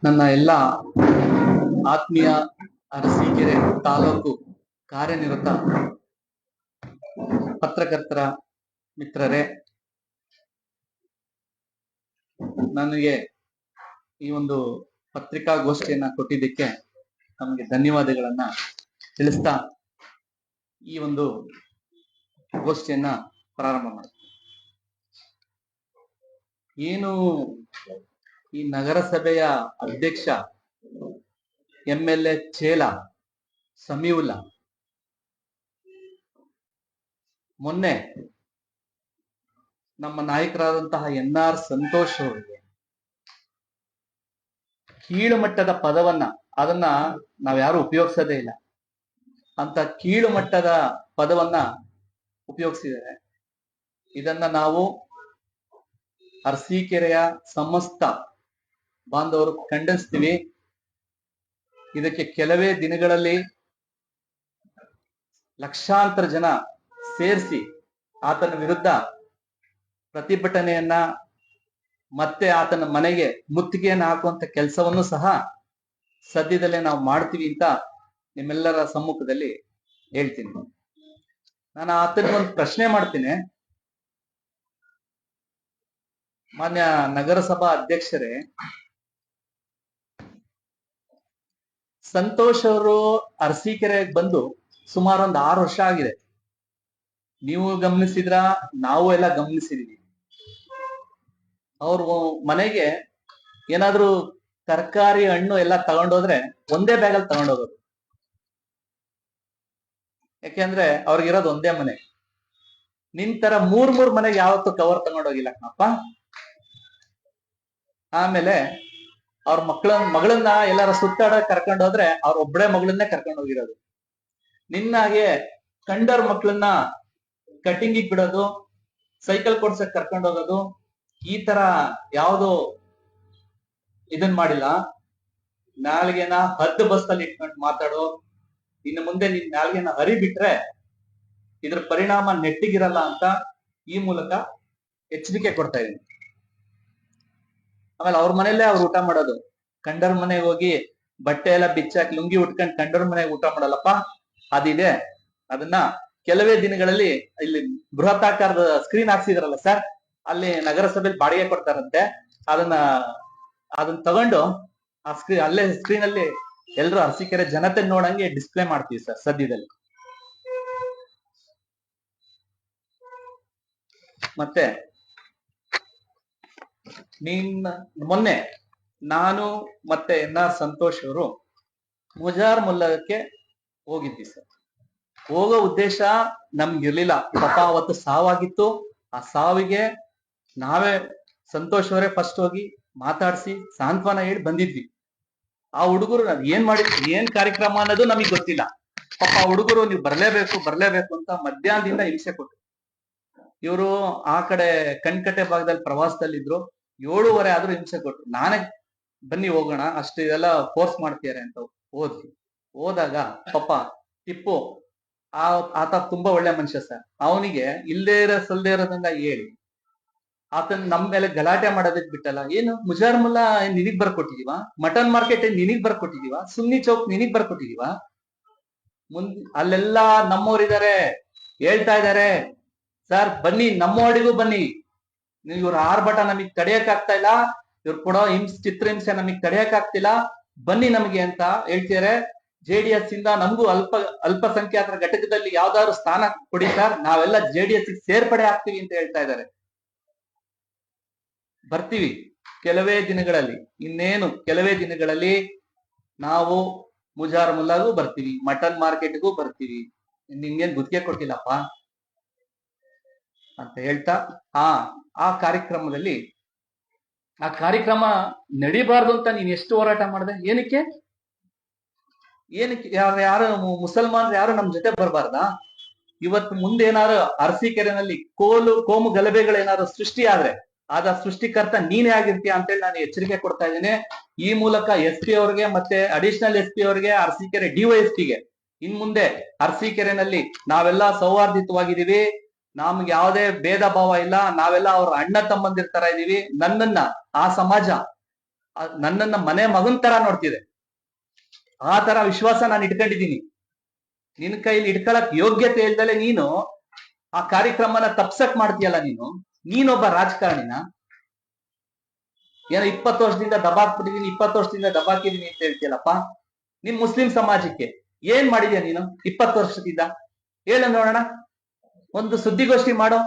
ನನ್ನ ಎಲ್ಲ ಆತ್ಮೀಯ ಅರಸೀಕೆರೆ ತಾಲೂಕು ಕಾರ್ಯನಿರತ ಪತ್ರಕರ್ತರ ಮಿತ್ರರೇ, ನನಗೆ ಈ ಒಂದು ಪತ್ರಿಕಾಗೋಷ್ಠಿಯನ್ನ ಕೊಟ್ಟಿದ್ದಕ್ಕೆ ನಮಗೆ ಧನ್ಯವಾದಗಳನ್ನ ತಿಳಿಸ್ತಾ ಈ ಒಂದು ಗೋಷ್ಠಿಯನ್ನ ಪ್ರಾರಂಭ ಮಾಡ್ತೀನಿ. ಏನು ಈ ನಗರಸಭೆಯ ಅಧ್ಯಕ್ಷ MLA ಚೇಲ ಸಮೀವುಲ್ಲಾ ಮೊನ್ನೆ ನಮ್ಮ ನಾಯಕರಾದಂತಹ NR ಸಂತೋಷ್ ಅವರಿಗೆ ಕೀಳು ಮಟ್ಟದ ಪದವನ್ನ, ಅದನ್ನ ನಾವ್ಯಾರು ಉಪಯೋಗಿಸೋದೇ ಇಲ್ಲ ಅಂತ ಕೀಳು ಮಟ್ಟದ ಪದವನ್ನ ಉಪಯೋಗಿಸಿದ್ದಾರೆ. ಇದನ್ನ ನಾವು ಅರಸೀಕೆರೆಯ ಸಮಸ್ತ ಬಾಂಧವರು ಖಂಡಿಸ್ತೀವಿ. ಇದಕ್ಕೆ ಕೆಲವೇ ದಿನಗಳಲ್ಲಿ ಲಕ್ಷಾಂತರ ಜನ ಸೇರಿಸಿ ಆತನ ವಿರುದ್ಧ ಪ್ರತಿಭಟನೆಯನ್ನ ಮತ್ತೆ ಆತನ ಮನೆಗೆ ಮುತ್ತಿಗೆಯನ್ನ ಹಾಕುವಂತ ಕೆಲಸವನ್ನು ಸಹ ಸದ್ಯದಲ್ಲೇ ನಾವು ಮಾಡ್ತೀವಿ ಅಂತ ನಿಮ್ಮೆಲ್ಲರ ಸಮ್ಮುಖದಲ್ಲಿ ಹೇಳ್ತೀನಿ. ನಾನು ಆತನಿಗೊಂದು ಪ್ರಶ್ನೆ ಮಾಡ್ತೀನಿ. ಮಾನ್ಯ ನಗರಸಭಾ ಅಧ್ಯಕ್ಷರೇ, ಸಂತೋಷ್ ಅವರು ಅರಸೀಕೆರೆಗೆ ಬಂದು ಸುಮಾರು ಒಂದು 6 ವರ್ಷ ಆಗಿದೆ. ನೀವು ಗಮನಿಸಿದ್ರ, ನಾವು ಎಲ್ಲ ಗಮನಿಸಿದೀವಿ. ಅವ್ರ ಮನೆಗೆ ಏನಾದ್ರೂ ತರಕಾರಿ ಹಣ್ಣು ಎಲ್ಲ ತಗೊಂಡೋದ್ರೆ ಒಂದೇ ಬ್ಯಾಗಲ್ಲಿ ತಗೊಂಡೋಗೋದು. ಯಾಕೆಂದ್ರೆ ಅವ್ರಿಗಿರೋದು ಒಂದೇ ಮನೆ. ನಿನ್ ತರ ಮೂರ್ ಮನೆಗೆ ಯಾವತ್ತೂ ಕವರ್ ತಗೊಂಡೋಗಿಲ್ಲ ಕಣಪ್ಪ. ಆಮೇಲೆ ಅವ್ರ ಮಗಳನ್ನ ಎಲ್ಲಾರ ಸುತ್ತಾಡ ಕರ್ಕೊಂಡೋದ್ರೆ ಅವ್ರ ಒಬ್ಬಳೆ ಮಗಳನ್ನೇ ಕರ್ಕೊಂಡು ಹೋಗಿರೋದು. ನಿನ್ನಾಗೆ ಕಂಡರ್ ಮಕ್ಕಳನ್ನ ಕಟಿಂಗಿಗೆ ಬಿಡೋದು, ಸೈಕಲ್ ಕೊಡ್ಸಕ್ ಕರ್ಕೊಂಡು ಹೋಗೋದು, ಈ ತರ ಯಾವ್ದು ಇದನ್ ಮಾಡಿಲ್ಲ. ನಾಲ್ಗೆನ ಹದ್ದು ಬಸ್ತಲ್ಲಿ ಇಟ್ಕೊಂಡು ಮಾತಾಡೋ. ಇನ್ನು ಮುಂದೆ ನಿನ್ ನಾಲ್ಗೆನ ಹರಿಬಿಟ್ರೆ ಇದ್ರ ಪರಿಣಾಮ ನೆಟ್ಟಿಗಿರಲ್ಲ ಅಂತ ಈ ಮೂಲಕ ಎಚ್ಚರಿಕೆ ಕೊಡ್ತಾ ಇದೀನಿ. ಆಮೇಲೆ ಅವ್ರ ಮನೆಯಲ್ಲೇ ಅವ್ರು ಊಟ ಮಾಡೋದು. ಕಂಡರ್ ಮನೆಗೆ ಹೋಗಿ ಬಟ್ಟೆ ಎಲ್ಲ ಬಿಚ್ಚಾಕಿ ಲುಂಗಿ ಉಟ್ಕೊಂಡು ಕಂಡರ್ ಮನೆಗೆ ಊಟ ಮಾಡಲ್ಲಪ್ಪ. ಅದಿದೆ. ಅದನ್ನ ಕೆಲವೇ ದಿನಗಳಲ್ಲಿ ಇಲ್ಲಿ ಬೃಹತ್ತಾಕಾರದ ಸ್ಕ್ರೀನ್ ಹಾಕ್ಸಿದ್ರಲ್ಲ ಸರ್, ಅಲ್ಲಿ ನಗರಸಭೆಯಲ್ಲಿ ಬಾಡಿಗೆ ಕೊಡ್ತಾರಂತೆ. ಅದನ್ನ ತಗೊಂಡು ಆ ಅಲ್ಲೇ ಸ್ಕ್ರೀನ್ ಅಲ್ಲಿ ಎಲ್ರು ಅರಸೀಕೆರೆ ಜನತೆ ನೋಡಂಗೆ ಡಿಸ್ಪ್ಲೇ ಮಾಡ್ತೀವಿ ಸರ್ ಸದ್ಯದಲ್ಲಿ. ಮತ್ತೆ ಮೊನ್ನೆ ನಾನು ಮತ್ತೆ NR ಸಂತೋಷ್ ಅವರು ಮುಜಾರ್ ಮುಲ್ಲಕ್ಕೆ ಹೋಗಿದ್ವಿ ಸರ್. ಹೋಗೋ ಉದ್ದೇಶ ನಮ್ಗಿರ್ಲಿಲ್ಲ. ಪಾಪ ಅವತ್ತು ಸಾವಾಗಿತ್ತು. ಆ ಸಾವಿಗೆ ನಾವೇ ಸಂತೋಷ್ ಅವರೇ ಫಸ್ಟ್ ಹೋಗಿ ಮಾತಾಡಿಸಿ ಸಾಂತ್ವನ ಹೇಳಿ ಬಂದಿದ್ವಿ. ಆ ಹುಡುಗರು ಏನ್ ಕಾರ್ಯಕ್ರಮ ಅನ್ನೋದು ನಮಗ್ ಗೊತ್ತಿಲ್ಲ. ಪಾಪ ಆ ಹುಡುಗರು ನೀವು ಬರ್ಲೇಬೇಕು ಅಂತ ಮಧ್ಯಾಹ್ನದಿಂದ ಹಿಂಸೆ ಕೊಟ್ರು. ಇವರು ಆ ಕಡೆ ಕಣ್ಕಟ್ಟೆ ಭಾಗದಲ್ಲಿ ಪ್ರವಾಸದಲ್ಲಿದ್ರು. 7:30 ಆದ್ರೂ ಹಿಂಸೆ ಕೊಟ್ರು. ನಾನೇ ಬನ್ನಿ ಹೋಗೋಣ, ಅಷ್ಟು ಇದೆಲ್ಲ ಫೋರ್ಸ್ ಮಾಡ್ತಿದ್ದಾರೆ ಅಂತ ಹೋದಾಗ ಪಾಪ ಟಿಪ್ಪು ಆತ ತುಂಬಾ ಒಳ್ಳೆ ಮನುಷ್ಯ ಸರ್. ಅವನಿಗೆ ಇಲ್ಲದೇ ಸಲ್ದೇ ಹೇಳಿ ಆತನ ನಮ್ ಮೇಲೆ ಗಲಾಟೆ ಮಾಡೋದಕ್ ಬಿಟ್ಟಲ್ಲ. ಏನು ಮುಜಾರ್ ಮುಲ್ಲಾ ನಿನಗ್ ಬರ್ಕೊಟ್ಟಿದೀವ? ಮಟನ್ ಮಾರ್ಕೆಟ್ ನಿನಗ್ ಬರ್ಕೊಟ್ಟಿದೀವ? ಸುನ್ನಿ ಚೌಕ್ ನಿನಗ್ ಬರ್ಕೊಟ್ಟಿದೀವ? ಅಲ್ಲೆಲ್ಲಾ ನಮ್ಮವರಿದ್ದಾರೆ, ಹೇಳ್ತಾ ಇದಾರೆ ಸರ್ ಬನ್ನಿ, ನಮ್ಮ ವಾರ್ಡಿಗೂ ಬನ್ನಿ. ಇವ್ರ ಆರ್ಭಟ ನಮಗ್ ತಡೆಯಕ್ ಆಗ್ತಾ ಇಲ್ಲ, ಇವ್ರು ಕೊಡೋ ಚಿತ್ರಹಿಂಸೆ ನಮಗ್ ತಡೆಯಕ್ ಆಗ್ತಿಲ್ಲ, ಬನ್ನಿ ನಮಗೆ ಅಂತ ಹೇಳ್ತಿದಾರೆ. JDS ಇಂದ ನಮಗೂ ಅಲ್ಪಸಂಖ್ಯಾತರ ಘಟಕದಲ್ಲಿ ಯಾವ್ದಾದ್ರು ಸ್ಥಾನ ಕೊಡಿ ಸರ್, ನಾವೆಲ್ಲ JDS ಸೇರ್ಪಡೆ ಆಗ್ತೀವಿ ಅಂತ ಹೇಳ್ತಾ ಇದ್ದಾರೆ. ಬರ್ತೀವಿ ಕೆಲವೇ ದಿನಗಳಲ್ಲಿ, ಇನ್ನೇನು ಕೆಲವೇ ದಿನಗಳಲ್ಲಿ ನಾವು ಮುಜಾರ್ ಮುಲ್ಲಾಗೂ ಬರ್ತೀವಿ, ಮಟನ್ ಮಾರ್ಕೆಟ್ಗೂ ಬರ್ತೀವಿ. ನಿಂಗೇನ್ ಗುತ್ತಿಗೆ ಕೊಟ್ಟಿಲ್ಲಪ್ಪ ಅಂತ ಹೇಳ್ತಾ ಆ ಕಾರ್ಯಕ್ರಮದಲ್ಲಿ ಆ ಕಾರ್ಯಕ್ರಮ ನಡಿಬಾರ್ದು ಅಂತ ನೀನ್ ಎಷ್ಟು ಹೋರಾಟ ಮಾಡಿದೆ? ಏನಕ್ಕೆ ಯಾರು ಮುಸಲ್ಮಾನರು ಯಾರು ನಮ್ ಜೊತೆ ಬರಬಾರ್ದಾ? ಇವತ್ತು ಮುಂದೆ ಏನಾದ್ರು ಅರಸೀಕೆರೆನಲ್ಲಿ ಕೋಮು ಗಲಭೆಗಳೇನಾದ್ರು ಸೃಷ್ಟಿ ಆದ್ರೆ ಆದ ಸೃಷ್ಟಿಕರ್ತ ನೀನೇ ಆಗಿರ್ತೀಯ ಅಂತೇಳಿ ನಾನು ಎಚ್ಚರಿಕೆ ಕೊಡ್ತಾ ಇದ್ದೀನಿ. ಈ ಮೂಲಕ SP ಅವ್ರಿಗೆ ಮತ್ತೆ ಅಡಿಷನಲ್ SP ಅವ್ರಿಗೆ, ಅರಸೀಕೆರೆ DYSPಗೆ ಇನ್ ಮುಂದೆ ಅರಸೀಕೆರೆನಲ್ಲಿ ನಾವೆಲ್ಲ ಸೌಹಾರ್ದಿತವಾಗಿದ್ದೀವಿ, ನಮ್ಗೆ ಯಾವುದೇ ಭೇದ ಭಾವ ಇಲ್ಲ, ನಾವೆಲ್ಲ ಅವ್ರ ಅಣ್ಣ ತಮ್ಮಂದಿರ ತರ ಇದೀವಿ. ನನ್ನನ್ನ ಆ ಸಮಾಜ ನನ್ನನ್ನ ಮನೆ ಮಗನ್ ತರ ನೋಡ್ತಿದೆ. ಆ ತರ ವಿಶ್ವಾಸ ನಾನು ಇಟ್ಕೊಂಡಿದ್ದೀನಿ. ನಿನ್ ಕೈಲಿ ಇಟ್ಕೊಳಕ್ ಯೋಗ್ಯತೆ ಇಲ್ದಲೆ ನೀನು ಆ ಕಾರ್ಯಕ್ರಮನ ತಪ್ಸಕ್ ಮಾಡ್ತೀಯಲ್ಲ. ನೀನೊಬ್ಬ ರಾಜಕಾರಣಿನ. ಏನೋ 20 ವರ್ಷದಿಂದ ದಬಾಕ್ಬಿಟ್ಟಿದೀನಿ, 20 ವರ್ಷದಿಂದ ದಬಾಕಿದೀನಿ ಅಂತ ಹೇಳ್ತೀಯಲ್ಲಪ್ಪ. ನಿಮ್ ಮುಸ್ಲಿಂ ಸಮಾಜಕ್ಕೆ ಏನ್ ಮಾಡಿದ್ಯಾ ನೀನು 20 ವರ್ಷದಿಂದ? ಹೇಳು ನೋಡೋಣ. ಒಂದು ಸುದ್ದಿಗೋಷ್ಠಿ ಮಾಡೋ.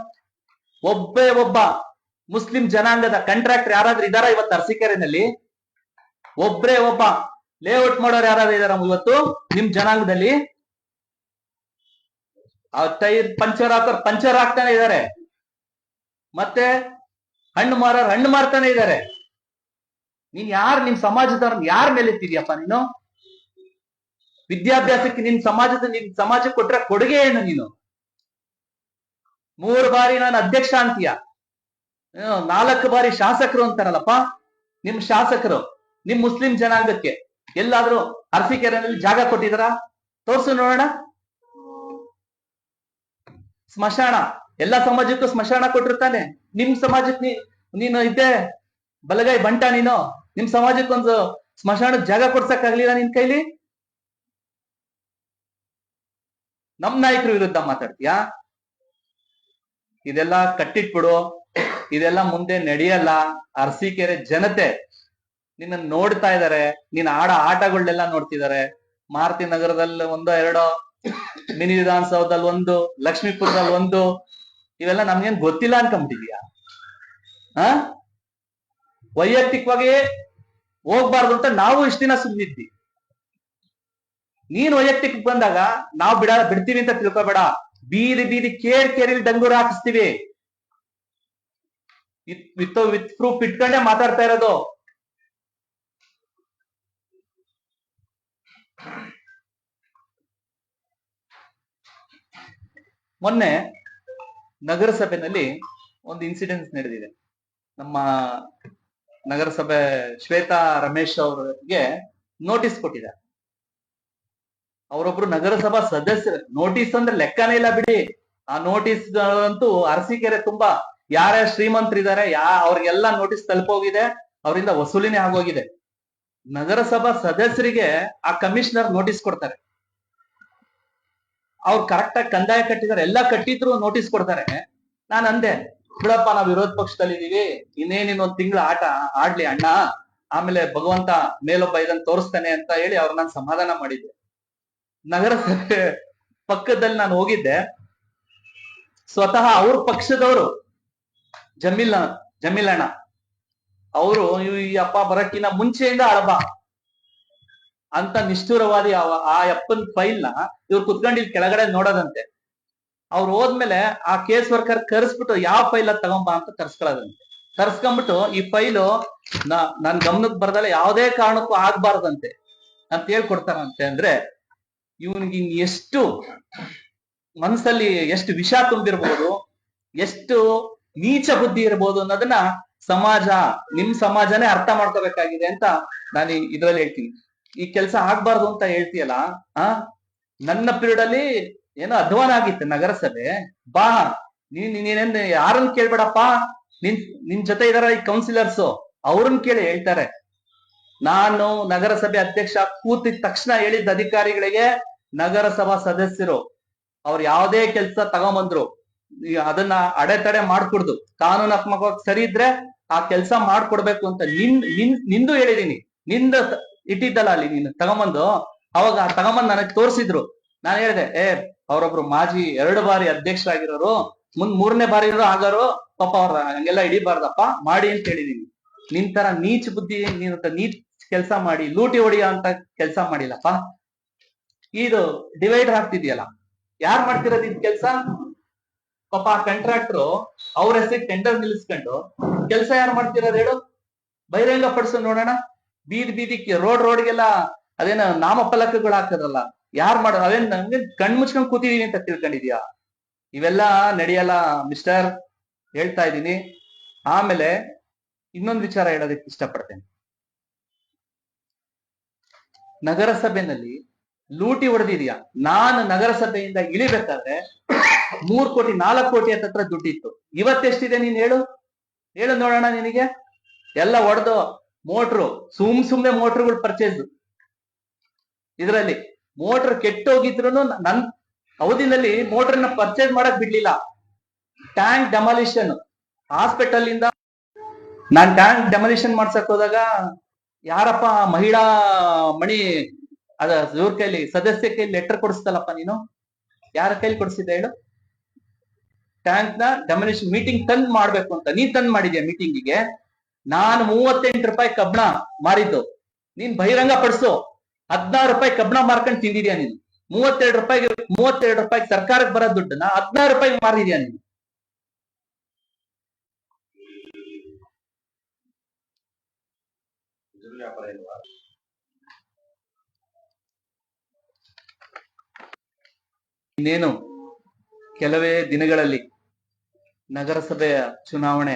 ಒಬ್ಬ ಮುಸ್ಲಿಂ ಜನಾಂಗದ ಕಾಂಟ್ರಾಕ್ಟರ್ ಯಾರಾದ್ರೂ ಇದಾರ ಇವತ್ತು ಅರಸೀಕೆರೆನಲ್ಲಿ? ಒಬ್ಬ ಲೇಔಟ್ ಮಾಡೋರು ಯಾರಾದ್ರೂ ಇದಾರ ಇವತ್ತು ನಿಮ್ ಜನಾಂಗದಲ್ಲಿ? ಆ ಟೈರ್ ಪಂಚರ್ ಹಾಕೋರ್ ಪಂಚರ್ ಹಾಕ್ತಾನೆ ಇದಾರೆ, ಮತ್ತೆ ಹಣ್ಣು ಮಾರೋರು ಹಣ್ಣು ಮಾರ್ತಾನೆ ಇದಾರೆ. ನೀನ್ ಯಾರು ನಿಮ್ ಸಮಾಜದವ್ರನ್ನ ಯಾರ ಮೇಲೆ ಎತ್ತಿದ್ಯಪ್ಪ ನೀನು? ವಿದ್ಯಾಭ್ಯಾಸಕ್ಕೆ ನಿನ್ ಸಮಾಜಕ್ಕೆ ಕೊಟ್ರೆ ಕೊಡುಗೆ ಏನು ನೀನು? 3 ಬಾರಿ ನಾನು ಅಧ್ಯಕ್ಷ ಅಂತೀಯ, 4 ಬಾರಿ ಶಾಸಕರು ಅಂತಾರಲ್ಲಪ್ಪ. ನಿಮ್ ಶಾಸಕರು ನಿಮ್ ಮುಸ್ಲಿಂ ಜನಾಂಗಕ್ಕೆ ಎಲ್ಲಾದ್ರೂ ಅರಸೀಕೆರೆನಲ್ಲಿ ಜಾಗ ಕೊಟ್ಟಿದಾರ? ತೋರ್ಸು ನೋಡೋಣ. ಸ್ಮಶಾನ, ಎಲ್ಲಾ ಸಮಾಜಕ್ಕೂ ಸ್ಮಶಾನ ಕೊಟ್ಟಿರ್ತಾನೆ. ನಿಮ್ ಸಮಾಜಕ್ಕೆ ನೀನು ಇದ್ದೆ ಬಲಗೈ ಬಂಟ ನೀನು. ನಿಮ್ ಸಮಾಜಕ್ಕೊಂದು ಸ್ಮಶಾನಕ್ಕೆ ಜಾಗ ಕೊಡ್ಸಕ್ ಆಗ್ಲಿಲ್ಲ ನಿನ್ ಕೈಲಿ? ನಮ್ ನಾಯಕರ ವಿರುದ್ಧ ಮಾತಾಡ್ತೀಯಾ? ಇದೆಲ್ಲ ಕಟ್ಟಿಟ್ಬಿಡು. ಇದೆಲ್ಲ ಮುಂದೆ ನಡೆಯಲ್ಲ. ಅರಸೀಕೆರೆ ಜನತೆ ನಿನ್ನ ನೋಡ್ತಾ ಇದಾರೆ. ನೀನ್ ಆಟಗಳನ್ನೆಲ್ಲ ನೋಡ್ತಿದ್ದಾರೆ. ಮಾರುತಿ ನಗರದಲ್ಲಿ 1-2, ಮಿನಿ ವಿಧಾನಸೌಧದಲ್ಲಿ 1, ಲಕ್ಷ್ಮೀಪುರದಲ್ಲಿ 1, ಇವೆಲ್ಲ ನಮ್ಗೇನ್ ಗೊತ್ತಿಲ್ಲ ಅನ್ಕೊಂಬಿಟ್ಟಿದ್ಯಾ? ವೈಯಕ್ತಿಕವಾಗಿ ಹೋಗ್ಬಾರ್ದು ಅಂತ ನಾವು ಇಷ್ಟ ದಿನ ಸುಮ್ಮನಿದ್ವಿ. ನೀನ್ ವೈಯಕ್ತಿಕ ಬಂದಾಗ ನಾವು ಬಿಡ್ತೀವಿ ಅಂತ ತಿಳ್ಕೊಬೇಡ. ಬೀದಿ ಕೇರಿಲಿ ಡಂಗೂರ ಹಾಕಿಸ್ತೀವಿ. ವಿತ್ ಪ್ರೂಫ್ ಇಟ್ಕೊಂಡೆ ಮಾತಾಡ್ತಾ ಇರೋದು. ಮೊನ್ನೆ ನಗರಸಭೆಯಲ್ಲಿ ಒಂದು ಇನ್ಸಿಡೆನ್ಸ್ ನಡೆದಿದೆ. ನಮ್ಮ ನಗರಸಭೆ ಶ್ವೇತಾ ರಮೇಶ್ ಅವರಿಗೆ ನೋಟಿಸ್ ಕೊಟ್ಟಿದ್ದಾರೆ. ಅವರೊಬ್ರು ನಗರಸಭಾ ಸದಸ್ಯರು. ನೋಟಿಸ್ ಅಂದ್ರೆ ಲೆಕ್ಕನೇ ಇಲ್ಲ ಬಿಡಿ. ಆ ನೋಟಿಸ್ ಅಂತೂ ಅರಸೀಕೆರೆ ತುಂಬಾ ಯಾರ್ಯಾರು ಶ್ರೀಮಂತರಿದ್ದಾರೆ ಅವ್ರಿಗೆಲ್ಲ ನೋಟಿಸ್ ತಲುಪೋಗಿದೆ. ಅವರಿಂದ ವಸೂಲಿನೇ ಆಗೋಗಿದೆ. ನಗರಸಭಾ ಸದಸ್ಯರಿಗೆ ಆ ಕಮಿಷನರ್ ನೋಟಿಸ್ ಕೊಡ್ತಾರೆ. ಅವ್ರು ಕರೆಕ್ಟ್ ಆಗಿ ಕಂದಾಯ ಕಟ್ಟಿದ್ದಾರೆ, ಎಲ್ಲ ಕಟ್ಟಿದ್ರು ನೋಟಿಸ್ ಕೊಡ್ತಾರೆ. ನಾನು ಅಂದೆ, ಬಿಡಪ್ಪ, ನಾವು ವಿರೋಧ ಪಕ್ಷದಲ್ಲಿ ಇದೀವಿ, ಇನ್ನೊಂದ್ ತಿಂಗಳು ಆಟ ಆಡ್ಲಿ ಅಣ್ಣ, ಆಮೇಲೆ ಭಗವಂತ ಮೇಲೊಬ್ಬ ಇದನ್ನ ತೋರಿಸ್ತಾನೆ ಅಂತ ಹೇಳಿ ಅವ್ರು ನಾನು ಸಮಾಧಾನ ಮಾಡಿದ್ದೆ. ನಗರಸಭೆ ಪಕ್ಕದಲ್ಲಿ ನಾನು ಹೋಗಿದ್ದೆ. ಸ್ವತಃ ಅವ್ರ ಪಕ್ಷದವರು ಜಮೀಲಣ್ಣ ಅವರು ಈ ಅಪ್ಪ ಬರಕ್ಕಿನ ಮುಂಚೆಯಿಂದ ಅಳಬ ಅಂತ ನಿಷ್ಠುರವಾದಿ ಆ ಅಪ್ಪನ್ ಫೈಲ್ ನ ಇವ್ರು ಕುತ್ಕೊಂಡು ಇಲ್ಲಿ ಕೆಳಗಡೆ ನೋಡೋದಂತೆ. ಅವ್ರು ಹೋದ್ಮೇಲೆ ಆ ಕೇಸ್ ವರ್ಕರ್ ಕರ್ಸ್ಬಿಟ್ಟು ಯಾವ ಫೈಲ್ ಅದ್ ತಗೊಂಬ ಅಂತ ಕರ್ಸ್ಕೊಳ್ಳೋದಂತೆ. ಕರ್ಸ್ಕೊಂಡ್ಬಿಟ್ಟು ಈ ಫೈಲು ನನ್ ಗಮನಕ್ಕೆ ಬರ್ದಲ್ಲ ಯಾವುದೇ ಕಾರಣಕ್ಕೂ ಆಗ್ಬಾರ್ದಂತೆ ಅಂತ ಹೇಳ್ಕೊಡ್ತಾರಂತೆ. ಅಂದ್ರೆ ಇವನಿಗೆ ಎಷ್ಟು ಮನಸ್ಸಲ್ಲಿ ಎಷ್ಟು ವಿಷ ತುಂಬಿರ್ಬೋದು, ಎಷ್ಟು ನೀಚ ಬುದ್ಧಿ ಇರ್ಬೋದು ಅನ್ನೋದನ್ನ ನಿಮ್ ಸಮಾಜನೇ ಅರ್ಥ ಮಾಡ್ಕೋಬೇಕಾಗಿದೆ ಅಂತ ನಾನು ಇದ್ರಲ್ಲಿ ಹೇಳ್ತೀನಿ. ಈ ಕೆಲಸ ಆಗ್ಬಾರ್ದು ಅಂತ ಹೇಳ್ತೀಯಲ್ಲ, ನನ್ನ ಪೀರಿಯಡ್ ಅಲ್ಲಿ ಏನೋ ಅಧ್ವಾನ ಆಗಿತ್ತು ನಗರಸಭೆ. ಬಾ, ನೀನೇನ್ ಯಾರನ್ನ ಕೇಳ್ಬೇಡಪ್ಪ, ನಿನ್ ಜೊತೆ ಇದಾರ ಈ ಕೌನ್ಸಿಲರ್ಸ್, ಅವ್ರನ್ನ ಕೇಳಿ ಹೇಳ್ತಾರೆ. ನಾನು ನಗರಸಭೆ ಅಧ್ಯಕ್ಷ ಕೂತಿದ ತಕ್ಷಣ ಹೇಳಿದ್ದ ಅಧಿಕಾರಿಗಳಿಗೆ, ನಗರಸಭಾ ಸದಸ್ಯರು ಅವ್ರು ಯಾವುದೇ ಕೆಲಸ ತಗೊಂಬಂದ್ರು ಅದನ್ನ ಅಡೆತಡೆ ಮಾಡ್ಕೊಡ್ದು, ಕಾನೂನಾತ್ಮಕವಾಗಿ ಸರಿ ಇದ್ರೆ ಆ ಕೆಲಸ ಮಾಡ್ಕೊಡ್ಬೇಕು ಅಂತ ನಿಂದು ಹೇಳಿದೀನಿ. ನಿಂದ ಇಟ್ಟಿದ್ದಲ್ಲ ಅಲ್ಲಿ ನೀನು ತಗೊಂಬಂದು, ಅವಾಗ ತಗೊಂಬಂದ್ ನನಗ್ ತೋರಿಸಿದ್ರು. ನಾನು ಹೇಳಿದೆ, ಅವ್ರೊಬ್ರು ಮಾಜಿ 2 ಬಾರಿ ಅಧ್ಯಕ್ಷರಾಗಿರೋರು, ಮುಂದ್ 3ನೇ ಬಾರಿ ಆಗಾರು, ಪಾಪ ಅವ್ರ ಹಂಗೆಲ್ಲ ಹಿಡಿಬಾರ್ದಪ್ಪ ಮಾಡಿ ಅಂತ ಹೇಳಿದೀನಿ. ನಿನ್ ತರ ನೀಚ ಬುದ್ಧಿ, ನೀಚ್ ಕೆಲಸ ಮಾಡಿ ಲೂಟಿ ಹೊಡಿಯೋ ಅಂತ ಕೆಲಸ ಮಾಡಿಲ್ಲಪ್ಪ. ಇದು ಡಿವೈಡರ್ ಆಗ್ತಿದ್ಯಲ್ಲ, ಯಾರ್ ಮಾಡ್ತಿರೋದು ಇದ್ ಕೆಲ್ಸ? ಪಾಪ ಆ ಕಾಂಟ್ರಾಕ್ಟ್ರು ಅವ್ರ ಹೆಸರಿಗೆ ಟೆಂಡರ್ ನಿಲ್ಲಿಸ್ಕೊಂಡು ಕೆಲಸ ಯಾರು ಮಾಡ್ತಿರೋದು ಹೇಳು? ಬಹಿರಂಗ ಪಡಿಸು ನೋಡೋಣ. ಬೀದಿ ರೋಡ್ಗೆಲ್ಲ ಅದೇನ ನಾಮಫಲಕಗಳು ಹಾಕದಲ್ಲ, ಯಾರು ಮಾಡೋದು? ಅವೇನ್ ನಂಗೆ ಕಣ್ ಮುಚ್ಕೊಂಡ್ ಕೂತಿದೀನಿ ಅಂತ ತಿಳ್ಕೊಂಡಿದ್ಯಾ? ಇವೆಲ್ಲ ನಡೆಯಲ್ಲ ಮಿಸ್ಟರ್, ಹೇಳ್ತಾ ಇದ್ದೀನಿ. ಆಮೇಲೆ ಇನ್ನೊಂದು ವಿಚಾರ ಹೇಳೋದಕ್ಕೆ ಇಷ್ಟಪಡ್ತೇನೆ. ನಗರಸಭೆನಲ್ಲಿ ಲೂಟಿ ಹೊಡೆದಿದ್ಯಾ? ನಾನು ನಗರಸಭೆಯಿಂದ ಇಳಿಬೇಕಾದ್ರೆ 3 ಕೋಟಿ 4 ಕೋಟಿ ಹತ್ರ ದುಡ್ಡಿತ್ತು. ಇವತ್ತೆಷ್ಟಿದೆ ನೀನ್ ಹೇಳು ನೋಡೋಣ. ನಿನಗೆ ಎಲ್ಲ ಹೊಡೆದು ಮೋಟ್ರು ಸುಮ್ನೆ ಮೋಟ್ರುಗಳು ಪರ್ಚೇಸ್. ಇದರಲ್ಲಿ ಮೋಟರ್ ಕೆಟ್ಟೋಗಿದ್ರು ನನ್ ಅವಧಿನಲ್ಲಿ ಮೋಟರ್ನ ಪರ್ಚೇಸ್ ಮಾಡಕ್ ಬಿಡ್ಲಿಲ್ಲ. ಟ್ಯಾಂಕ್ ಡೆಮಾಲಿಷನ್ ಹಾಸ್ಪಿಟಲ್ ಇಂದ ನಾನ್ ಟ್ಯಾಂಕ್ ಡೆಮಾಲಿಷನ್ ಮಾಡ್ಸಕ್ ಹೋದಾಗ ಯಾರಪ್ಪ ಮಹಿಳಾ ಮಣಿ ಅದ ಇವ್ರ ಕೈಲಿ ಸದಸ್ಯ ಕೈಲಿ ಲೆಟರ್ ಕೊಡಿಸ್ತಲ್ಲಪ್ಪ ನೀನು, ಯಾರ ಕೈಲಿ ಕೊಡಿಸಿದ್ದೆ ಹೇಳು? ಟ್ಯಾಂಕ್ ನ ಡೆಮಾಲಿಷನ್ ಮೀಟಿಂಗ್ ತಂದ್ ಮಾಡ್ಬೇಕು ಅಂತ ನೀನ್ ತಂದ್ ಮಾಡಿದ್ಯಾ ಮೀಟಿಂಗಿಗೆ? ನಾನು 38 ರೂಪಾಯಿ ಕಬ್ಬಣ ಮಾರಿದ್ದು, ನೀನ್ ಬಹಿರಂಗ ಪಡಿಸು. 16 ರೂಪಾಯಿ ಕಬ್ಬಣ ಮಾರ್ಕೊಂಡು ತಿಂದಿದ್ಯಾ ನೀನು. 32 ರೂಪಾಯಿ ಸರ್ಕಾರಕ್ಕೆ ಬರೋ ದುಡ್ಡನ್ನ 16 ರೂಪಾಯಿ ಮಾರಿದ್ಯಾ ನೀನು. ಇನ್ನೇನು ಕೆಲವೇ ದಿನಗಳಲ್ಲಿ ನಗರಸಭೆಯ ಚುನಾವಣೆ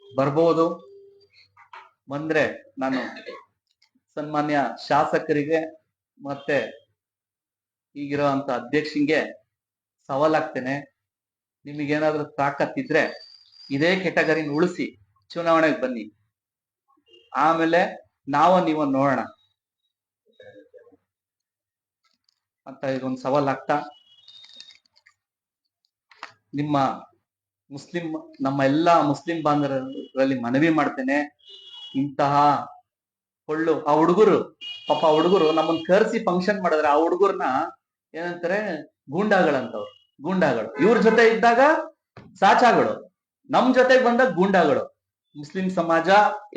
ಬರ್ಬೋದು. ಬಂದ್ರೆ ನಾನು ಸನ್ಮಾನ್ಯ ಶಾಸಕರಿಗೆ ಮತ್ತೆ ಈಗಿರೋಂತ ಅಧ್ಯಕ್ಷಂಗೆ ಸವಾಲಾಗ್ತೇನೆ. ನಿಮಗೇನಾದ್ರೂ ತಾಕತ್ತಿದ್ರೆ ಇದೇ ಕೆಟಗರಿನ ಉಳಿಸಿ ಚುನಾವಣೆಗೆ ಬನ್ನಿ, ಆಮೇಲೆ ನೀವು ನೋಡೋಣ ಅಂತ ಇದೊಂದು ಸವಾಲಾಗ್ತಾ ನಮ್ಮ ಎಲ್ಲಾ ಮುಸ್ಲಿಂ ಬಾಂಧವರಲ್ಲಿ ಮನವಿ ಮಾಡ್ತೇನೆ. ಇಂತಹ ಆ ಹುಡುಗರು ಪಾಪ ಹುಡುಗರು ನಮ್ಮನ್ನ ಕರೆಸಿ ಫಂಕ್ಷನ್ ಮಾಡಿದ್ರೆ ಆ ಹುಡುಗರ್ನ ಏನಂತಾರೆ ಗೂಂಡಾಗಳು. ಇವ್ರ ಜೊತೆ ಇದ್ದಾಗ ಸಾಚಾಗಳು, ನಮ್ ಜೊತೆಗೆ ಬಂದಾಗ ಗೂಂಡಾಗಳು. ಮುಸ್ಲಿಂ ಸಮಾಜ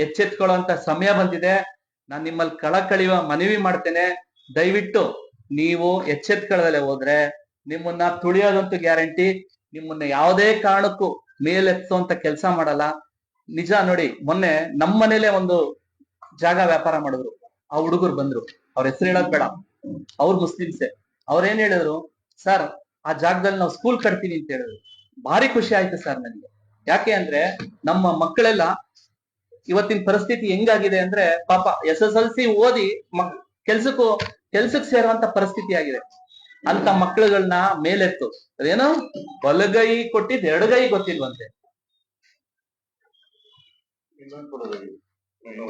ಎಚ್ಚೆತ್ಕೊಳ್ಳುವಂತ ಸಮಯ ಬಂದಿದೆ. ನಾನ್ ನಿಮ್ಮಲ್ಲಿ ಕಳಕಳಿಯುವ ಮನವಿ ಮಾಡ್ತೇನೆ, ದಯವಿಟ್ಟು ನೀವು ಎಚ್ಚೆತ್ಕೊಳ್ಳದಲ್ಲೇ ಹೋದ್ರೆ ನಿಮ್ಮನ್ನ ತುಳಿಯೋದಂತೂ ಗ್ಯಾರಂಟಿ. ನಿಮ್ಮನ್ನ ಯಾವುದೇ ಕಾರಣಕ್ಕೂ ಮೇಲೆತ್ತುವಂತ ಕೆಲಸ ಮಾಡಲ್ಲ. ನಿಜ ನೋಡಿ, ಮೊನ್ನೆ ನಮ್ಮ ಮನೇಲೆ ಒಂದು ಜಾಗ ವ್ಯಾಪಾರ ಮಾಡಿದ್ರು, ಆ ಹುಡುಗರು ಬಂದ್ರು, ಅವ್ರ ಹೆಸರು ಹೇಳೋದ್ ಬೇಡ, ಅವ್ರು ಮುಸ್ಲಿಮ್ಸೆ. ಅವ್ರೇನ್ ಹೇಳಿದ್ರು, ಸರ್ ಆ ಜಾಗದಲ್ಲಿ ನಾವು ಸ್ಕೂಲ್ ಕಟ್ತೀವಿ ಅಂತ ಹೇಳಿದ್ರು. ಭಾರಿ ಖುಷಿ ಆಯ್ತು ಸರ್ ನನಗೆ. ಯಾಕೆ ಅಂದ್ರೆ ನಮ್ಮ ಮಕ್ಕಳೆಲ್ಲ ಇವತ್ತಿನ ಪರಿಸ್ಥಿತಿ ಹೆಂಗಾಗಿದೆ ಅಂದ್ರೆ ಪಾಪ SSLC ಓದಿ ಕೆಲ್ಸಕ್ಕೆ ಸೇರುವಂತ ಪರಿಸ್ಥಿತಿ ಆಗಿದೆ. ಅಂತ ಮಕ್ಕಳುಗಳನ್ನ ಮೇಲೆತ್ತು, ಅದೇನೋ ಬಲಗೈ ಕೊಟ್ಟಿದ್ ಎಡಗೈ ಗೊತ್ತಿಲ್ವಂತೆ,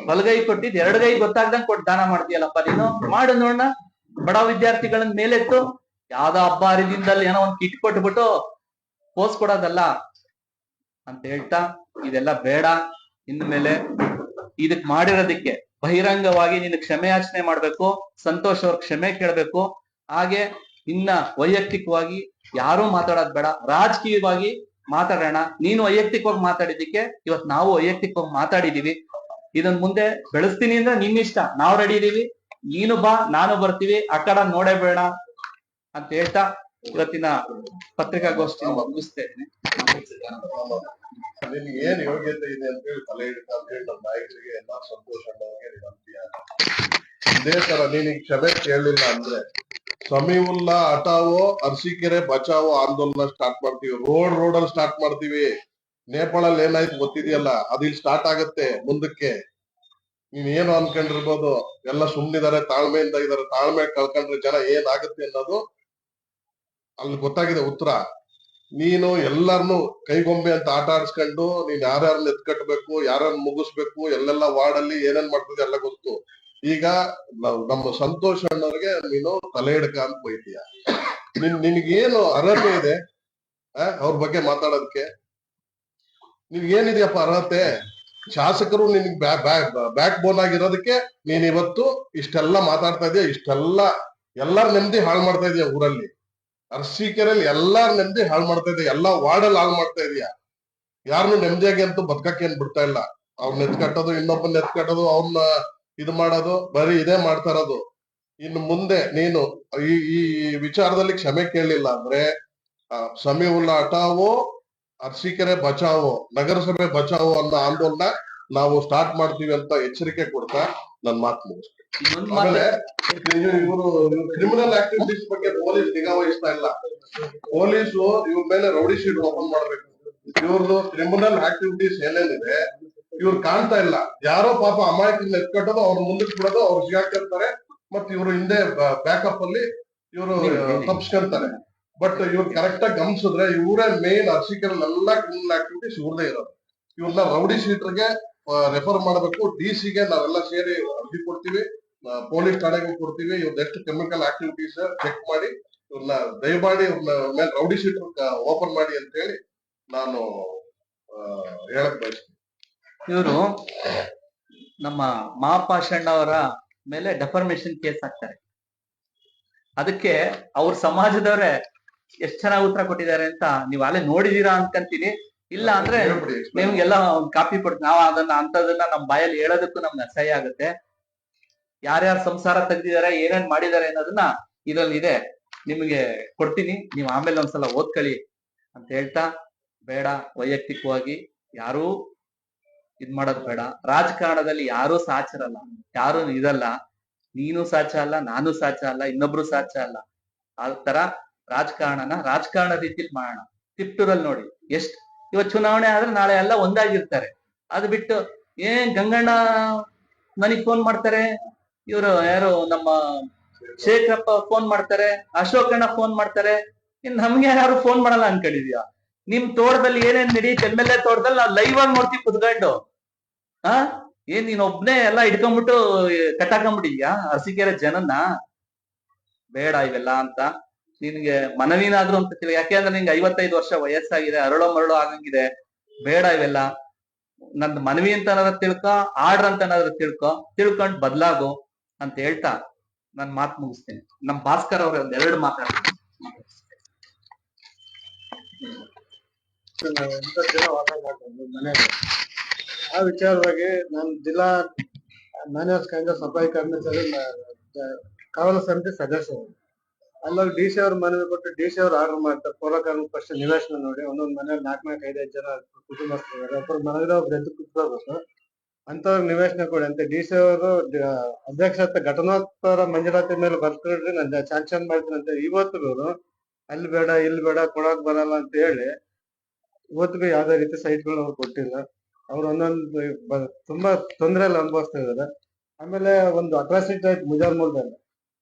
ಬಲಗೈ ಕೊಟ್ಟಿದ್ ಎರಡಗೈ ಗೊತ್ತಾಗ್ದಂಗ್ ಕೊಟ್ಟು ದಾನ ಮಾಡ್ತೀಯಲ್ಲಪ್ಪ ನೀನು, ಮಾಡು ನೋಡೋಣ. ಬಡ ವಿದ್ಯಾರ್ಥಿಗಳನ್ನ ಮೇಲೆತ್ತು, ಯಾವ್ದೋ ಹಬ್ಬ ಹರಿದಿಂದಲ್ಲಿ ಏನೋ ಒಂದ್ ಕಿಟ್ ಕೊಟ್ಬಿಟ್ಟು ಪೋಸ್ ಕೊಡೋದಲ್ಲ ಅಂತ ಹೇಳ್ತಾ, ಇದೆಲ್ಲ ಬೇಡ. ಇನ್ಮೇಲೆ ಇದಕ್ ಮಾಡಿರೋದಕ್ಕೆ ಬಹಿರಂಗವಾಗಿ ನೀನು ಕ್ಷಮೆ ಯಾಚನೆ ಮಾಡ್ಬೇಕು. ಸಂತೋಷ್ ಅವ್ರ ಕ್ಷಮೆ ಕೇಳ್ಬೇಕು. ಹಾಗೆ ಇನ್ನ ವೈಯಕ್ತಿಕವಾಗಿ ಯಾರೂ ಮಾತಾಡೋದ್ ಬೇಡ, ರಾಜಕೀಯವಾಗಿ ಮಾತಾಡೋಣ. ನೀನು ವೈಯಕ್ತಿಕವಾಗಿ ಮಾತಾಡಿದ್ದಕ್ಕೆ ಇವತ್ ನಾವು ವೈಯಕ್ತಿಕವಾಗಿ ಮಾತಾಡಿದೀವಿ. ಇದನ್ ಮುಂದೆ ಬೆಳೆಸ್ತೀನಿ ಅಂದ್ರೆ ನಿನ್ನಿಷ್ಟ, ನಾವು ರೆಡಿ ಇದೀವಿ. ನೀನು ಬಾ, ನಾನು ಬರ್ತೀವಿ, ಆ ಕಡೆ ನೋಡೇ ಬೇಡ ಅಂತ ಹೇಳ್ತಾ ಇವತ್ತಿನ ಪತ್ರಿಕಾಗೋಷ್ಠಿ ಮುಗಿಸ್ತಾ ಇದ್ದೀನಿ. ನಿನ್ಗೆ ಏನ್ ಯೋಗ್ಯತೆ ಇದೆ ಅಂತ ಹೇಳಿ ತಲೆ ಹಿಡಿತ ಅಂತ ಹೇಳಿ ನಮ್ಮ ನಾಯಕರಿಗೆ ಎಲ್ಲಾ ಸಂತೋಷ ಇದೇ ತರ ನೀನೀಗ ಕ್ಷಮೆ ಕೇಳಲಿಲ್ಲ ಅಂದ್ರೆ ಸಮೀವುಲ್ಲಾ ಹಟಾವೋ ಅರಸೀಕೆರೆ ಬಚಾವೋ ಆಂದೋಲನ ಸ್ಟಾರ್ಟ್ ಮಾಡ್ತೀವಿ. ರೋಡ್ ಅಲ್ಲಿ ಸ್ಟಾರ್ಟ್ ಮಾಡ್ತೀವಿ. ನೇಪಾಳಲ್ಲಿ ಏನಾಯ್ತು ಗೊತ್ತಿದೆಯಲ್ಲ, ಅದಿಲ್ಲಿ ಸ್ಟಾರ್ಟ್ ಆಗತ್ತೆ ಮುಂದಕ್ಕೆ. ನೀನ್ ಏನು ಅನ್ಕೊಂಡಿರ್ಬೋದು, ಎಲ್ಲ ಸುಮ್ನಿದ್ದಾರೆ, ತಾಳ್ಮೆಯಿಂದ ಇದಾರೆ. ತಾಳ್ಮೆ ಕಳ್ಕೊಂಡ್ರೆ ಜನ ಏನಾಗುತ್ತೆ ಅನ್ನೋದು ಅಲ್ಲಿ ಗೊತ್ತಾಗಿದೆ ಉತ್ತರ. ನೀನು ಎಲ್ಲರನ್ನು ಕೈಗೊಂಬೆ ಅಂತ ಆಟ ಆಡಿಸ್ಕೊಂಡು ನೀನ್ ಯಾರ್ಯಾರನ್ನ ಎತ್ಕಟ್ಬೇಕು, ಯಾರನ್ನ ಮುಗಿಸ್ಬೇಕು, ಎಲ್ಲೆಲ್ಲ ವಾರ್ಡಲ್ಲಿ ಏನೇನ್ ಮಾಡ್ತಿದ್ದೆ ಎಲ್ಲ ಗೊತ್ತು. ಈಗ ನಮ್ಮ ಸಂತೋಷ್ ಅಣ್ಣವ್ರಿಗೆ ನೀನು ತಲೆ ಹಿಡ್ಕ ಅಂತ ಹೋಯ್ತೀಯ. ನಿನ್ಗೇನು ಅರ್ಹತೆ ಇದೆ ಅವ್ರ ಬಗ್ಗೆ ಮಾತಾಡೋದಕ್ಕೆ? ನಿನ್ಗೇನಿದೆಯಪ್ಪ ಅರ್ಹತೆ? ಶಾಸಕರು ನಿನ್ಗೆ ಬ್ಯಾಕ್ ಬೋನ್ ಆಗಿರೋದಕ್ಕೆ ನೀನ್ ಇವತ್ತು ಇಷ್ಟೆಲ್ಲ ಮಾತಾಡ್ತಾ ಇದೀಯ. ಎಲ್ಲಾರ ನೆಮ್ಮದಿ ಹಾಳು ಮಾಡ್ತಾ ಇದೀಯ ಊರಲ್ಲಿ. ಅರಸೀಕೆರೆಯಲ್ಲಿ ಎಲ್ಲಾರ ನೆಮ್ಮದಿ ಹಾಳು ಮಾಡ್ತಾ ಇದೀಯ, ಎಲ್ಲಾ ವಾರ್ಡಲ್ಲಿ ಹಾಳು ಮಾಡ್ತಾ ಇದೀಯ. ಯಾರನ್ನು ನೆಮ್ಮದಿಯಾಗಿ ಅಂತೂ ಬದುಕಕ್ಕೆ ಏನ್ ಬಿಡ್ತಾ ಇಲ್ಲ. ಅವ್ರನ್ನ ಎತ್ಕಟ್ಟೋದು, ಇನ್ನೊಬ್ಬನ ಎತ್ಕಟ್ಟೋದು, ಅವ್ರನ್ನ ಇದು ಮಾಡೋದು, ಬರೀ ಇದೇ ಮಾಡ್ತಾ ಇರೋದು. ಇನ್ನು ಮುಂದೆ ನೀನು ಈ ವಿಚಾರದಲ್ಲಿ ಕ್ಷಮೆ ಕೇಳಲಿಲ್ಲ ಅಂದ್ರೆ ಸಮೀವುಲ್ಲಾ ಹಟಾವೋ ಅರಸೀಕೆರೆ ಬಚಾವೋ, ನಗರಸಭೆ ಬಚಾವೋ ಅನ್ನೋ ಆಂದೋಲನ ನಾವು ಸ್ಟಾರ್ಟ್ ಮಾಡ್ತೀವಿ ಅಂತ ಎಚ್ಚರಿಕೆ ಕೊಡ್ತಾ ನನ್ ಮಾತು ಮುಗಿಸ್ತೀನಿ. ಆಮೇಲೆ ಇವರು ಕ್ರಿಮಿನಲ್ ಆಕ್ಟಿವಿಟೀಸ್ ಬಗ್ಗೆ ಪೊಲೀಸ್ ನಿಗಾ ವಹಿಸ್ತಾ ಇಲ್ಲ. ಪೊಲೀಸು ಇವ್ರ ಮೇಲೆ ರೌಡಿ ಶೀಟ್ ಓಪನ್ ಮಾಡ್ಬೇಕು. ಇವ್ರದ್ದು ಕ್ರಿಮಿನಲ್ ಆಕ್ಟಿವಿಟೀಸ್ ಏನೇನಿದೆ ಇವ್ರು ಕಾಣ್ತಾ ಇಲ್ಲ. ಯಾರೋ ಪಾಪ ಅಮಾಯಕರನ್ನ ಎತ್ಕಟ್ಟೋದು, ಅವ್ರ ಮುಂದಕ್ಕೆ ಬಿಡೋದು, ಅವ್ರು ಸಿಗಾಕಿರ್ತಾರೆ, ಮತ್ ಇವ್ರು ಹಿಂದೆ ಬ್ಯಾಕಪ್ ಅಲ್ಲಿ ಇವರು ತಪ್ಸ್ಕೊಂತಾರೆ. ಬಟ್ ಇವ್ರು ಕರೆಕ್ಟ್ ಆಗಿ ಗಮನಿಸಿದ್ರೆ ಇವರೇ ಮೇನ್ ಅರಸೀಕೆರೆಲ್ಲ ಕ್ರಿಮಿನಲ್ ಆಕ್ಟಿವಿಟೀಸ್ ಇವ್ರದೇ ಇರೋದು. ಇವ್ರನ್ನ ರೌಡಿ ಶೀಟರ್ಗೆ ರೆಫರ್ ಮಾಡಬೇಕು. ಡಿಸಿಗೆ ನಾವೆಲ್ಲ ಸೇರಿ ಅರ್ಜಿ ಕೊಡ್ತೀವಿ, ಪೊಲೀಸ್ ಠಾಣೆಗೆ ಕೊಡ್ತೀವಿ. ಇವ್ರದ್ದು ಎಷ್ಟು ಕೆಮಿಕಲ್ ಆಕ್ಟಿವಿಟೀಸ್ ಚೆಕ್ ಮಾಡಿ ಇವ್ರನ್ನ ದಯಮಾಡಿ ಇವ್ರನ್ನ ಮೇಲೆ ರೌಡಿ ಶೀಟರ್ ಓಪನ್ ಮಾಡಿ ಅಂತ ಹೇಳಿ ನಾನು ಹೇಳಕ್ ಬಯಸ್ತೀನಿ. ಇವರು ನಮ್ಮ ಮಹಾಪಾಷಣ್ಣವರ ಮೇಲೆ ಡೆಫರ್ಮೇಶನ್ ಕೇಸ್ ಹಾಕ್ತಾರೆ. ಅದಕ್ಕೆ ಅವ್ರ ಸಮಾಜದವರೇ ಎಷ್ಟ್ ಚೆನ್ನಾಗಿ ಉತ್ತರ ಕೊಟ್ಟಿದ್ದಾರೆ ಅಂತ ನೀವ್ ಅಲ್ಲೇ ನೋಡಿದೀರಾ ಅನ್ಕಂತೀನಿ. ಇಲ್ಲ ಅಂದ್ರೆ ನಿಮ್ಗೆಲ್ಲ ಒಂದ್ ಕಾಪಿ ಕೊಡ್ತೀವಿ. ನಾವ್ ಅಂತದನ್ನ ನಮ್ ಬಾಯಲ್ಲಿ ಹೇಳೋದಕ್ಕೂ ನಮ್ಗೆ ಅಸಹ್ಯ ಆಗುತ್ತೆ. ಯಾರ್ಯಾರ ಸಂಸಾರ ತೆಗ್ದಿದ್ದಾರೆ, ಏನೇನ್ ಮಾಡಿದ್ದಾರೆ ಅನ್ನೋದನ್ನ ಇದ್ರಲ್ಲಿ ಇದೆ, ನಿಮ್ಗೆ ಕೊಡ್ತೀನಿ. ನೀವ್ ಆಮೇಲೆ ಒಂದ್ಸಲ ಓದ್ಕೊಳ್ಳಿ ಅಂತ ಹೇಳ್ತಾ, ಬೇಡ ವೈಯಕ್ತಿಕವಾಗಿ ಯಾರೂ ಇದ್ ಮಾಡೋದ್ ಬೇಡ. ರಾಜಕಾರಣದಲ್ಲಿ ಯಾರೂ ಸಾಚರಲ್ಲ, ಯಾರು ಇದಲ್ಲ. ನೀನು ಸಾಚ ಅಲ್ಲ, ನಾನು ಸಾಚ ಅಲ್ಲ, ಇನ್ನೊಬ್ರು ಸಾಚ ಅಲ್ಲ. ಆ ತರ ರಾಜಕಾರಣ ರೀತಿಲಿ ಮಾಡೋಣ. ತಿಪ್ಟೂರಲ್ಲಿ ನೋಡಿ ಎಷ್ಟ್ ಇವತ್ ಚುನಾವಣೆ ಆದ್ರೆ ನಾಳೆ ಎಲ್ಲ ಒಂದಾಗಿರ್ತಾರೆ. ಅದು ಬಿಟ್ಟು ಗಂಗಣ್ಣ ನನಗ್ ಫೋನ್ ಮಾಡ್ತಾರೆ, ಇವರು ಯಾರು ನಮ್ಮ ಶೇಖರಪ್ಪ ಫೋನ್ ಮಾಡ್ತಾರೆ, ಅಶೋಕಣ್ಣ ಫೋನ್ ಮಾಡ್ತಾರೆ, ಇನ್ ನಮ್ಗೆ ಯಾರು ಫೋನ್ ಮಾಡಲ್ಲ ಅನ್ಕೊಂಡಿದ್ಯಾ? ನಿಮ್ ತೋಟದಲ್ಲಿ ಏನೇನ್ ನಡೀತಿ MLA ತೋಟದಲ್ಲಿ ನಾವು ಲೈವ್ ಆಗಿ ನೋಡ್ತೀವಿ ಕುತ್ಕೊಂಡು. ಏನ್ ನೀನ್ ಒಬ್ನೇ ಎಲ್ಲ ಇಟ್ಕೊಂಡ್ಬಿಟ್ಟು ಕಟ್ಟಾಕೊಂಡ್ಬಿಟ್ಟಿದ್ಯಾ ಅರಸೀಕೆರೆ ಜನನ್ನ? ಬೇಡ ಇವೆಲ್ಲ ಅಂತ ನಿನ್ಗೆ ಮನವಿನಾದ್ರೂ ಅಂತ ತಿಳಿ. ಯಾಕೆಂದ್ರೆ ನಿಂಗೆ 55 ವರ್ಷ ವಯಸ್ಸಾಗಿದೆ, ಅರಳೋ ಮರಳೋ ಆಗಂಗಿದೆ. ಬೇಡ ಇವೆಲ್ಲ. ನಂದ್ ಮನವಿ ಅಂತ ಏನಾದ್ರು ತಿಳ್ಕೊ, ಆರ್ಡರ್ ಅಂತ ಏನಾದ್ರು ತಿಳ್ಕೊಂಡ್ ಬದ್ಲಾಗು ಅಂತ ಹೇಳ್ತಾ ನಾನ್ ಮಾತು ಮುಗಿಸ್ತೇನೆ. ನಮ್ ಭಾಸ್ಕರ್ ಅವ್ರ ಒಂದೆರಡು ಮಾತಾಡ್ತೀನಿ. ಆ ವಿಚಾರವಾಗಿ ನಾನು ಜಿಲ್ಲಾ ಮ್ಯಾನೇಜ್ ಕಾಂಗ್ರೆಸ್ ಸಫಾಯಿ ಕರ್ಮಚಾರಿ ಕಾವಲು ಸಮಿತಿ ಸದಸ್ಯರು. ಅಲ್ಲೋಗಿ DC ಅವ್ರ ಮನವಿ ಕೊಟ್ಟು DC ಅವ್ರು ಆರ್ಡರ್ ಮಾಡ್ತಾರೆ. ಪೌರಕಾರ್ಮಿಕ ಫಸ್ಟ್ ನಿವೇಶನ ನೋಡಿ, ಒಂದೊಂದ್ ಮನೇಲಿ 4-5 ಜನ ಕುಟುಂಬಸ್ಥರು ಒಬ್ಬರು ಮನೆಗೆ ಒಬ್ರು ಎದ್ದು ಕುತ್ಕೋಬೇಕು ಅಂತವ್ರ ನಿವೇಶನ ಕೊಡಿ ಅಂತ DC ಅವರು ಅಧ್ಯಕ್ಷತೆ ಘಟನೋತ್ತರ ಮಂಜೂರಾತಿ ಮೇಲೆ ಬರ್ಕೊಡ್ರಿ, ನಾನು ಸ್ಯಾಂಕ್ಷನ್ ಮಾಡ್ತೀನಿ ಅಂತ ಇವತ್ತಿಗೂ ಅಲ್ಲಿ ಬೇಡ ಇಲ್ಲಿ ಬೇಡ ಕೊಡಕ್ ಬರಲ್ಲ ಅಂತ ಹೇಳಿ ಇವತ್ತಿಗೂ ಯಾವ್ದೇ ರೀತಿ ಸೈಟ್ಗಳನ್ನ ಅವ್ರು ಕೊಟ್ಟಿಲ್ಲ. ಅವ್ರು ಒಂದೊಂದು ತುಂಬಾ ತೊಂದರೆಯಲ್ಲಿ ಅನುಭವಿಸ್ತಾ ಇದಾರೆ. ಆಮೇಲೆ ಒಂದು ಅಟ್ರಾಸಿಟಿ ಆಯ್ತು ಮುಜಾರ್ಮೂಲದಲ್ಲಿ.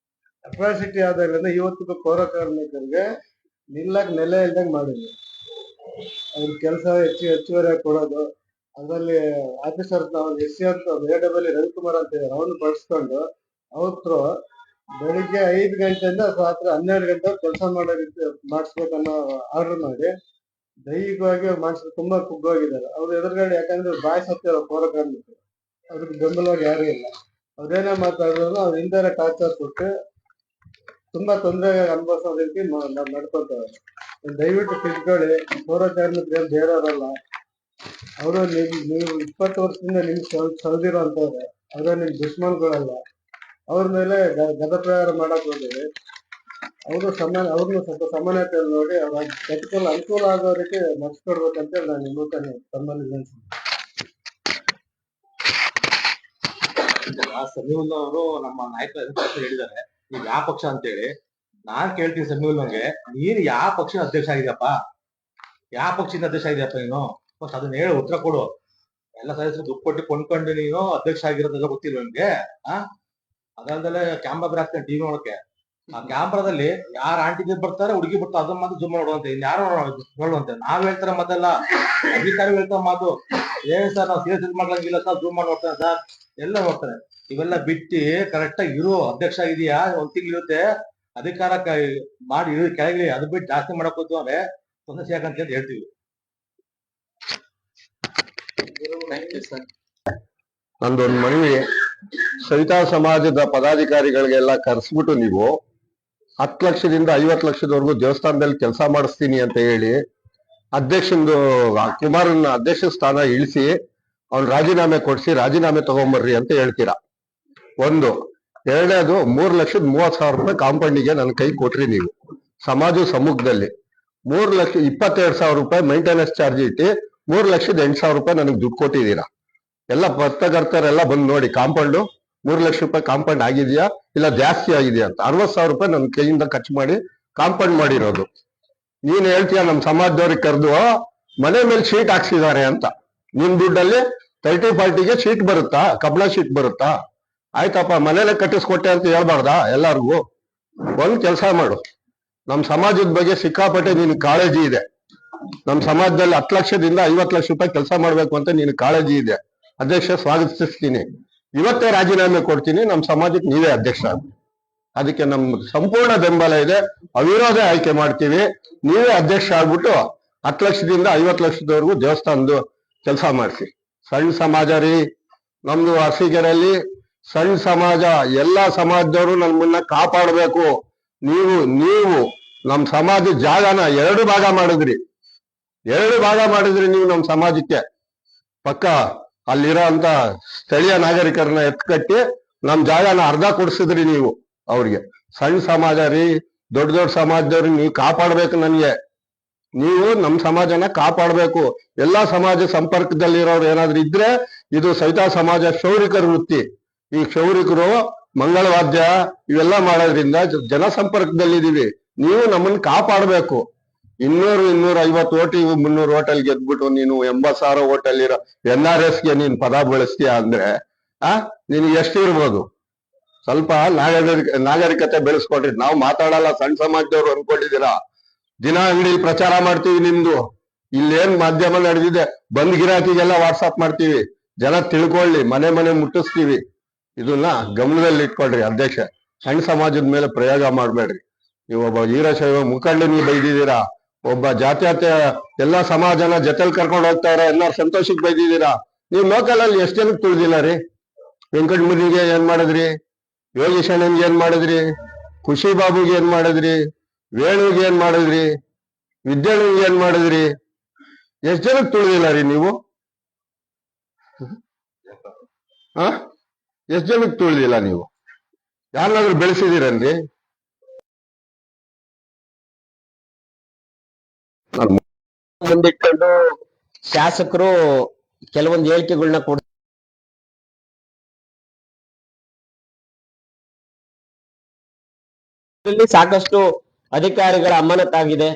ಅಟ್ರಾಸಿಟಿ ಆದಾಗಲಿಂದ ಇವತ್ತಿಗೂ ಪೌರ ಕಾರ್ಮಿಕರಿಗೆ ನಿಲ್ಲಕ್ ನೆಲೆ ಇಲ್ದಂಗ್ ಮಾಡಿದ್ವಿ. ಅವ್ರ ಕೆಲಸ ಹೆಚ್ಚುವರಿ ಕೊಡೋದು, ಅದರಲ್ಲಿ ಆಫೀಸರ್ SC ಅಂತ AW ರವಿಕುಮಾರ್ ಅಂತ ಇದ್ದಾರೆ, ಅವ್ರನ್ನ ಬಳಸ್ಕೊಂಡು ಅವ್ರ ಬೆಳಿಗ್ಗೆ 5 ಗಂಟೆಯಿಂದ ರಾತ್ರಿ 12 ಗಂಟೆ ಕೆಲಸ ಮಾಡೋ ರೀತಿ ಮಾಡಿಸ್ಬೇಕನ್ನೋ ಆರ್ಡರ್ ಮಾಡಿ ದೈಹಿಕವಾಗಿ ಮಾಡಿಸ್ ತುಂಬಾ ಕುಗ್ಗೋಗಿದ್ದಾರೆ. ಅವ್ರ ಎದುರುಗಡೆ ಯಾಕಂದ್ರೆ ಬಾಯಿ ಸತ್ಯ ಪೌರ ಕಾರ್ಮಿಕರು, ಅವ್ರಿಗೆ ಬೆಂಬಲವಾಗಿ ಯಾರು ಇಲ್ಲ. ಅವ್ರೇನೇ ಮಾತಾಡಿದ್ರು ಅವ್ರ ಹಿಂದೆ ಟಾರ್ಚರ್ ಕೊಟ್ಟು ತುಂಬಾ ತೊಂದರೆ ಅನುಭವಿಸೋ ರೀತಿ ನಡ್ಕೊತಾರೆ. ದಯವಿಟ್ಟು ತಿಳ್ಕೊಳ್ಳಿ, ಪೌರ ಕಾರ್ಮಿಕರು ಬೇರೆಯವರಲ್ಲ. ಅವರು ನೀವು 20 ವರ್ಷದಿಂದ ನಿಮ್ಗೆ ಸೌದಿರೋ ಅಂತವ್ರೆ, ಅವ್ರ ನಿಮ್ ದುಶ್ಮನ್ಗಳಲ್ಲ. ಅವ್ರ ಮೇಲೆ ಗದಪ್ರಹಾರ ಮಾಡಕ್ ಹೋಗಿರಿ. ಅವರು ಅವ್ರನ್ನ ಸ್ವಲ್ಪ ಸಮಾನತೆ ನೋಡಿ ಅವ್ರ ಅನುಕೂಲ ಆಗೋ ರೀತಿ ನಡ್ಸ್ಕೊಡ್ಬೇಕಂತ ನಾನು ನಿಮ್ಮ ತಮ್ಮಲ್ಲಿ ಸಮೀವುಲ್ಲಾ ಅವರು ನಮ್ಮ ನಾಯಕ ಹೇಳಿದ್ದಾರೆ ನೀವ್ ಯಾವ ಪಕ್ಷ ಅಂತ ಹೇಳಿ. ನಾನ್ ಕೇಳ್ತೀನಿ ಸಮೀವುಲ್ಲಂಗೆ, ನೀನ್ ಯಾವ ಪಕ್ಷ ಅಧ್ಯಕ್ಷ ಆಗಿದ್ಯಪ್ಪ? ಯಾವ ಪಕ್ಷದಿಂದ ಅಧ್ಯಕ್ಷ ಆಗಿದ್ಯಪ್ಪ ನೀನು? ಫಸ್ಟ್ ಅದನ್ನ ಹೇಳಿ ಉತ್ತರ ಕೊಡು. ಎಲ್ಲ ಸದಸ್ಯರು ದುಡ್ಡು ಕೊಟ್ಟು ಕೊಂಡ್ಕೊಂಡು ನೀನು ಅಧ್ಯಕ್ಷ ಆಗಿರೋದೆಲ್ಲ ಗೊತ್ತಿಲ್ಲ ನಿಮ್ಗೆ? ಅದಲ್ದಲ್ಲೇ ಕ್ಯಾಮ್ರಾ ಬೇರೆ ಹಾಕ್ತೇನೆ TV ನೋಡಕ್ಕೆ. ಆ ಕ್ಯಾಮ್ರಾದಲ್ಲಿ ಯಾರ ಆಂಟಿ ಬರ್ತಾರೆ, ಹುಡುಗಿ ಬರ್ತಾರೆ, ಅದನ್ನ ಮಾತ್ರ ಜೂಮ್ ನೋಡುವಂತೆ, ಇನ್ಯಾರು ನೋಡುವಂತೆ. ನಾವ್ ಹೇಳ್ತಾರ ಮಾತೆಲ್ಲ ಅಧಿಕಾರಿ ಹೇಳ್ತಾರ ಮಾತು. ಏನ್ ಸರ್ ನಾವು ಸೀರಿಯಸ್ ಮಾಡ್ಲಂಗಿಲ್ಲ ಸರ್, ಜೂಮ್ ಮಾಡಿ ನೋಡ್ತಾರೆ ಸರ್, ಎಲ್ಲ ನೋಡ್ತಾರೆ. ಇವೆಲ್ಲ ಬಿಟ್ಟು ಕರೆಕ್ಟ್ ಆಗಿ ಇರು. ಅಧ್ಯಕ್ಷ ಇದೆಯಾ, 1 ತಿಂಗಳು ಇರುತ್ತೆ ಅಧಿಕಾರ ಮಾಡಿ ಇರೋ ಕೆಳಗೆ. ಅದು ಬಿಟ್ಟು ಜಾಸ್ತಿ ಮಾಡಕ್ ಹೋದ್ವು ಅಂದ್ರೆ ತೊಂದರೆ ಸಿಗಂತ ಹೇಳ್ತೀವಿ. ನಂದೊಂದು ಮನವಿ, ಸವಿತಾ ಸಮಾಜದ ಪದಾಧಿಕಾರಿಗಳಿಗೆಲ್ಲ ಕರೆಸ್ಬಿಟ್ಟು ನೀವು 10 ಲಕ್ಷದಿಂದ 50 ಲಕ್ಷದವರೆಗೂ ದೇವಸ್ಥಾನದಲ್ಲಿ ಕೆಲಸ ಮಾಡಿಸ್ತೀನಿ ಅಂತ ಹೇಳಿ ಅಧ್ಯಕ್ಷಂದು ಕುಮಾರನ ಅಧ್ಯಕ್ಷ ಸ್ಥಾನ ಇಳಿಸಿ ಅವ್ನ್ ರಾಜೀನಾಮೆ ಕೊಡ್ಸಿ ರಾಜೀನಾಮೆ ತಗೊಂಬರ್ರಿ ಅಂತ ಹೇಳ್ತೀರಾ. ಒಂದು. ಎರಡನೇದು 3,30,000 ರೂಪಾಯಿ ಕಾಂಪೌಂಡಿಗೆ ನನ್ನ ಕೈ ಕೊಟ್ರಿ ನೀವು ಸಮಾಜ ಸಮ್ಮುಖದಲ್ಲಿ. 3,22,000 ರೂಪಾಯಿ ಮೈಂಟೆನೆನ್ಸ್ ಚಾರ್ಜ್ ಇಟ್ಟು 3,08,000 ರೂಪಾಯಿ ನನಗೆ ದುಡ್ಡು ಕೊಟ್ಟಿದ್ದೀರಾ. ಎಲ್ಲ ಪತ್ರಕರ್ತರೆಲ್ಲ ಬಂದು ನೋಡಿ, ಕಾಂಪೌಂಡು 3 ಲಕ್ಷ ರೂಪಾಯಿ ಕಾಂಪೌಂಡ್ ಆಗಿದೆಯಾ ಇಲ್ಲ ಜಾಸ್ತಿ ಆಗಿದೆಯಾ ಅಂತ. 60,000 ರೂಪಾಯಿ ನನ್ನ ಕೈಯಿಂದ ಖರ್ಚು ಮಾಡಿ ಕಾಂಪೌಂಡ್ ಮಾಡಿರೋದು. ನೀನ್ ಹೇಳ್ತೀಯ ನಮ್ ಸಮಾಜದವ್ರಿಗೆ ಕರೆದು ಮನೆ ಮೇಲೆ ಶೀಟ್ ಹಾಕ್ಸಿದ್ದಾರೆ ಅಂತ. ನಿಮ್ ದುಡ್ಡಲ್ಲಿ 30-40ಗೆ ಶೀಟ್ ಬರುತ್ತಾ? ಕಬ್ಳ ಶೀಟ್ ಬರುತ್ತಾ? ಆಯ್ತಪ್ಪ, ಮನೇಲೆ ಕಟ್ಟಿಸ್ಕೊಟ್ಟೆ ಅಂತ ಹೇಳ್ಬಾರ್ದಾ ಎಲ್ಲಾರ್ಗು? ಒಂದ್ ಕೆಲಸ ಮಾಡು, ನಮ್ ಸಮಾಜದ ಬಗ್ಗೆ ಸಿಕ್ಕಾಪಟ್ಟೆ ನಿನ್ ಕಾಳಜಿ ಇದೆ. ನಮ್ ಸಮಾಜದಲ್ಲಿ 10 ಲಕ್ಷದಿಂದ 50 ಲಕ್ಷ ರೂಪಾಯಿ ಕೆಲಸ ಮಾಡ್ಬೇಕು ಅಂತ ನಿನ್ ಕಾಳಜಿ ಇದೆ. ಅಧ್ಯಕ್ಷ ಸ್ವಾಗತಿಸ್ತೀನಿ. ಇವತ್ತೇ ರಾಜೀನಾಮೆ ಕೊಡ್ತೀನಿ, ನಮ್ಮ ಸಮಾಜಕ್ಕೆ ನೀವೇ ಅಧ್ಯಕ್ಷ ಆಗಿ. ಅದಕ್ಕೆ ನಮ್ ಸಂಪೂರ್ಣ ಬೆಂಬಲ ಇದೆ. ಅವಿರೋಧ ಆಯ್ಕೆ ಮಾಡ್ತೀವಿ. ನೀವೇ ಅಧ್ಯಕ್ಷ ಆಗ್ಬಿಟ್ಟು 10 ಲಕ್ಷದಿಂದ 50 ಲಕ್ಷದವರೆಗೂ ದೇವಸ್ಥಾನದ ಕೆಲಸ ಮಾಡಿಸಿ. ಸಣ್ಣ ಸಮಾಜ ರೀ ನಮ್ದು. ಅರಸೀಕೆರೆಯಲ್ಲಿ ಸಣ್ಣ ಸಮಾಜ, ಎಲ್ಲಾ ಸಮಾಜದವರು ನಮ್ಮನ್ನ ಕಾಪಾಡಬೇಕು. ನೀವು ನಮ್ ಸಮಾಜದ ಜಾಗನ 2 ಭಾಗ ಮಾಡಿದ್ರಿ. 2 ಭಾಗ ಮಾಡಿದ್ರಿ ನೀವು ನಮ್ಮ ಸಮಾಜಕ್ಕೆ. ಪಕ್ಕ ಅಲ್ಲಿರೋ ಅಂತ ಸ್ಥಳೀಯ ನಾಗರಿಕರನ್ನ ಎತ್ಕಟ್ಟಿ ನಮ್ ಜಾಗನ ಅರ್ಧ ಕೊಡಿಸಿದ್ರಿ ನೀವು ಅವ್ರಿಗೆ. ಸಣ್ಣ ಸಮಾಜ ರೀ, ದೊಡ್ಡ ಸಮಾಜದವ್ರಿಗೆ ನೀವು ಕಾಪಾಡ್ಬೇಕು. ನೀವು ನಮ್ ಸಮಾಜನ ಕಾಪಾಡ್ಬೇಕು. ಎಲ್ಲಾ ಸಮಾಜ ಸಂಪರ್ಕದಲ್ಲಿರೋರು ಏನಾದ್ರು ಇದ್ರೆ, ಇದು ಸವಿತಾ ಸಮಾಜ ಕ್ಷೌರಿಕರ ವೃತ್ತಿ. ಈ ಕ್ಷೌರಿಕರು ಮಂಗಳವಾದ್ಯ ಇವೆಲ್ಲ ಮಾಡೋದ್ರಿಂದ ಜನ ಸಂಪರ್ಕದಲ್ಲಿದ್ದೀವಿ. ನೀವು ನಮ್ಮನ್ನ ಕಾಪಾಡ್ಬೇಕು. 200-250 ಓಟ್ 300 ಓಟಲ್ ಗೆದ್ಬಿಟ್ಟು ನೀನು 80,000 ಓಟಲ್ ಇರೋ NRSಗೆ ನೀನ್ ಪದ ಬಳಸ್ತೀಯ ಅಂದ್ರೆ ನಿನ್ಗೆ ಎಷ್ಟಿರ್ಬೋದು? ಸ್ವಲ್ಪ ನಾಗರಿಕತೆ ಬೆಳೆಸ್ಕೊಡ್ರಿ. ನಾವು ಮಾತಾಡಲ್ಲ, ಸಣ್ಣ ಸಮಾಜದವ್ರು ಅನ್ಕೊಂಡಿದ್ದೀರಾ? ದಿನ ಅಂಗಡಿಲಿ ಪ್ರಚಾರ ಮಾಡ್ತೀವಿ ನಿಮ್ದು. ಇಲ್ಲೇನ್ ಮಾಧ್ಯಮ ನಡೆದಿದೆ, ಬಂದ್ ಗಿರಾಕಿಗೆಲ್ಲ ವಾಟ್ಸಾಪ್ ಮಾಡ್ತೀವಿ. ಜನ ತಿಳ್ಕೊಳ್ಳಿ, ಮನೆ ಮನೆ ಮುಟ್ಟಿಸ್ತೀವಿ. ಇದನ್ನ ಗಮನದಲ್ಲಿ ಇಟ್ಕೊಳ್ರಿ ಅಧ್ಯಕ್ಷ. ಸಣ್ಣ ಸಮಾಜದ ಮೇಲೆ ಪ್ರಯೋಗ ಮಾಡ್ಬೇಡ್ರಿ. ನೀವು ಒಬ್ಬ ವೀರಶೈವ ಮುಖಂಡನಿಗೆ ಬೈದಿದ್ದೀರಾ, ಒಬ್ಬ ಜಾತ್ಯತೀತ ಎಲ್ಲಾ ಸಮಾಜನ ಜೊತೆಲಿ ಕರ್ಕೊಂಡು ಹೋಗ್ತಾ ಇರೋ ಎಲ್ಲಾರು ಸಂತೋಷಕ್ಕೆ ಬೈದಿದ್ದೀರಾ. ನೀವು ಲೋಕಲ್ ಅಲ್ಲಿ ಎಷ್ಟು ಜನಕ್ಕೆ ತುಳಿದಿಲ್ಲ ರೀ? ವೆಂಕಟಮುನಿಗೆ ಏನ್ ಮಾಡಿದ್ರಿ? ಯೋಗೀಶ್ ಅಣ್ಣನ್ಗೆ ಏನ್ ಮಾಡಿದ್ರಿ? ಖುಷಿ ಬಾಬುಗೆ ಏನ್ ಮಾಡಿದ್ರಿ? ವೇಣುಗೆ ಏನ್ ಮಾಡಿದ್ರಿ? ವಿದ್ಯಾರ್ಥಿಗೆ ಏನ್ ಮಾಡಿದ್ರಿ? ಎಷ್ಟ್ ಜನಕ್ಕೆ ತುಳಿದಿಲ್ಲ ರೀ ನೀವು? ಎಷ್ಟ್ ಜನಕ್ಕೆ ತುಳಿದಿಲ್ಲ ನೀವು? ಯಾರನ್ನಾದ್ರೂ ಬೆಳೆಸಿದೀರನ್ರಿ? ಮುಂದಿಟ್ಕೊಂಡು ಶಾಸಕರು ಕೆಲವೊಂದು ಹೇಳಿಕೆಗಳನ್ನ ಕೊಡ ಸಾಕಷ್ಟು ಅಧಿಕಾರಿಗಳ ಅಮಾನತಾಗಿದೆ.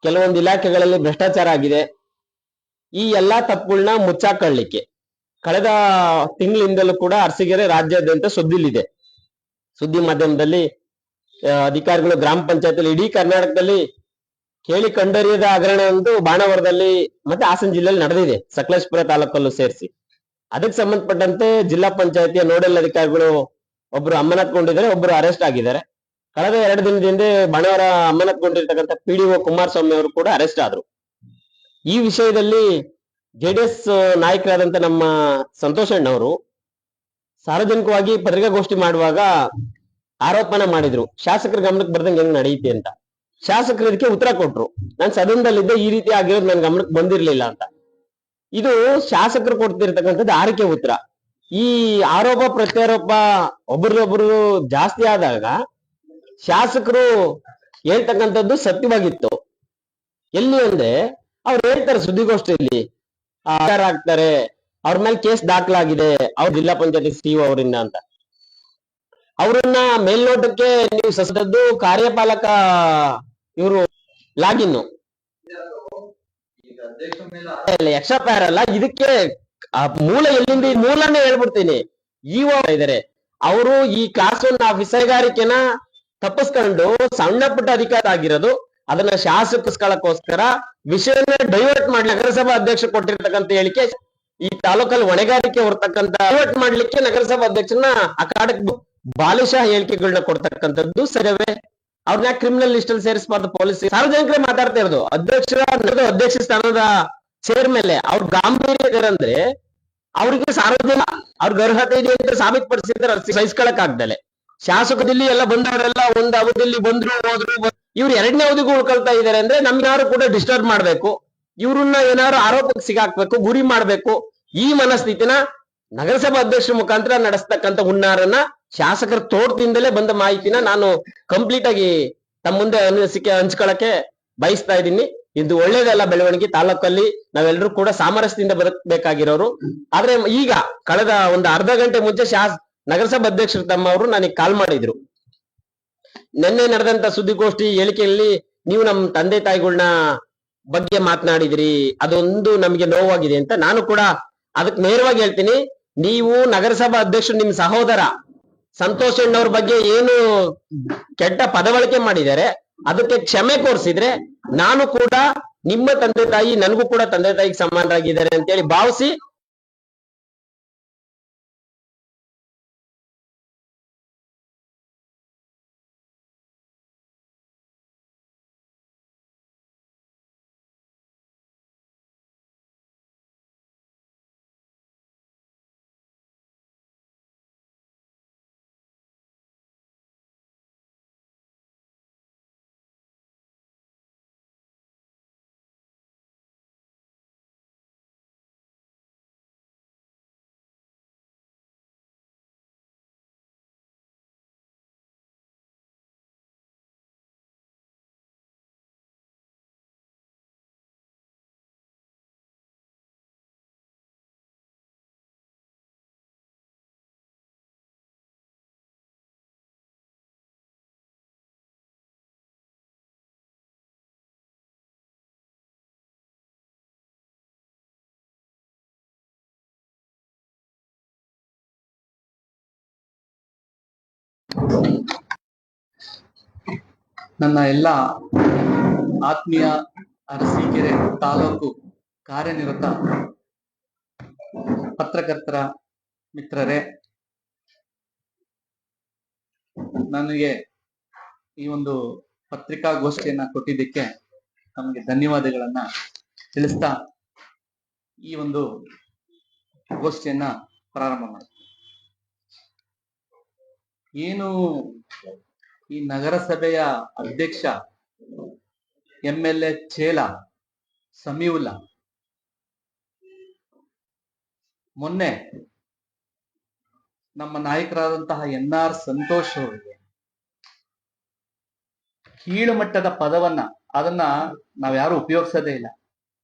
ಕೆಲವೊಂದು ಇಲಾಖೆಗಳಲ್ಲಿ ಭ್ರಷ್ಟಾಚಾರ ಆಗಿದೆ. ಈ ಎಲ್ಲಾ ತಪ್ಪುಗಳನ್ನ ಮುಚ್ಚಾಕೊಳ್ಳಿಕ್ಕೆ ಕಳೆದ ತಿಂಗಳಿಂದಲೂ ಕೂಡ ಅರಸೀಕೆರೆ ರಾಜ್ಯಾದ್ಯಂತ ಸುದ್ದಿಲಿದೆ. ಸುದ್ದಿ ಮಾಧ್ಯಮದಲ್ಲಿ ಅಧಿಕಾರಿಗಳು ಗ್ರಾಮ ಪಂಚಾಯತ್ ಇಡೀ ಕರ್ನಾಟಕದಲ್ಲಿ ಕೇಳಿ ಕಂಡರಿಯದ ಹಗರಣ ಒಂದು ಬಾಣಾವರದಲ್ಲಿ ಮತ್ತೆ ಹಾಸನ ಜಿಲ್ಲೆಯಲ್ಲಿ ನಡೆದಿದೆ, ಸಕಲೇಶಪುರ ತಾಲೂಕಲ್ಲೂ ಸೇರಿಸಿ. ಅದಕ್ಕೆ ಸಂಬಂಧಪಟ್ಟಂತೆ ಜಿಲ್ಲಾ ಪಂಚಾಯತಿಯ ನೋಡಲ್ ಅಧಿಕಾರಿಗಳು ಒಬ್ರು ಅಮಾನತ್ಗೊಂಡಿದ್ದಾರೆ, ಒಬ್ರು ಅರೆಸ್ಟ್ ಆಗಿದ್ದಾರೆ. ಕಳೆದ 2 ದಿನದ ಹಿಂದೆ ಬಾಣಾವರ ಅಮಾನತ್ಗೊಂಡಿರ್ತಕ್ಕಂಥ PDO ಕುಮಾರಸ್ವಾಮಿ ಅವರು ಕೂಡ ಅರೆಸ್ಟ್ ಆದ್ರು. ಈ ವಿಷಯದಲ್ಲಿ JDS ನಾಯಕರಾದಂತ ನಮ್ಮ ಸಂತೋಷ್ ಅಣ್ಣವರು ಸಾರ್ವಜನಿಕವಾಗಿ ಪತ್ರಿಕಾಗೋಷ್ಠಿ ಮಾಡುವಾಗ ಆರೋಪನ ಮಾಡಿದ್ರು, ಶಾಸಕರ ಗಮನಕ್ಕೆ ಬರ್ದಂಗೆ ಹೆಂಗ್ ನಡೆಯುತ್ತೆ ಅಂತ. ಶಾಸಕರು ಇದಕ್ಕೆ ಉತ್ತರ ಕೊಟ್ರು, ನಾನು ಸದನದಲ್ಲಿದ್ದೆ, ಈ ರೀತಿ ಆಗಿರೋದು ನನ್ ಗಮನಕ್ಕೆ ಬಂದಿರ್ಲಿಲ್ಲ ಅಂತ. ಇದು ಶಾಸಕರು ಕೊಡ್ತಿರ್ತಕ್ಕಂಥದ್ದು ಆರಿಕೆ ಉತ್ತರ. ಈ ಆರೋಪ ಪ್ರತ್ಯಾರೋಪ ಒಬ್ಬರಿಗೊಬ್ಬರು ಜಾಸ್ತಿ ಆದಾಗ ಶಾಸಕರು ಹೇಳ್ತಕ್ಕಂಥದ್ದು ಸತ್ಯವಾಗಿತ್ತು. ಎಲ್ಲಿ ಅಂದ್ರೆ ಅವ್ರು ಹೇಳ್ತಾರೆ ಸುದ್ದಿಗೋಷ್ಠಿಯಲ್ಲಿ ಆಗ್ತಾರೆ, ಅವ್ರ ಮೇಲೆ ಕೇಸ್ ದಾಖಲಾಗಿದೆ ಅವ್ರ ಜಿಲ್ಲಾ ಪಂಚಾಯತಿ CEO ಅವರಿಂದ ಅಂತ. ಅವರನ್ನ ಮೇಲ್ನೋಟಕ್ಕೆ ನೀವು ಸದದ್ದು ಕಾರ್ಯಪಾಲಕ ಇವರು ಲಾಗಿನ್ನು ಎಕ್ಸ್ಟ್ರಾ ಪ್ಯಾರ್ ಅಲ್ಲ, ಇದಕ್ಕೆ ಮೂಲ ಎಲ್ಲಿಂದ ಮೂಲನೇ ಹೇಳ್ಬಿಡ್ತೀನಿ. ಇದ್ದಾರೆ ಅವರು ಈ ಕ್ಲಾಸ್ 1 ಆಫೀಸ್ ಕೈಗಾರಿಕೆನ ತಪ್ಪಿಸ್ಕೊಂಡು ಸಣ್ಣ ಪುಟ್ಟ ಅಧಿಕಾರ ಆಗಿರೋದು, ಅದನ್ನ ಶಾಸಕಿಸ್ಕೊಳ್ಳೋಕೋಸ್ಕರ ವಿಷಯನ ಡೈವರ್ಟ್ ಮಾಡಿ ನಗರಸಭಾ ಅಧ್ಯಕ್ಷ ಕೊಟ್ಟಿರ್ತಕ್ಕಂಥ ಹೇಳಿಕೆ, ಈ ತಾಲೂಕಲ್ಲಿ ಹೊಣೆಗಾರಿಕೆ ಹೊರತಕ್ಕಂತ ಡೈವರ್ಟ್ ಮಾಡ್ಲಿಕ್ಕೆ ನಗರಸಭಾ ಅಧ್ಯಕ್ಷನ ಅಕಾಡಕ್ ಬಾಲಿಶ ಹೇಳಿಕೆಗಳನ್ನ ಕೊಡ್ತಕ್ಕಂಥದ್ದು ಸರಿಯವೇ? ಅವ್ರನ್ನ ಕ್ರಿಮಿನಲ್ ಲಿಸ್ಟ್ ಅಲ್ಲಿ ಸೇರಿಸಬಾರ್ದು ಪೊಲೀಸ್. ಸಾರ್ವಜನಿಕರೇ ಮಾತಾಡ್ತಾ ಇರೋದು. ಅಧ್ಯಕ್ಷ ಸ್ಥಾನದ ಚೇರ್ ಮೇಲೆ ಅವ್ರ ಗಾಂಭೀರ್ಯ ಅಂದ್ರೆ ಅವ್ರಿಗೆ ಸಾರ್ವಜನಿಕ ಅವ್ರಿಗೆ ಅರ್ಹತೆ ಇದೆ ಅಂತ ಸಾಬೀತುಪಡಿಸಿದ್ರೆ ಸಹಿಸ್ಕೊಳಕ್ ಆಗ್ದಲೆ. ಶಾಸಕದಲ್ಲಿ ಎಲ್ಲ ಬಂದವರೆಲ್ಲ ಒಂದು ಅವಧಿಯಲ್ಲಿ ಬಂದ್ರು ಹೋದ್ರು, ಇವ್ರು 2ನೇ ಅವಧಿಗೂ ಉಳ್ಕೊಳ್ತಾ ಇದಾರೆ ಅಂದ್ರೆ ನಮ್ಗಾರು ಕೂಡ ಡಿಸ್ಟರ್ಬ್ ಮಾಡ್ಬೇಕು, ಇವ್ರನ್ನ ಏನಾದ್ರು ಆರೋಪಕ್ಕೆ ಸಿಗಾಕ್ಬೇಕು, ಗುರಿ ಮಾಡ್ಬೇಕು. ಈ ಮನಸ್ಥಿತಿನ ನಗರಸಭಾ ಅಧ್ಯಕ್ಷರ ಮುಖಾಂತರ ನಡೆಸ್ತಕ್ಕಂಥ ಹುನ್ನಾರನ್ನ ಶಾಸಕರ ತೋಟದಿಂದಲೇ ಬಂದ ಮಾಹಿತಿನ ನಾನು ಕಂಪ್ಲೀಟ್ ಆಗಿ ತಮ್ಮ ಮುಂದೆ ಅನಿಸಿಕೆ ಹಂಚ್ಕೊಳಕ್ಕೆ ಬಯಸ್ತಾ ಇದ್ದೀನಿ. ಇದು ಒಳ್ಳೇದಲ್ಲ ಬೆಳವಣಿಗೆ. ತಾಲೂಕಲ್ಲಿ ನಾವೆಲ್ಲರೂ ಕೂಡ ಸಾಮರಸ್ಯದಿಂದ ಬದುಕಬೇಕಾಗಿರೋರು. ಆದ್ರೆ ಈಗ ಕಳೆದ ಒಂದು ಅರ್ಧ ಗಂಟೆ ಮುಂಚೆ ನಗರಸಭಾ ಅಧ್ಯಕ್ಷರು ತಮ್ಮವರು ನನಗೆ ಕಾಲ್ ಮಾಡಿದ್ರು. ನಿನ್ನೆ ನಡೆದಂತ ಸುದ್ದಿಗೋಷ್ಠಿ ಹೇಳಿಕೆಯಲ್ಲಿ ನೀವು ನಮ್ಮ ತಂದೆ ತಾಯಿಗಳನ್ನ ಬಗ್ಗೆ ಮಾತನಾಡಿದ್ರಿ, ಅದೊಂದು ನಮಗೆ ನೋವಾಗಿದೆ ಅಂತ. ನಾನು ಕೂಡ ಅದಕ್ಕೆ ನೇರವಾಗಿ ಹೇಳ್ತೀನಿ, ನೀವು ನಗರಸಭಾ ಅಧ್ಯಕ್ಷರು ನಿಮ್ ಸಹೋದರ ಸಂತೋಷ್ ಅಣ್ಣವ್ರ ಬಗ್ಗೆ ಏನು ಕೆಟ್ಟ ಪದಬಳಕೆ ಮಾಡಿದ್ದಾರೆ ಅದಕ್ಕೆ ಕ್ಷಮೆ ಕೋರಿಸಿದ್ರೆ ನಾನು ಕೂಡ ನಿಮ್ಮ ತಂದೆ ತಾಯಿ, ನನಗೂ ಕೂಡ ತಂದೆ ತಾಯಿಗೆ ಸಮಾನರಾಗಿದ್ದಾರೆ ಅಂತೇಳಿ ಭಾವಿಸಿ ನನ್ನ ಎಲ್ಲ ಆತ್ಮೀಯ ಅರಸೀಕೆರೆ ತಾಲೂಕು ಕಾರ್ಯನಿರತ ಪತ್ರಕರ್ತರ ಮಿತ್ರರೇ, ನನಗೆ ಈ ಒಂದು ಪತ್ರಿಕಾಗೋಷ್ಠಿಯನ್ನ ಕೊಟ್ಟಿದ್ದಕ್ಕೆ ನಮಗೆ ಧನ್ಯವಾದಗಳನ್ನ ತಿಳಿಸ್ತಾ ಈ ಒಂದು ಗೋಷ್ಠಿಯನ್ನ ಪ್ರಾರಂಭ ಮಾಡ್ತೀನಿ. ಏನು ಈ ನಗರಸಭೆಯ ಅಧ್ಯಕ್ಷ MLA ಚೇಲ ಸಮೀವುಲ್ಲಾ ಮೊನ್ನೆ ನಮ್ಮ ನಾಯಕರಾದಂತಹ NR ಸಂತೋಷ್ ಅವರಿಗೆ ಕೀಳು ಮಟ್ಟದ ಪದವನ್ನ, ಅದನ್ನ ನಾವ್ಯಾರು ಉಪಯೋಗಿಸೋದೇ ಇಲ್ಲ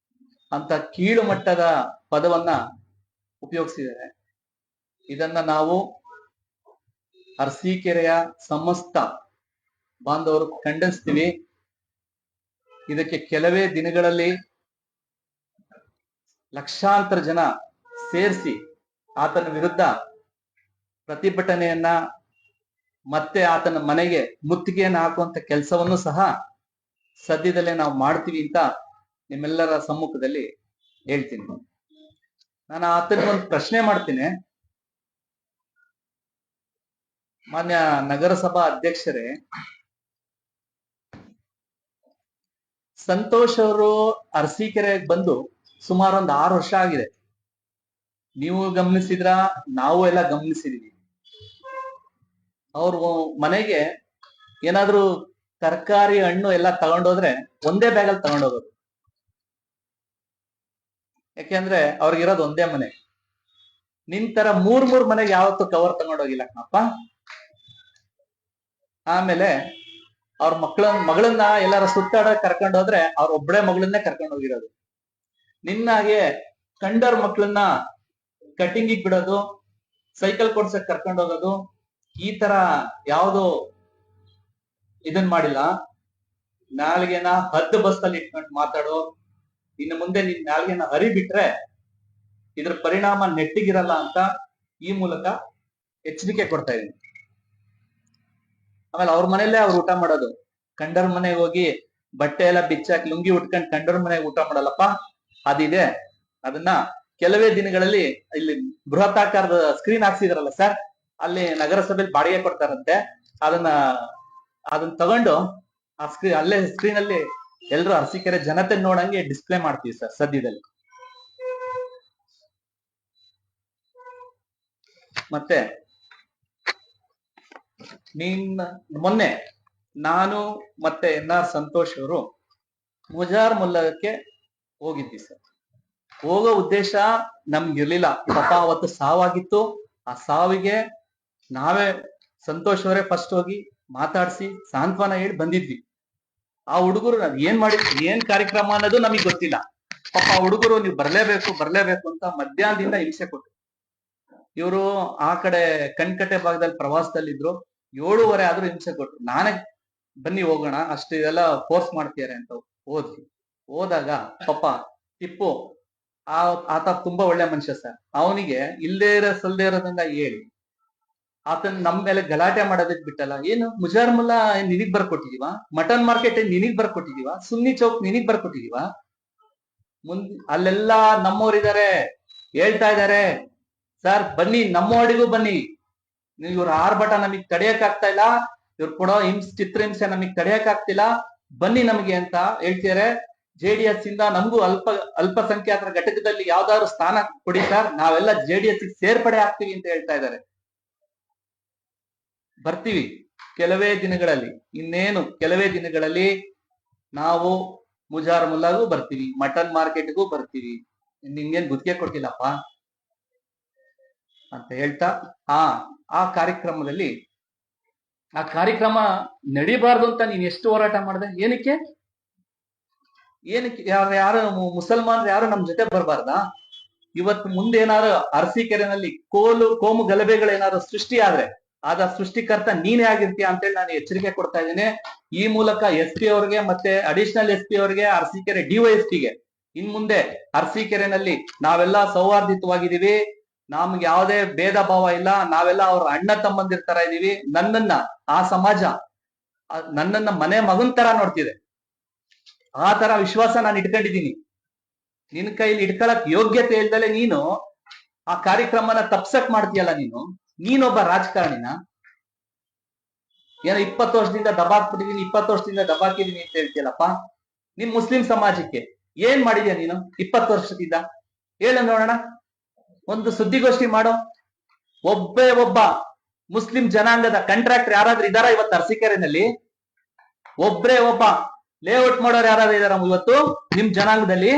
ಅಂತ ಕೀಳು ಮಟ್ಟದ ಪದವನ್ನ ಉಪಯೋಗಿಸಿದ್ದಾರೆ. ಇದನ್ನ ನಾವು ಅರಸೀಕೆರೆಯ ಸಮಸ್ತ ಬಾಂಧವರು ಖಂಡಿಸ್ತೀವಿ. ಇದಕ್ಕೆ ಕೆಲವೇ ದಿನಗಳಲ್ಲಿ ಲಕ್ಷಾಂತರ ಜನ ಸೇರಿಸಿ ಆತನ ವಿರುದ್ಧ ಪ್ರತಿಭಟನೆಯನ್ನ ಮತ್ತೆ ಆತನ ಮನೆಗೆ ಮುತ್ತಿಗೆಯನ್ನು ಹಾಕುವಂತ ಕೆಲಸವನ್ನು ಸಹ ಸದ್ಯದಲ್ಲೇ ನಾವು ಮಾಡ್ತೀವಿ ಅಂತ ನಿಮ್ಮೆಲ್ಲರ ಸಮ್ಮುಖದಲ್ಲಿ ಹೇಳ್ತೀನಿ. ನಾನು ಆತನ ಒಂದು ಪ್ರಶ್ನೆ ಮಾಡ್ತೀನಿ. ಮಾನ್ಯ ನಗರಸಭಾ ಅಧ್ಯಕ್ಷರೇ, ಸಂತೋಷ್ ಅವರು ಅರಸೀಕೆರೆಗೆ ಬಂದು ಸುಮಾರು ಒಂದು 6 ವರ್ಷ ಆಗಿದೆ. ನೀವು ಗಮನಿಸಿದ್ರ, ನಾವು ಎಲ್ಲ ಗಮನಿಸಿದೀವಿ. ಅವ್ರು ಮನೆಗೆ ಏನಾದ್ರೂ ತರಕಾರಿ ಹಣ್ಣು ಎಲ್ಲ ತಗೊಂಡೋದ್ರೆ ಒಂದೇ ಬ್ಯಾಗಲ್ಲಿ ತಗೊಂಡೋಗೋದು. ಯಾಕೆಂದ್ರೆ ಅವ್ರಿಗಿರೋದು ಒಂದೇ ಮನೆ. ನಿನ್ ತರ ಮೂರ್ ಮನೆಗೆ ಯಾವತ್ತೂ ಕವರ್ ತಗೊಂಡೋಗಿಲ್ಲ ಕಣಪ್ಪ. ಆಮೇಲೆ ಅವ್ರ ಮಗಳನ್ನ ಎಲ್ಲಾರ ಸುತ್ತಾಡ ಕರ್ಕೊಂಡೋದ್ರೆ ಅವ್ರ ಒಬ್ಬಳೆ ಮಗಳನ್ನೇ ಕರ್ಕೊಂಡು ಹೋಗಿರೋದು. ನಿನ್ನಾಗೆ ಕಂಡರ್ ಮಕ್ಳನ್ನ ಕಟಿಂಗಿಗೆ ಬಿಡೋದು, ಸೈಕಲ್ ಕೊಡ್ಸಕ್ ಕರ್ಕೊಂಡು ಹೋಗೋದು, ಈ ತರ ಯಾವ್ದು ಇದನ್ ಮಾಡಿಲ್ಲ. ನಾಲ್ಗೆನ ಹದ್ದು ಬಸ್ತಲ್ಲಿ ಇಟ್ಕೊಂಡು ಮಾತಾಡೋ. ಇನ್ನು ಮುಂದೆ ನಿನ್ ನಾಲ್ಗೆನ ಹರಿಬಿಟ್ರೆ ಇದ್ರ ಪರಿಣಾಮ ನೆಟ್ಟಿಗಿರಲ್ಲ ಅಂತ ಈ ಮೂಲಕ ಎಚ್ಚರಿಕೆ ಕೊಡ್ತಾ ಇದೀನಿ. ಆಮೇಲೆ ಅವ್ರ ಮನೆಯಲ್ಲೇ ಅವ್ರು ಊಟ ಮಾಡೋದು. ಕಂಡರ್ ಮನೆಗೆ ಹೋಗಿ ಬಟ್ಟೆ ಎಲ್ಲ ಬಿಚ್ಚಾಕಿ ಲುಂಗಿ ಉಟ್ಕೊಂಡು ಕಂಡರ್ ಮನೆಗೆ ಊಟ ಮಾಡಲ್ಲಪ್ಪ. ಅದಿದೆ, ಅದನ್ನ ಕೆಲವೇ ದಿನಗಳಲ್ಲಿ ಇಲ್ಲಿ ಬೃಹತ್ತಾಕಾರದ ಸ್ಕ್ರೀನ್ ಹಾಕ್ಸಿದಾರಲ್ಲ ಸರ್, ಅಲ್ಲಿ ನಗರಸಭೆಯಲ್ಲಿ ಬಾಡಿಗೆ ಕೊಡ್ತಾರಂತೆ. ಅದನ್ನ ತಗೊಂಡು ಆ ಅಲ್ಲೇ ಸ್ಕ್ರೀನ್ ಅಲ್ಲಿ ಎಲ್ರು ಅರಸೀಕೆರೆ ಜನತೆ ನೋಡಂಗೆ ಡಿಸ್ಪ್ಲೇ ಮಾಡ್ತೀವಿ ಸರ್ ಸದ್ಯದಲ್ಲಿ. ಮತ್ತೆ ಮೊನ್ನೆ ನಾನು ಮತ್ತೆ NR ಸಂತೋಷ್ ಅವರು ಮುಜಾರ್ ಮುಲ್ಲಕ್ಕೆ ಹೋಗಿದ್ವಿ ಸರ್. ಹೋಗೋ ಉದ್ದೇಶ ನಮ್ಗಿರ್ಲಿಲ್ಲ. ಪಾಪ ಅವತ್ತು ಸಾವಾಗಿತ್ತು. ಆ ಸಾವಿಗೆ ನಾವೇ ಸಂತೋಷ್ ಅವರೇ ಫಸ್ಟ್ ಹೋಗಿ ಮಾತಾಡ್ಸಿ ಸಾಂತ್ವನ ಹೇಳಿ ಬಂದಿದ್ವಿ. ಆ ಹುಡುಗರು ಏನ್ ಕಾರ್ಯಕ್ರಮ ಅನ್ನೋದು ನಮಗ್ ಗೊತ್ತಿಲ್ಲ. ಪಾಪ ಆ ಹುಡುಗರು ನೀವು ಬರ್ಲೇಬೇಕು ಅಂತ ಮಧ್ಯಾಹ್ನದಿಂದ ಹಿಂಸೆ ಕೊಟ್ರು. ಇವರು ಆ ಕಡೆ ಕಣ್ಕಟ್ಟೆ ಭಾಗದಲ್ಲಿ ಪ್ರವಾಸದಲ್ಲಿದ್ರು. 7:30 ಆದ್ರೂ ಹಿಂಸೆ ಕೊಟ್ರು. ನಾನೇ ಬನ್ನಿ ಹೋಗೋಣ, ಅಷ್ಟು ಇದೆಲ್ಲ ಫೋರ್ಸ್ ಮಾಡ್ತಿದ್ದಾರೆ ಅಂತ ಹೋದಾಗ ಪಾಪ ಟಿಪ್ಪು ಆತ ತುಂಬಾ ಒಳ್ಳೆ ಮನುಷ್ಯ ಸರ್. ಅವನಿಗೆ ಇಲ್ಲದೇ ಸಲ್ದೇ ಹೇಳಿ ಆತನ ನಮ್ ಮೇಲೆ ಗಲಾಟೆ ಮಾಡೋದಕ್ ಬಿಟ್ಟಲ್ಲ. ಏನು ಮುಜಾರ್ ಮುಲ್ಲಾ ನಿನಗ್ ಬರ್ಕೊಟ್ಟಿದೀವ? ಮಟನ್ ಮಾರ್ಕೆಟ್ ನಿನಗ್ ಬರ್ಕೊಟ್ಟಿದೀವ? ಸುನ್ನಿ ಚೌಕ್ ನಿನಗ್ ಬರ್ಕೊಟ್ಟಿದೀವ? ಅಲ್ಲೆಲ್ಲಾ ನಮ್ಮೋರಿದ್ದಾರೆ, ಹೇಳ್ತಾ ಇದಾರೆ ಸರ್ ಬನ್ನಿ ನಮ್ಮೋಡಿಗೂ ಬನ್ನಿ. ಇವ್ರ ಆರ್ಭಟ ನಮಗ್ ತಡೆಯಕ್ ಆಗ್ತಾ ಇಲ್ಲ, ಇವ್ರು ಕೊಡೋ ಚಿತ್ರಹಿಂಸೆ ನಮಗ್ ತಡೆಯಕ್ ಆಗ್ತಿಲ್ಲ, ಬನ್ನಿ ನಮಗೆ ಅಂತ ಹೇಳ್ತಿದಾರೆ. JDS ಇಂದ ನಮಗೂ ಅಲ್ಪಸಂಖ್ಯಾತರ ಘಟಕದಲ್ಲಿ ಯಾವ್ದಾದ್ರು ಸ್ಥಾನ ಕೊಡಿ ಸರ್, ನಾವೆಲ್ಲ JDS ಸೇರ್ಪಡೆ ಆಗ್ತೀವಿ ಅಂತ ಹೇಳ್ತಾ ಇದ್ದಾರೆ. ಬರ್ತೀವಿ ಕೆಲವೇ ದಿನಗಳಲ್ಲಿ, ಇನ್ನೇನು ಕೆಲವೇ ದಿನಗಳಲ್ಲಿ ನಾವು ಮುಜಾರ್ ಮುಲ್ಲಾಗೂ ಬರ್ತೀವಿ, ಮಟನ್ ಮಾರ್ಕೆಟ್ಗೂ ಬರ್ತೀವಿ. ನಿಂಗೇನ್ ಗುತ್ತಿಗೆ ಕೊಟ್ಟಿಲ್ಲಪ್ಪ ಅಂತ ಹೇಳ್ತಾ ಆ ಕಾರ್ಯಕ್ರಮ ನಡಿಬಾರ್ದು ಅಂತ ನೀನ್ ಎಷ್ಟು ಹೋರಾಟ ಮಾಡಿದೆ? ಏನಕ್ಕೆ ಯಾರು ಮುಸಲ್ಮಾನರು ಯಾರು ನಮ್ ಜೊತೆ ಬರ್ಬಾರ್ದಾ? ಇವತ್ತು ಮುಂದೆ ಏನಾದ್ರು ಅರಸೀಕೆರೆನಲ್ಲಿ ಕೋಮು ಗಲಭೆಗಳೇನಾದ್ರು ಸೃಷ್ಟಿ ಆದ್ರೆ ಆದ ಸೃಷ್ಟಿಕರ್ತ ನೀನೇ ಆಗಿರ್ತೀಯ ಅಂತೇಳಿ ನಾನು ಎಚ್ಚರಿಕೆ ಕೊಡ್ತಾ ಇದ್ದೇನೆ. ಈ ಮೂಲಕ SP ಅವ್ರಿಗೆ ಮತ್ತೆ ಅಡಿಷನಲ್ SP ಅವ್ರಿಗೆ, ಅರಸೀಕೆರೆ DYSP ಗೆ ಇನ್ ಮುಂದೆ ಅರಸೀಕೆರೆನಲ್ಲಿ ನಾವೆಲ್ಲ ಸೌಹಾರ್ದಿತವಾಗಿದ್ದೀವಿ. ನಮ್ಗೆ ಯಾವುದೇ ಭೇದ ಭಾವ ಇಲ್ಲ, ನಾವೆಲ್ಲ ಅವ್ರ ಅಣ್ಣ ತಮ್ಮಂದಿರ್ ತರ ಇದೀವಿ. ನನ್ನನ್ನ ಆ ಸಮಾಜ ನನ್ನನ್ನ ಮನೆ ಮಗನ್ ತರ ನೋಡ್ತಿದೆ. ಆ ತರ ವಿಶ್ವಾಸ ನಾನು ಇಟ್ಕೊಂಡಿದ್ದೀನಿ. ನಿನ್ ಕೈಲಿ ಇಟ್ಕೊಳಕ್ ಯೋಗ್ಯತೆ ಇಲ್ದಲೆ ನೀನು ಆ ಕಾರ್ಯಕ್ರಮನ ತಪ್ಸಕ್ ಮಾಡ್ತೀಯಲ್ಲ, ನೀನೊಬ್ಬ ರಾಜಕಾರಣಿನ? ಏನೋ 20 ವರ್ಷದಿಂದ ದಬಾಕ್ಬಿಟ್ಟಿದೀನಿ, 20 ವರ್ಷದಿಂದ ದಬಾಕಿದೀನಿ ಅಂತ ಹೇಳ್ತೀಯಲ್ಲಪ್ಪ. ನಿಮ್ ಮುಸ್ಲಿಂ ಸಮಾಜಕ್ಕೆ ಏನ್ ಮಾಡಿದ್ಯಾ ನೀನು 20 ವರ್ಷದಿಂದ? ಹೇಳ ನೋಡೋಣ. ಒಂದು ಸುದ್ದಿಗೋಷ್ಠಿ ಮಾಡೋ. ಒಬ್ಬ ಮುಸ್ಲಿಂ ಜನಾಂಗದ ಕಾಂಟ್ರಾಕ್ಟರ್ ಯಾರಾದ್ರೂ ಇದಾರ ಇವತ್ತು ಅರಸೀಕೆರೆನಲ್ಲಿ? ಒಬ್ಬ ಲೇಔಟ್ ಮಾಡೋರು ಯಾರಾದ್ರೂ ಇದಾರ ಇವತ್ತು ನಿಮ್ ಜನಾಂಗದಲ್ಲಿ?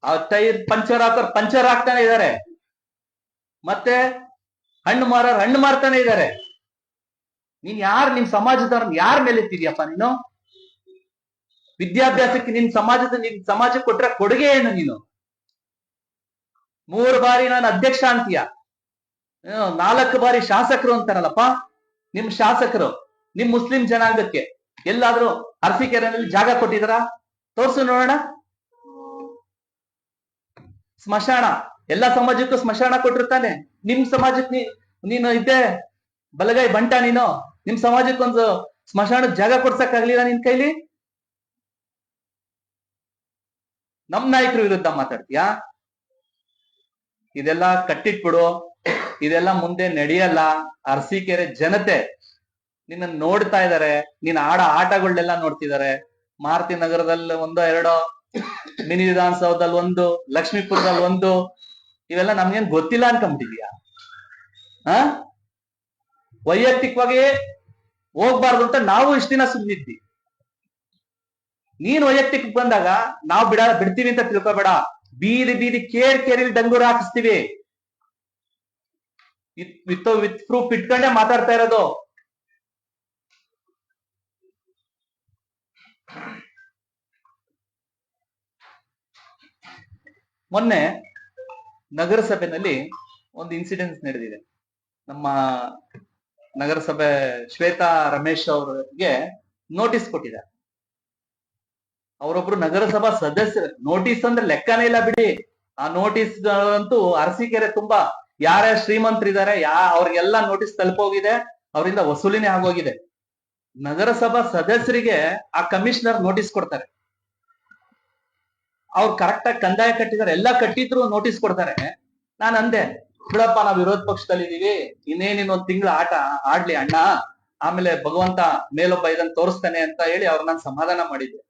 ಆ ಟೈರ್ ಪಂಚರ್ ಹಾಕೋರ್ ಪಂಚರ್ ಹಾಕ್ತಾನೆ ಇದಾರೆ, ಮತ್ತೆ ಹಣ್ಣು ಮಾರೋರು ಹಣ್ಣು ಮಾರ್ತಾನೆ ಇದಾರೆ. ನೀನ್ ನಿಮ್ ಸಮಾಜದವ್ರನ್ನ ಯಾರ ಮೇಲೆ ಎತ್ತಿದ್ಯಪ್ಪ ನೀನು? ವಿದ್ಯಾಭ್ಯಾಸಕ್ಕೆ ನಿಮ್ ಸಮಾಜಕ್ಕೆ ಕೊಟ್ರೆ ಕೊಡುಗೆ ಏನು ನೀನು? 3 ಬಾರಿ ನಾನು ಅಧ್ಯಕ್ಷ ಅಂತೀಯ, 4 ಬಾರಿ ಶಾಸಕರು ಅಂತಾರಲ್ಲಪ್ಪ. ನಿಮ್ ಶಾಸಕರು ನಿಮ್ ಮುಸ್ಲಿಂ ಜನಾಂಗಕ್ಕೆ ಎಲ್ಲಾದ್ರೂ ಅರಸೀಕೆರೆನಲ್ಲಿ ಜಾಗ ಕೊಟ್ಟಿದಾರ? ತೋರ್ಸು ನೋಡೋಣ. ಸ್ಮಶಾನ, ಎಲ್ಲಾ ಸಮಾಜಕ್ಕೂ ಸ್ಮಶಾನ ಕೊಟ್ಟಿರ್ತಾನೆ. ನಿಮ್ ಸಮಾಜಕ್ಕೆ ನೀನು ಇದ್ದೆ ಬಲಗೈ ಬಂಟ ನೀನು. ನಿಮ್ ಸಮಾಜಕ್ಕೊಂದು ಸ್ಮಶಾನಕ್ಕೆ ಜಾಗ ಕೊಡ್ಸಕ್ ಆಗ್ಲಿಲ್ಲ ನಿನ್ ಕೈಲಿ? ನಮ್ ನಾಯಕರು ವಿರುದ್ಧ ಮಾತಾಡ್ತೀಯಾ? ಇದೆಲ್ಲ ಕಟ್ಟಿಟ್ಬಿಡು, ಇದೆಲ್ಲ ಮುಂದೆ ನಡೆಯಲ್ಲ. ಅರಸೀಕೆರೆ ಜನತೆ ನಿನ್ನ ನೋಡ್ತಾ ಇದಾರೆ, ನೀನ್ ಆಟಗಳನ್ನೆಲ್ಲ ನೋಡ್ತಿದಾರೆ. ಮಾರುತಿ ನಗರದಲ್ಲಿ 1-2, ಮಿನಿ ವಿಧಾನಸೌಧದಲ್ಲಿ 1, ಲಕ್ಷ್ಮೀಪುರದಲ್ಲಿ 1, ಇವೆಲ್ಲ ನಮ್ಗೇನ್ ಗೊತ್ತಿಲ್ಲ ಅನ್ಕೊಂಬಿಟ್ಟಿದ್ಯಾ? ವೈಯಕ್ತಿಕವಾಗಿ ಹೋಗ್ಬಾರ್ದು ಅಂತ ನಾವು ಇಷ್ಟ ದಿನ ಸುಮ್ಮನಿದ್ವಿ. ನೀನ್ ವೈಯಕ್ತಿಕ ಬಂದಾಗ ನಾವು ಬಿಡ್ತೀವಿ ಅಂತ ತಿಳ್ಕೊಬೇಡ. ಬೀದಿ ಕೇರಿಲಿ ಡಂಗೂರ ಹಾಕಿಸ್ತೀವಿ. ವಿತ್ ಪ್ರೂಫ್ ಇಟ್ಕೊಂಡೆ ಮಾತಾಡ್ತಾ ಇರೋದು. ಮೊನ್ನೆ ನಗರಸಭೆನಲ್ಲಿ ಒಂದು ಇನ್ಸಿಡೆನ್ಸ್ ನಡೆದಿದೆ. ನಮ್ಮ ನಗರಸಭೆ ಶ್ವೇತಾ ರಮೇಶ್ ಅವರಿಗೆ ನೋಟಿಸ್ ಕೊಟ್ಟಿದ್ದಾರೆ. ಅವರೊಬ್ರು ನಗರಸಭಾ ಸದಸ್ಯರು. ನೋಟಿಸ್ ಅಂದ್ರೆ ಲೆಕ್ಕನೇ ಇಲ್ಲ ಬಿಡಿ. ಆ ನೋಟಿಸ್ ಅಂತೂ ಅರಸೀಕೆರೆ ತುಂಬಾ ಯಾರ್ಯಾರು ಶ್ರೀಮಂತರಿದ್ದಾರೆ ಅವ್ರಿಗೆಲ್ಲ ನೋಟಿಸ್ ತಲುಪೋಗಿದೆ, ಅವರಿಂದ ವಸೂಲಿನೇ ಆಗೋಗಿದೆ. ನಗರಸಭಾ ಸದಸ್ಯರಿಗೆ ಆ ಕಮಿಷನರ್ ನೋಟಿಸ್ ಕೊಡ್ತಾರೆ. ಅವ್ರು ಕರೆಕ್ಟ್ ಆಗಿ ಕಂದಾಯ ಕಟ್ಟಿದ್ದಾರೆ, ಎಲ್ಲ ಕಟ್ಟಿದ್ರು ನೋಟಿಸ್ ಕೊಡ್ತಾರೆ. ನಾನು ಅಂದೆ, ಬಿಡಪ್ಪ, ನಾವ್ ವಿರೋಧ ಪಕ್ಷದಲ್ಲಿ ಇದೀವಿ, ಇನ್ನೇನಿನ್ 1 ತಿಂಗಳು ಆಟ ಆಡ್ಲಿ ಅಣ್ಣ, ಆಮೇಲೆ ಭಗವಂತ ಮೇಲೊಬ್ಬ ಇದನ್ನ ತೋರಿಸ್ತಾನೆ ಅಂತ ಹೇಳಿ ಅವ್ರು ನಾನು ಸಮಾಧಾನ ಮಾಡಿದ್ದೆ.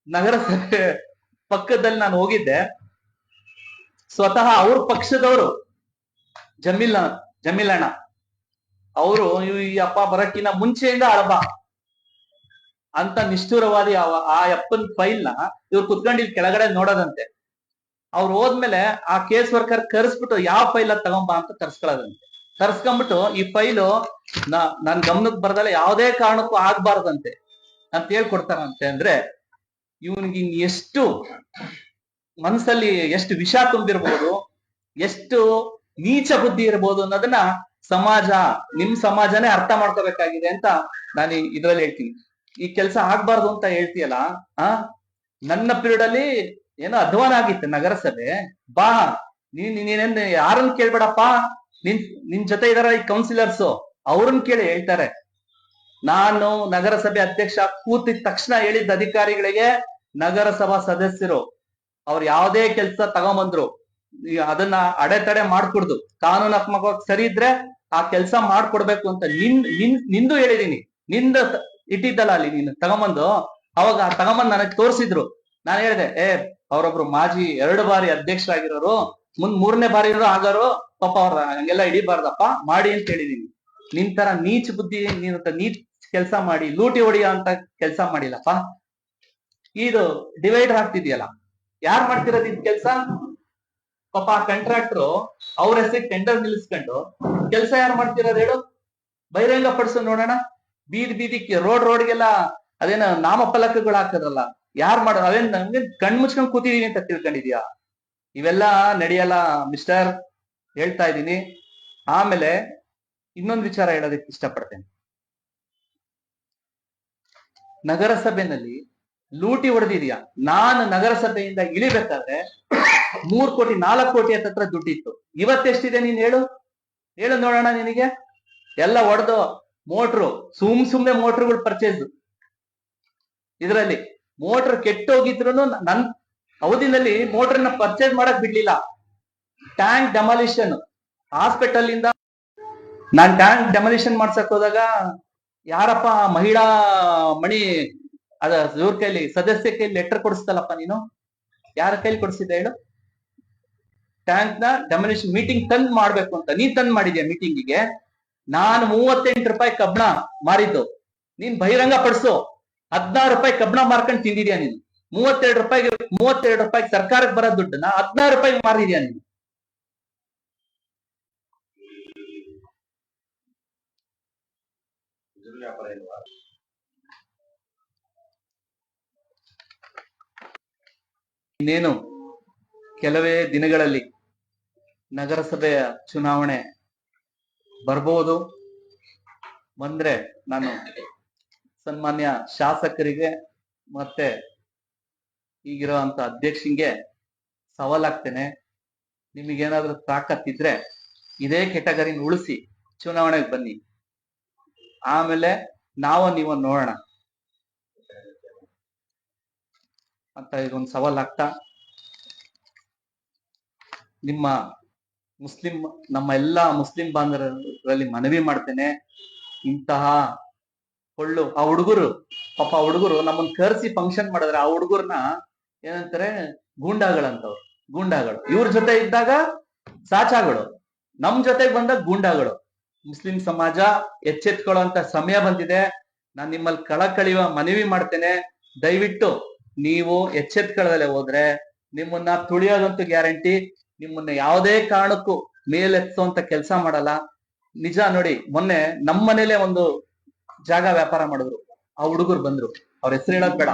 ನಗರಸಭೆ ಪಕ್ಕದಲ್ಲಿ ನಾನು ಹೋಗಿದ್ದೆ. ಸ್ವತಃ ಅವ್ರ ಪಕ್ಷದವರು ಜಮೀಲಣ್ಣ ಅವರು ಈ ಅಪ್ಪ ಬರಕ್ಕಿನ ಮುಂಚೆಯಿಂದ ಅಳಬ ಅಂತ ನಿಷ್ಠುರವಾದಿ ಆ ಅಪ್ಪನ್ ಫೈಲ್ ನ ಇವ್ರು ಕುತ್ಕೊಂಡು ಇಲ್ಲಿ ಕೆಳಗಡೆ ನೋಡೋದಂತೆ. ಅವ್ರು ಹೋದ್ಮೇಲೆ ಆ ಕೇಸ್ ವರ್ಕರ್ ಕರ್ಸ್ಬಿಟ್ಟು ಯಾವ ಫೈಲ್ ಅದ್ ತಗೊಂಬ ಅಂತ ತರ್ಸ್ಕೊಳ್ಳೋದಂತೆ. ತರ್ಸ್ಕೊಂಡ್ಬಿಟ್ಟು ಈ ಫೈಲು ನನ್ ಗಮನಕ್ಕೆ ಬರದಲ್ಲ ಯಾವುದೇ ಕಾರಣಕ್ಕೂ ಆಗ್ಬಾರ್ದಂತೆ ಅಂತ ಹೇಳ್ಕೊಡ್ತಾರಂತೆ. ಅಂದ್ರೆ ಇವನ್ಗೆ ಎಷ್ಟು ಮನಸ್ಸಲ್ಲಿ ಎಷ್ಟು ವಿಷ ತುಂಬಿರ್ಬೋದು, ಎಷ್ಟು ನೀಚ ಬುದ್ಧಿ ಇರ್ಬೋದು ಅನ್ನೋದನ್ನ ನಿಮ್ ಸಮಾಜನೇ ಅರ್ಥ ಮಾಡ್ಕೋಬೇಕಾಗಿದೆ ಅಂತ ನಾನು ಇದ್ರಲ್ಲಿ ಹೇಳ್ತೀನಿ. ಈ ಕೆಲಸ ಆಗ್ಬಾರ್ದು ಅಂತ ಹೇಳ್ತೀಯಲ್ಲ, ನನ್ನ ಪೀರಿಯಡ್ ಅಲ್ಲಿ ಏನೋ ಅಧ್ವಾನ ಆಗಿತ್ತು ನಗರಸಭೆ. ಬಾ, ನೀನೇನ್ ಯಾರನ್ನ ಕೇಳ್ಬೇಡಪ್ಪ, ನಿನ್ ಜೊತೆ ಇದಾರ ಈ ಕೌನ್ಸಿಲರ್ಸ್, ಅವ್ರನ್ನ ಕೇಳಿ ಹೇಳ್ತಾರೆ. ನಾನು ನಗರಸಭೆ ಅಧ್ಯಕ್ಷ ಕೂತಿದ ತಕ್ಷಣ ಹೇಳಿದ್ದ ಅಧಿಕಾರಿಗಳಿಗೆ, ನಗರಸಭಾ ಸದಸ್ಯರು ಅವ್ರು ಯಾವುದೇ ಕೆಲಸ ತಗೊಂಬಂದ್ರು ಅದನ್ನ ಅಡೆತಡೆ ಮಾಡ್ಕೊಡ್ದು, ಕಾನೂನಾತ್ಮಕವಾಗಿ ಸರಿ ಇದ್ರೆ ಆ ಕೆಲಸ ಮಾಡ್ಕೊಡ್ಬೇಕು ಅಂತ ನಿಂದು ಹೇಳಿದೀನಿ. ನಿಂದ ಇಟ್ಟಿದ್ದಲ್ಲ ಅಲ್ಲಿ ನೀನು ತಗೊಂಬಂದು, ಅವಾಗ ತಗೊಂಬಂದ್ ನನಗ್ ತೋರಿಸಿದ್ರು. ನಾನು ಹೇಳಿದೆ, ಅವರೊಬ್ರು ಮಾಜಿ 2 ಬಾರಿ ಅಧ್ಯಕ್ಷರಾಗಿರೋರು, ಮುಂದ್ 3ನೇ ಬಾರಿ ಆಗಾರು, ಪಾಪ ಅವ್ರ ಹಂಗೆಲ್ಲ ಹಿಡಿಬಾರ್ದಪ್ಪ ಮಾಡಿ ಅಂತ ಹೇಳಿದೀನಿ. ನಿನ್ ತರ ನೀಚ್ ಬುದ್ಧಿ, ನೀಚ್ ಕೆಲಸ ಮಾಡಿ ಲೂಟಿ ಹೊಡಿಯೋ ಅಂತ ಕೆಲಸ ಮಾಡಿಲ್ಲಪ್ಪ. ಇದು ಡಿವೈಡರ್ ಆಗ್ತಿದ್ಯಲ್ಲ, ಯಾರ್ ಮಾಡ್ತಿರೋದು ಇದ್ ಕೆಲ್ಸ? ಪಾಪ ಕಾಂಟ್ರಾಕ್ಟ್ರು ಅವ್ರ ಹೆಸರಿಗೆ ಟೆಂಡರ್ ನಿಲ್ಲಿಸ್ಕೊಂಡು ಕೆಲಸ ಯಾರು ಮಾಡ್ತಿರೋದು ಹೇಳು? ಬಹಿರಂಗ ಪಡಿಸು ನೋಡೋಣ. ಬೀದಿ ರೋಡ್ಗೆಲ್ಲ ಅದೇನ ನಾಮಫಲಕಗಳು ಹಾಕದ್ರಲ್ಲ, ಯಾರು ಮಾಡೋದು? ಅವೇನ್ ನಮ್ಗೆ ಕಣ್ ಮುಚ್ಕೊಂಡ್ ಕೂತಿದೀನಿ ಅಂತ ತಿಳ್ಕೊಂಡಿದ್ಯಾ? ಇವೆಲ್ಲ ನಡೆಯಲ್ಲ ಮಿಸ್ಟರ್, ಹೇಳ್ತಾ ಇದ್ದೀನಿ. ಆಮೇಲೆ ಇನ್ನೊಂದು ವಿಚಾರ ಹೇಳೋದಕ್ಕೆ ಇಷ್ಟಪಡ್ತೇನೆ. ನಗರಸಭೆನಲ್ಲಿ ಲೂಟಿ ಹೊಡೆದಿದ್ಯಾ. ನಾನು ನಗರಸಭೆಯಿಂದ ಇಳಿಬೇಕಾದ್ರೆ 3 ಕೋಟಿ 4 ಕೋಟಿ ಹತ್ರ ದುಡ್ಡಿತ್ತು. ಇವತ್ತೆಷ್ಟಿದೆ ನೀನ್ ಹೇಳು ನೋಡೋಣ. ನಿನಗೆ ಎಲ್ಲ ಹೊಡೆದು ಮೋಟ್ರು ಸುಮ್ನೆ ಮೋಟ್ರುಗಳು ಪರ್ಚೇಸ್. ಇದರಲ್ಲಿ ಮೋಟರ್ ಕೆಟ್ಟೋಗಿದ್ರು ನನ್ ಅವಧಿನಲ್ಲಿ ಮೋಟರ್ನ ಪರ್ಚೇಸ್ ಮಾಡಕ್ ಬಿಡ್ಲಿಲ್ಲ. ಟ್ಯಾಂಕ್ ಡೆಮಾಲಿಷನ್ ಹಾಸ್ಪಿಟಲ್ ಇಂದ ನಾನ್ ಟ್ಯಾಂಕ್ ಡೆಮಾಲಿಷನ್ ಮಾಡ್ಸಕ್ ಹೋದಾಗ ಯಾರಪ್ಪ ಮಹಿಳಾ ಮಣಿ ಅದ ಇವ್ರ ಕೈಲಿ ಸದಸ್ಯ ಕೈಲಿ ಲೆಟರ್ ಕೊಡಿಸ್ತಲ್ಲಪ್ಪ ನೀನು, ಯಾರ ಕೈಲಿ ಕೊಡಿಸಿದ್ದೆ ಹೇಳು? ಟ್ಯಾಂಕ್ ನ ಡೆಮಾಲಿಷನ್ ಮೀಟಿಂಗ್ ತಂದ್ ಮಾಡ್ಬೇಕು ಅಂತ ನೀನ್ ತಂದ್ ಮಾಡಿದ್ಯಾ ಮೀಟಿಂಗಿಗೆ. ನಾನು 38 ರೂಪಾಯಿ ಕಬ್ಬಣ ಮಾರಿದ್ದು, ನೀನ್ ಬಹಿರಂಗ ಪಡಿಸು. 16 ರೂಪಾಯಿ ಕಬ್ಬಣ ಮಾರ್ಕೊಂಡ್ ತಿಂದಿದ್ಯಾ ನೀನು. 32 ರೂಪಾಯಿ ಸರ್ಕಾರಕ್ಕೆ ಬರೋ ದುಡ್ಡನ್ನ 16 ರೂಪಾಯಿ ಮಾರಿದ್ಯಾ ನೀನು. ಇನ್ನೇನು ಕೆಲವೇ ದಿನಗಳಲ್ಲಿ ನಗರಸಭೆಯ ಚುನಾವಣೆ ಬರ್ಬೋದು. ಬಂದ್ರೆ ನಾನು ಸನ್ಮಾನ್ಯ ಶಾಸಕರಿಗೆ ಮತ್ತೆ ಈಗಿರೋಂತ ಅಧ್ಯಕ್ಷಿಗೆ ಸವಾಲಾಗ್ತೇನೆ. ನಿಮಗೇನಾದ್ರೂ ತಾಕತ್ತಿದ್ರೆ ಇದೇ ಕೆಟಗರಿನ ಉಳಿಸಿ ಚುನಾವಣೆಗೆ ಬನ್ನಿ, ಆಮೇಲೆ ನೀವು ನೋಡೋಣ ಅಂತ ಇದೊಂದು ಸವಾಲ್ ಆಗ್ತಾ ನಮ್ಮ ಎಲ್ಲಾ ಮುಸ್ಲಿಂ ಬಾಂಧವರಲ್ಲಿ ಮನವಿ ಮಾಡ್ತೇನೆ. ಇಂತಹ ಆ ಹುಡುಗರು ನಮ್ಮನ್ನ ಕರೆಸಿ ಫಂಕ್ಷನ್ ಮಾಡಿದ್ರೆ ಆ ಹುಡುಗರ್ನ ಏನಂತಾರೆ ಗೂಂಡಾಗಳು. ಇವ್ರ ಜೊತೆ ಇದ್ದಾಗ ಸಾಚಾಗಳು, ನಮ್ ಜೊತೆಗೆ ಬಂದಾಗ ಗೂಂಡಾಗಳು. ಮುಸ್ಲಿಂ ಸಮಾಜ ಎಚ್ಚೆತ್ಕೊಳ್ಳುವಂತ ಸಮಯ ಬಂದಿದೆ. ನಾನ್ ನಿಮ್ಮಲ್ಲಿ ಕಳಕಳಿಯುವ ಮನವಿ ಮಾಡ್ತೇನೆ. ದಯವಿಟ್ಟು ನೀವು ಎಚ್ಚೆತ್ಕೊಳ್ಳದಲ್ಲೇ ಹೋದ್ರೆ ನಿಮ್ಮನ್ನ ತುಳಿಯೋದಂತೂ ಗ್ಯಾರಂಟಿ. ನಿಮ್ಮನ್ನ ಯಾವುದೇ ಕಾರಣಕ್ಕೂ ಮೇಲೆತ್ತುವಂತ ಕೆಲಸ ಮಾಡಲ್ಲ. ನಿಜ ನೋಡಿ, ಮೊನ್ನೆ ನಮ್ಮ ಮನೇಲೆ ಒಂದು ಜಾಗ ವ್ಯಾಪಾರ ಮಾಡಿದ್ರು. ಆ ಹುಡುಗರು ಬಂದ್ರು, ಅವ್ರ ಹೆಸರು ಹೇಳೋದ್ ಬೇಡ,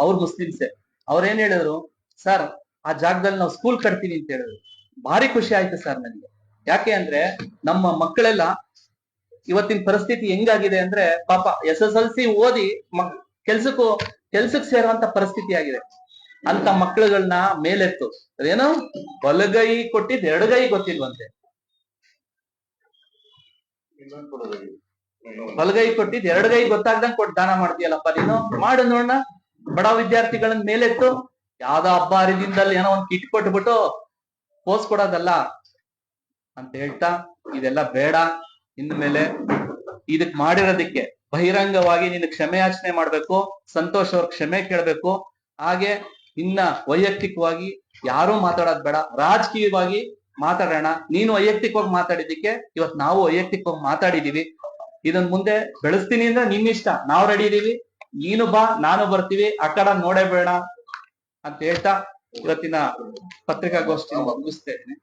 ಅವ್ರು ಮುಸ್ಲಿಮ್ಸೆ. ಅವ್ರೇನ್ ಹೇಳಿದ್ರು, ಸರ್ ಆ ಜಾಗದಲ್ಲಿ ನಾವು ಸ್ಕೂಲ್ ಕಟ್ತೀವಿ ಅಂತ ಹೇಳಿದ್ರು. ಭಾರಿ ಖುಷಿ ಆಯ್ತು ಸರ್ ನನಗೆ. ಯಾಕೆ ಅಂದ್ರೆ ನಮ್ಮ ಮಕ್ಕಳೆಲ್ಲ ಇವತ್ತಿನ ಪರಿಸ್ಥಿತಿ ಹೆಂಗಾಗಿದೆ ಅಂದ್ರೆ ಪಾಪ SSLC ಓದಿ ಕೆಲ್ಸಕ್ಕೆ ಸೇರುವಂತ ಪರಿಸ್ಥಿತಿ ಆಗಿದೆ. ಅಂತ ಮಕ್ಕಳುಗಳನ್ನ ಮೇಲೆತ್ತು. ಅದೇನೋ ಬಲಗೈ ಕೊಟ್ಟಿದ್ ಎಡಗೈ ಗೊತ್ತಿಲ್ವಂತೆ. ಬಲಗೈ ಕೊಟ್ಟಿದ್ ಎರಡಗೈ ಗೊತ್ತಾಗ್ದಂಗ್ ಕೊಟ್ಟು ದಾನ ಮಾಡ್ತೀಯಲ್ಲಪ್ಪ ನೀನು. ಮಾಡು ನೋಡೋಣ. ಬಡ ವಿದ್ಯಾರ್ಥಿಗಳನ್ನ ಮೇಲೆತ್ತು. ಯಾವ್ದೋ ಹಬ್ಬ ಹರಿದಿನದಲ್ಲಿ ಏನೋ ಒಂದ್ ಕಿಟ್ ಕೊಟ್ಬಿಟ್ಟು ಪೋಸ್ ಕೊಡೋದಲ್ಲ ಅಂತ ಹೇಳ್ತಾ, ಇದೆಲ್ಲ ಬೇಡ. ಇನ್ಮೇಲೆ ಇದಕ್ ಮಾಡಿರೋದಕ್ಕೆ ಬಹಿರಂಗವಾಗಿ ನೀನು ಕ್ಷಮೆ ಯಾಚನೆ ಮಾಡ್ಬೇಕು. ಸಂತೋಷ್ ಅವ್ರ ಕ್ಷಮೆ ಕೇಳ್ಬೇಕು. ಹಾಗೆ ಇನ್ನ ವೈಯಕ್ತಿಕವಾಗಿ ಯಾರೂ ಮಾತಾಡೋದ್ ಬೇಡ, ರಾಜಕೀಯವಾಗಿ ಮಾತಾಡೋಣ. ನೀನು ವೈಯಕ್ತಿಕವಾಗಿ ಮಾತಾಡಿದ್ದಕ್ಕೆ ಇವತ್ ನಾವು ವೈಯಕ್ತಿಕವಾಗಿ ಮಾತಾಡಿದೀವಿ. ಇದನ್ ಮುಂದೆ ಬೆಳೆಸ್ತೀನಿ ಅಂದ್ರೆ ನಿನ್ನಿಷ್ಟ, ನಾವು ರೆಡಿ ಇದೀವಿ. ನೀನು ಬಾ, ನಾನು ಬರ್ತೀವಿ. ಆ ಕಡೆ ನೋಡೇ ಬೇಡ ಅಂತ ಹೇಳ್ತಾ ಇವತ್ತಿನ ಪತ್ರಿಕಾಗೋಷ್ಠಿ ಮುಗಿಸ್ತಾ ಇದ್ದೀನಿ.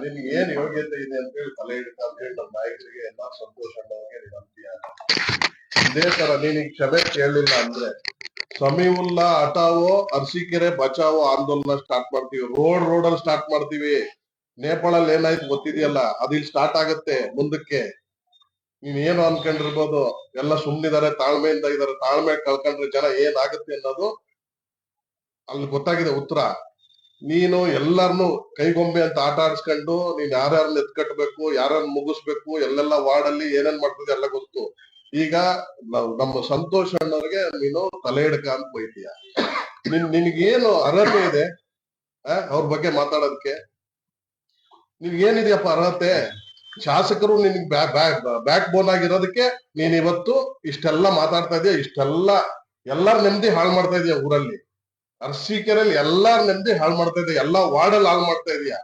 ನಿನ್ಗೆ ಏನ್ ಯೋಗ್ಯತೆ ಇದೆ ಅಂತ ಹೇಳಿ ತಲೆ ಹಿಡಿತ ಅಂತ ಹೇಳಿ ನಮ್ಮ ನಾಯಕರಿಗೆ ಎಲ್ಲಾ ಸಂತೋಷ ವಿನಂತಿಯ. ಇದೇ ತರ ನೀನ್ ಈಗ ಕ್ಷಮೆ ಕೇಳಲಿಲ್ಲ ಅಂದ್ರೆ ಸಮೀವುಲ್ಲಾ ಹಟಾವೋ ಅರಸೀಕೆರೆ ಬಚಾವೋ ಆಂದೋಲನ ಸ್ಟಾರ್ಟ್ ಮಾಡ್ತೀವಿ. ರೋಡ್ ಅಲ್ಲಿ ಸ್ಟಾರ್ಟ್ ಮಾಡ್ತೀವಿ. ನೇಪಾಳಲ್ಲಿ ಏನಾಯ್ತು ಗೊತ್ತಿದೆಯಲ್ಲ, ಅದು ಇಲ್ಲಿ ಸ್ಟಾರ್ಟ್ ಆಗತ್ತೆ ಮುಂದಕ್ಕೆ. ನೀನ್ ಏನು ಅನ್ಕೊಂಡಿರ್ಬೋದು, ಎಲ್ಲ ಸುಮ್ನಿದ್ದಾರೆ, ತಾಳ್ಮೆಯಿಂದ ಇದಾರೆ. ತಾಳ್ಮೆ ಕಳ್ಕೊಂಡ್ರೆ ಜನ ಏನಾಗುತ್ತೆ ಅನ್ನೋದು ಅಲ್ಲಿ ಗೊತ್ತಾಗಿದೆ ಉತ್ತರ. ನೀನು ಎಲ್ಲಾರನು ಕೈಗೊಂಬೆ ಅಂತ ಆಟ ಆಡಿಸ್ಕೊಂಡು ನೀನ್ ಯಾರ್ಯಾರನ್ನ ಎತ್ಕಟ್ಬೇಕು, ಯಾರನ್ನ ಮುಗಿಸ್ಬೇಕು, ಎಲ್ಲೆಲ್ಲ ವಾರ್ಡಲ್ಲಿ ಏನೇನ್ ಮಾಡ್ತಿದ್ದೆ ಎಲ್ಲ ಗೊತ್ತು. ಈಗ ನಮ್ಮ ಸಂತೋಷ್ ಅಣ್ಣವ್ರಿಗೆ ನೀನು ತಲೆ ಹಿಡ್ಕ ಅಂತ ಬೈತೀಯ. ನಿನ್ಗೇನು ಅರ್ಹತೆ ಇದೆ ಅವ್ರ ಬಗ್ಗೆ ಮಾತಾಡೋದಕ್ಕೆ? ನಿನ್ಗೇನಿದೆಯಪ್ಪ ಅರ್ಹತೆ? ಶಾಸಕರು ನಿನ್ಗೆ ಬ್ಯಾಕ್ ಬೋನ್ ಆಗಿರೋದಕ್ಕೆ ನೀನ್ ಇವತ್ತು ಇಷ್ಟೆಲ್ಲ ಮಾತಾಡ್ತಾ ಇದೀಯ. ಎಲ್ಲಾರ ನೆಮ್ಮದಿ ಹಾಳು ಮಾಡ್ತಾ ಇದೀಯ. ಊರಲ್ಲಿ ಅರಸೀಕೆರೆಯಲ್ಲಿ ಎಲ್ಲಾರ ನೆಮ್ಮದಿ ಹಾಳು ಮಾಡ್ತಾ ಇದೀಯ. ಎಲ್ಲಾ ವಾರ್ಡಲ್ಲಿ ಹಾಳು ಮಾಡ್ತಾ ಇದೀಯ.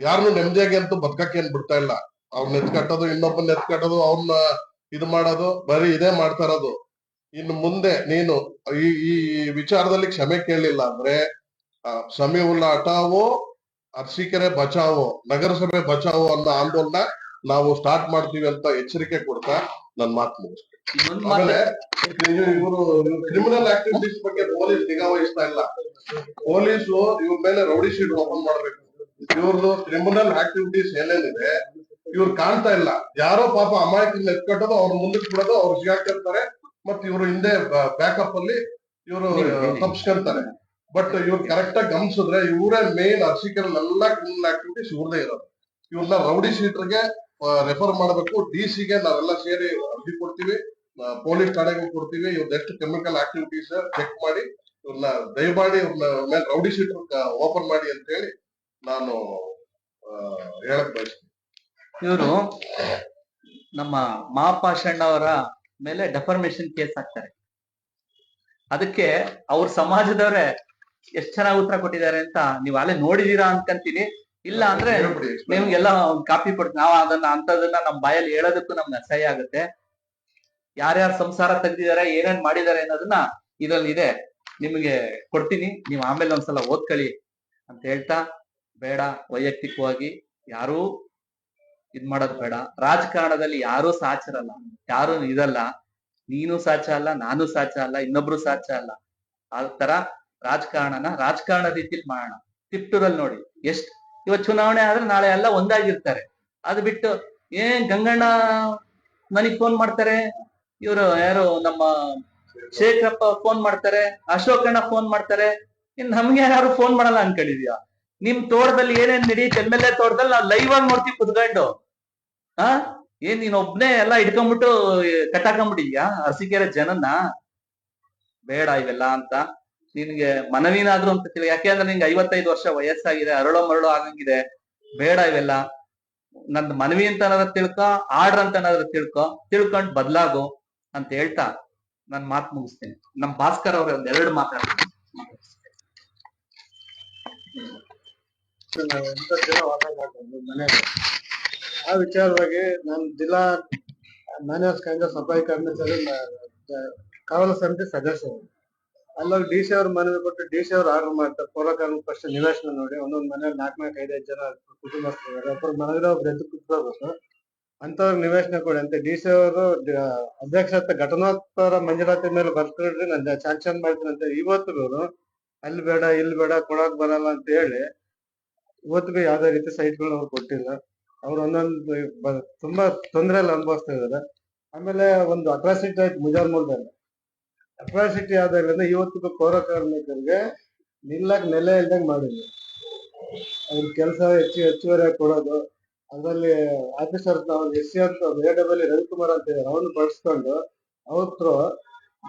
ಯಾರನ್ನು ನೆಮ್ಮದಿಯಾಗಿ ಅಂತೂ ಬದುಕಕ್ಕೆ ಏನ್ ಬಿಡ್ತಾ ಇಲ್ಲ. ಅವ್ರನ್ನ ಎತ್ಕಟ್ಟೋದು, ಇನ್ನೊಬ್ಬನ ಎತ್ಕಟ್ಟೋದು, ಅವ್ರನ್ನ ಇದು ಮಾಡೋದು, ಬರೀ ಇದೇ ಮಾಡ್ತಾ ಇರೋದು. ಇನ್ನು ಮುಂದೆ ನೀನು ಈ ವಿಚಾರದಲ್ಲಿ ಕ್ಷಮೆ ಕೇಳಲಿಲ್ಲ ಅಂದ್ರೆ ಸಮೀವುಲ್ಲಾ ಹಟಾವೋ ಅರಸೀಕೆರೆ ಬಚಾವೋ, ನಗರಸಭೆ ಬಚಾವೋ ಅನ್ನೋ ಆಂದೋಲನ ನಾವು ಸ್ಟಾರ್ಟ್ ಮಾಡ್ತೀವಿ ಅಂತ ಎಚ್ಚರಿಕೆ ಕೊಡ್ತಾ ನನ್ ಮಾತು ಮುಗಿಸ್ತೀನಿ. ಆಮೇಲೆ ಇವರು ಕ್ರಿಮಿನಲ್ ಆಕ್ಟಿವಿಟೀಸ್ ಬಗ್ಗೆ ಪೊಲೀಸ್ ನಿಗಾ ವಹಿಸ್ತಾ ಇಲ್ಲ. ಪೊಲೀಸು ಇವ್ರ ಮೇಲೆ ರೌಡಿ ಶೀಟ್ ಓಪನ್ ಮಾಡ್ಬೇಕು. ಇವ್ರದ್ದು ಕ್ರಿಮಿನಲ್ ಆಕ್ಟಿವಿಟೀಸ್ ಏನೇನಿದೆ ಇವ್ರು ಕಾಣ್ತಾ ಇಲ್ಲ. ಯಾರೋ ಪಾಪ ಅಮಾಯಕರನ್ನ ಎತ್ಕಟ್ಟೋದು, ಅವ್ರ ಮುಂದಕ್ಕೆ ಬಿಡೋದು, ಅವ್ರು ಸಿಗಾಕಿರ್ತಾರೆ, ಮತ್ ಇವರು ಹಿಂದೆ ಬ್ಯಾಕಪ್ ಅಲ್ಲಿ ಇವರು ಹೇಳಿ, ಹೇಳಿ. ತಪ್ಸ್ಕೊಂತಾರೆ. ಬಟ್ ಇವ್ರು ಕರೆಕ್ಟ್ ಆಗಿ ಗಮನಿಸಿದ್ರೆ ಇವರೇ ಮೇನ್ ಅರ್ಸಿಕಲ್ ಎಲ್ಲಾ ಕ್ರಿಮಿನಲ್ ಆಕ್ಟಿವಿಟೀಸ್ ಇವ್ರದೇ ಇರೋದು. ಇವ್ರನ್ನ ರೌಡಿ ಶೀಟರ್ಗೆ ರೆಫರ್ ಮಾಡಬೇಕು. ಡಿ.ಸಿ ಗೆ ನಾವೆಲ್ಲ ಸೇರಿ ಅರ್ಜಿ ಕೊಡ್ತೀವಿ, ಪೊಲೀಸ್ ಠಾಣೆಗೆ ಕೊಡ್ತೀವಿ. ಇವ್ರದ್ದು ಎಷ್ಟು ಕೆಮಿಕಲ್ ಆಕ್ಟಿವಿಟೀಸ್ ಚೆಕ್ ಮಾಡಿ ಇವ್ರನ್ನ ದಯಮಾಡಿ ಇವ್ರನ್ನ ಮೇಲೆ ರೌಡಿ ಶೀಟರ್ ಓಪನ್ ಮಾಡಿ ಅಂತ ಹೇಳಿ ನಾನು ಹೇಳಕ್ ಬಯಸ್ತೀನಿ. ಇವರು ನಮ್ಮ ಮಹಾಪಾಷಣ್ಣ ಅವರ ಮೇಲೆ ಡೆಫರ್ಮೇಶನ್ ಕೇಸ್ ಹಾಕ್ತಾರೆ. ಅದಕ್ಕೆ ಅವ್ರ ಸಮಾಜದವರೇ ಎಷ್ಟ್ ಚೆನ್ನಾಗಿ ಉತ್ತರ ಕೊಟ್ಟಿದ್ದಾರೆ ಅಂತ ನೀವು ಅಲ್ಲೇ ನೋಡಿದೀರಾ ಅನ್ಕಂತೀನಿ. ಇಲ್ಲ ಅಂದ್ರೆ ಹೇಳ್ಬಿಡಿ. ನಿಮ್ಗೆಲ್ಲ ಒಂದು ಕಾಪಿ ಕೊಡ್ತೀವಿ. ನಾವು ಅಂತದನ್ನ ನಮ್ ಬಾಯಲ್ಲಿ ಹೇಳೋದಕ್ಕೂ ನಮ್ಗೆ ಅಸಹ್ಯ ಆಗುತ್ತೆ. ಯಾರ್ಯಾರು ಸಂಸಾರ ತೆಗ್ದಿದ್ದಾರೆ, ಏನೇನ್ ಮಾಡಿದ್ದಾರೆ ಅನ್ನೋದನ್ನ ಇದ್ರಲ್ಲಿ ಇದೆ, ನಿಮಗೆ ಕೊಡ್ತೀನಿ. ನೀವು ಆಮೇಲೆ ಒಂದ್ಸಲ ಓದ್ಕೊಳ್ಳಿ ಅಂತ ಹೇಳ್ತಾ, ಬೇಡ ವೈಯಕ್ತಿಕವಾಗಿ ಯಾರೂ ಇದ್ ಮಾಡೋದ್ ಬೇಡ. ರಾಜಕಾರಣದಲ್ಲಿ ಯಾರೂ ಸಾಚರಲ್ಲ, ಯಾರು ಇದಲ್ಲ. ನೀನು ಸಾಚ ಅಲ್ಲ, ನಾನು ಸಾಚ ಅಲ್ಲ, ಇನ್ನೊಬ್ರು ಸಾಚ ಅಲ್ಲ. ಆ ತರ ರಾಜಕಾರಣ ರೀತಿಲಿ ಮಾಡೋಣ. ತಿಪ್ಟೂರಲ್ಲಿ ನೋಡಿ ಇವತ್ತು ಚುನಾವಣೆ ಆದ್ರೆ ನಾಳೆ ಎಲ್ಲ ಒಂದಾಗಿರ್ತಾರೆ. ಅದು ಬಿಟ್ಟು ಗಂಗಣ್ಣ ನನಗ್ ಫೋನ್ ಮಾಡ್ತಾರೆ, ಇವರು ಯಾರು ನಮ್ಮ ಶೇಖರಪ್ಪ ಫೋನ್ ಮಾಡ್ತಾರೆ, ಅಶೋಕಣ್ಣ ಫೋನ್ ಮಾಡ್ತಾರೆ, ಇನ್ ನಮ್ಗೆ ಯಾರು ಫೋನ್ ಮಾಡಲ್ಲ ಅನ್ಕೊಂಡಿದ್ಯಾ? ನಿಮ್ ತೋಟದಲ್ಲಿ ಏನೇನ್ ನಡೀತಿ ಎಮ್ಮೆಲ್ಲೆ ತೋಟದಲ್ಲಿ ನಾವು ಲೈವ್ ಆಗಿ ನೋಡ್ತೀವಿ ಕುತ್ಕೊಂಡು. ನೀನ್ ಒಬ್ನೇ ಎಲ್ಲ ಹಿಡ್ಕೊಂಡ್ಬಿಟ್ಟು ಕಟ್ಟಾಕೊಂಡ್ಬಿಟ್ಟಿದ್ಯಾ ಅರಸೀಕೆರೆ ಜನನ್ನ? ಬೇಡ ಇವೆಲ್ಲ ಅಂತ ನಿನ್ಗೆ ಮನವಿನಾದ್ರೂ ಅಂತ ತಿಳಿ. ಯಾಕೆಂದ್ರೆ ನಿಂಗೆ 55 ವರ್ಷ ವಯಸ್ಸಾಗಿದೆ, ಅರಳೋ ಮರಳೋ ಆಗಂಗಿದೆ. ಬೇಡ ಇವೆಲ್ಲ. ನಂದು ಮನವಿ ಅಂತ ಏನಾದ್ರು ತಿಳ್ಕೊ, ಆರ್ಡರ್ ಅಂತ ಏನಾದ್ರು ತಿಳ್ಕೊಂಡ್ ಬದ್ಲಾಗು ಅಂತ ಹೇಳ್ತಾ ನಾನು ಮಾತು ಮುಗಿಸ್ತೇನೆ. ನಮ್ ಭಾಸ್ಕರ್ ಅವ್ರ ಒಂದೆರಡು ಮಾತಾಡ್ತಾರೆ. ಎಂತ ಜನ ವಾಸ ಮಾಡ್ತಾರೆ ಮನೆಯಲ್ಲಿ. ಆ ವಿಚಾರವಾಗಿ ನಾನು ಜಿಲ್ಲಾ ಮ್ಯಾನೇಜ್ ಕಾಂಗ್ರೆಸ್ ಸಫಾಯಿ ಕರ್ಮಚಾರಿ ಕಾವಲು ಸಮಿತಿ ಸದಸ್ಯರು. ಅಲ್ಲೋಗಿ ಡಿ.ಸಿ ಅವ್ರ ಮನವಿ ಕೊಟ್ಟು ಡಿ.ಸಿ ಅವ್ರು ಆರ್ಡರ್ ಮಾಡ್ತಾರೆ. ಪೌರಕಾರ್ಮಿಕ ಫಸ್ಟ್ ನಿವೇಶನ ನೋಡಿ, ಒಂದೊಂದ್ ಮನೇಲಿ 4-5 ಜನ ಕುಟುಂಬಸ್ಥರು ಒಬ್ಬರು ಮನೆಗಿರೋ ಒಬ್ರು ಎದ್ದು ಕುತ್ಕೋಬೇಕು, ಅಂತವ್ರಿಗೆ ನಿವೇಶನ ಕೊಡಿ ಅಂತ ಡಿ.ಸಿ ಅವರು ಅಧ್ಯಕ್ಷತೆ ಘಟನೋತ್ತರ ಮಂಜೂರಾತಿ ಮೇಲೆ ಬರ್ಕೊಡ್ರಿ, ನಾನು ಸ್ಯಾಂಕ್ಷನ್ ಮಾಡ್ತೀನಿ ಅಂತ. ಇವತ್ತು ಅಲ್ಲಿ ಬೇಡ ಇಲ್ಲಿ ಬೇಡ ಕೊಡಕ್ ಬರಲ್ಲ ಅಂತ ಹೇಳಿ ಇವತ್ತಿಗೂ ಯಾವ್ದೇ ರೀತಿ ಸೈಟ್ಗಳನ್ನ ಅವ್ರು ಕೊಟ್ಟಿಲ್ಲ. ಅವ್ರು ಒಂದೊಂದು ತುಂಬಾ ತೊಂದರೆಯಲ್ಲಿ ಅನುಭವಿಸ್ತಾ ಇದಾರೆ. ಆಮೇಲೆ ಒಂದು ಅಟ್ರಾಸಿಟಿ ಆಯ್ತು ಮುಜಾರ್ಮೂಲದಲ್ಲಿ. ಅಟ್ರಾಸಿಟಿ ಆದಾಗಲಿಂದ ಇವತ್ತಿಗೂ ಪೌರ ಕಾರ್ಮಿಕರಿಗೆ ನಿಲ್ಲಕ್ ನೆಲೆ ಇಲ್ದಂಗ್ ಮಾಡಿದ್ರು. ಅವ್ರ ಕೆಲಸ ಹೆಚ್ಚುವರಿಯಾಗಿ ಕೊಡೋದು. ಅದರಲ್ಲಿ ಆಫೀಸರ್ಸ್ ಎಸ್ ಸಿ ಅಂತ AW ರವಿಕುಮಾರ್ ಅಂತ ಇದ್ದಾರೆ, ಅವನು ಬಳಸ್ಕೊಂಡು ಅವ್ರು